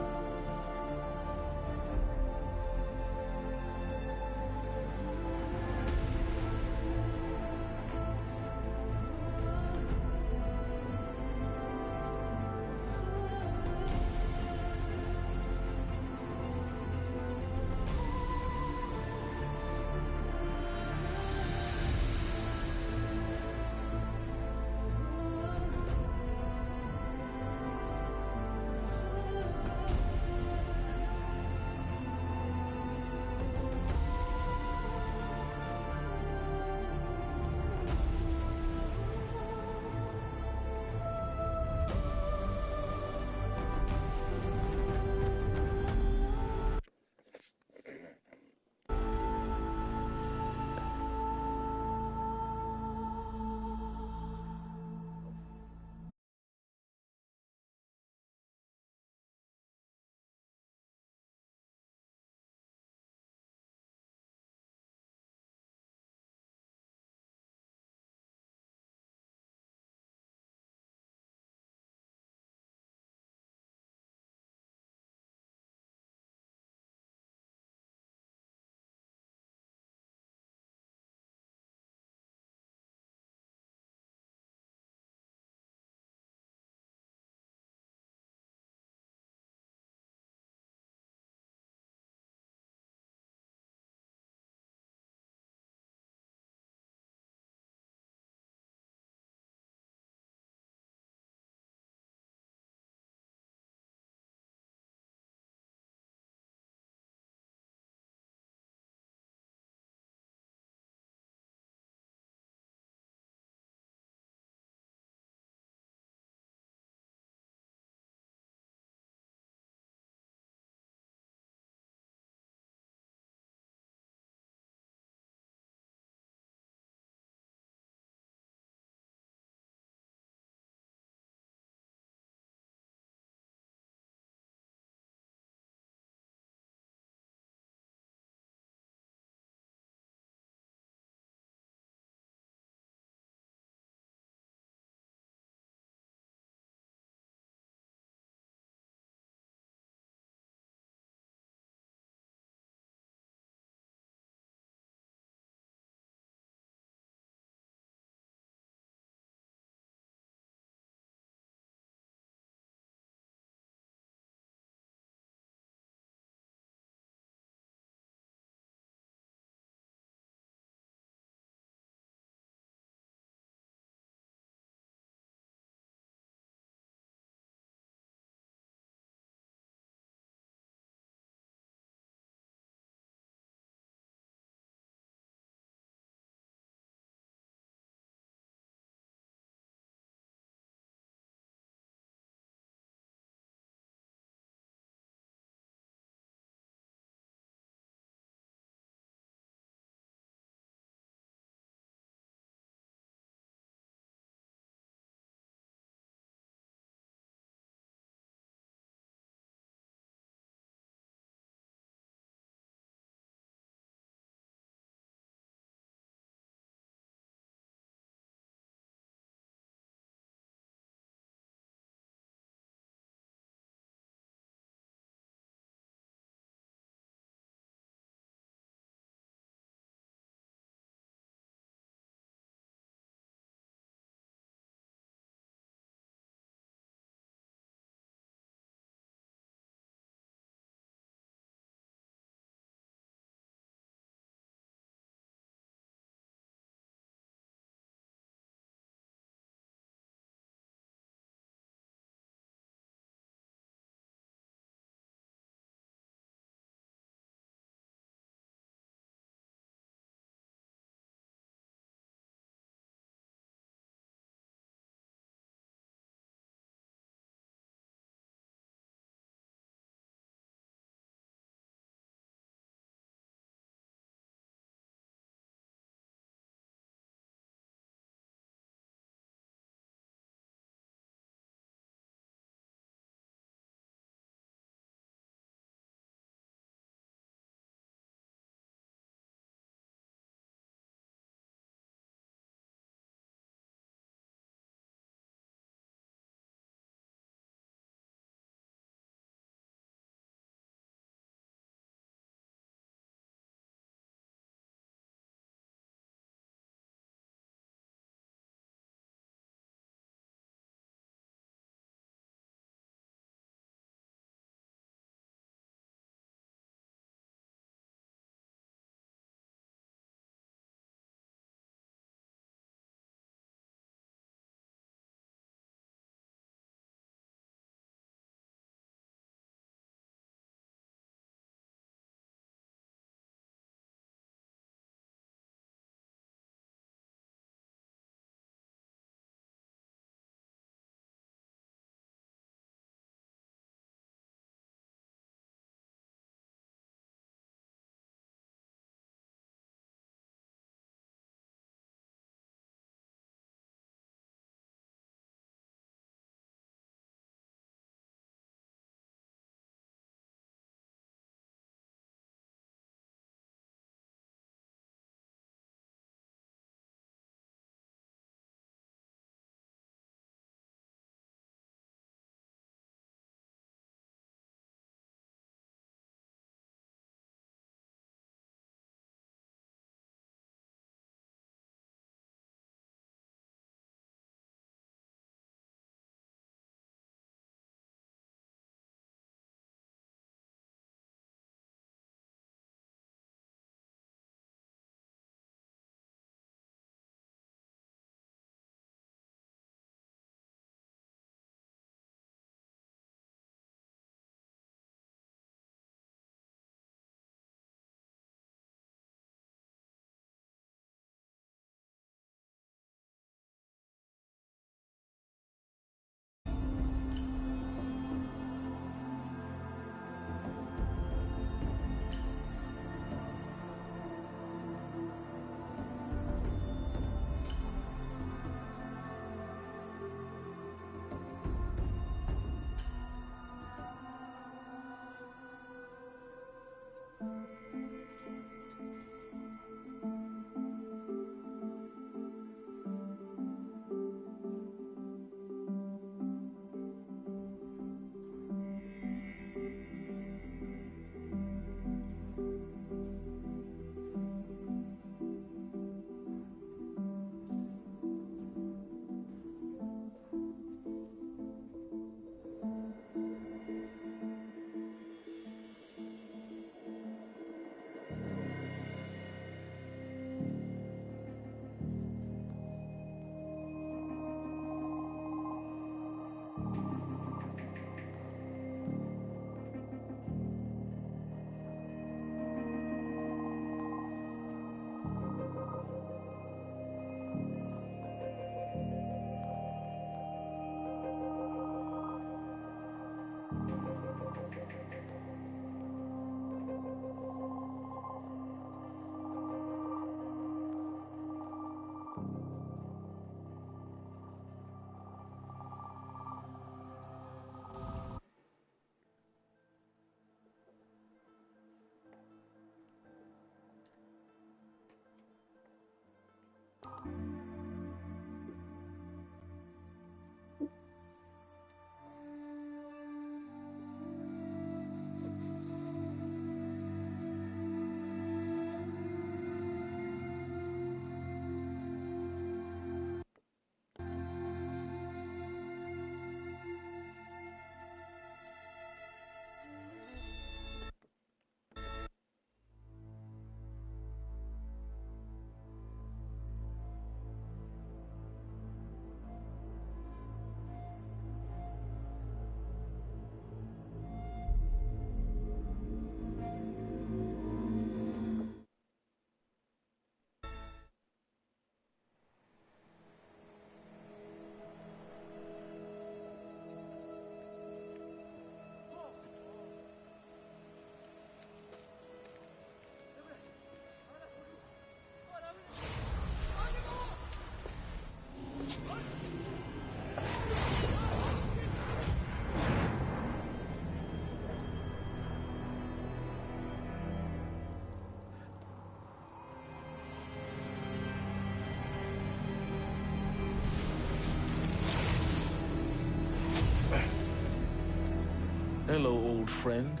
Hello, old friend.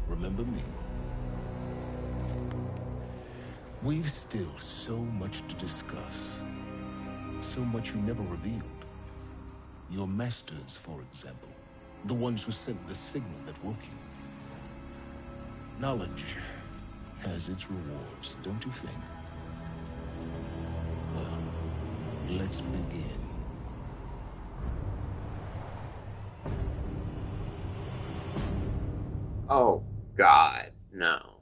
Remember me? We've still so much to discuss. So much you never revealed. Your masters, for example. The ones who sent the signal that woke you. Knowledge has its rewards, don't you think? Well, let's begin. Oh, God, no.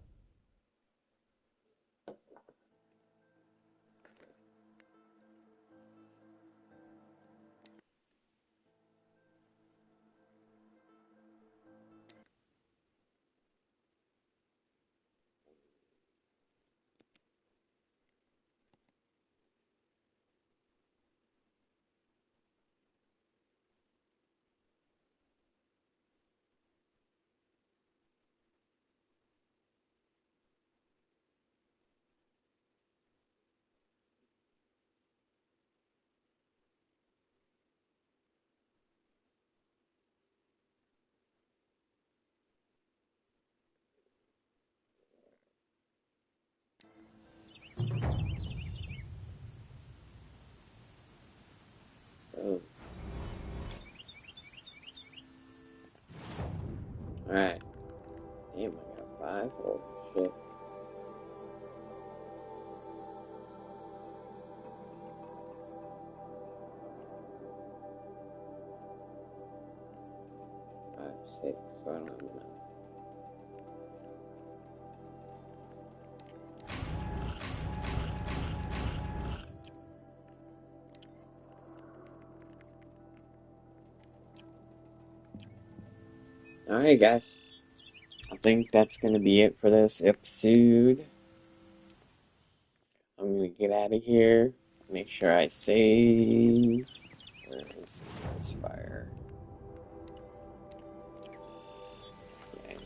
Oh. Alright. Damn, I got 5? Holy shit. Five, 6, so I don't have enough. Alright, guys. I think that's gonna be it for this episode. I'm gonna get out of here. Make sure I save. Where is the nearest fire? Okay.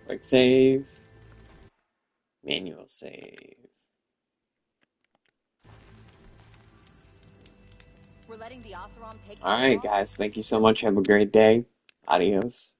Quick save. Manual save. We're letting the Oseram take Alright, guys. Thank you so much. Have a great day. Adios.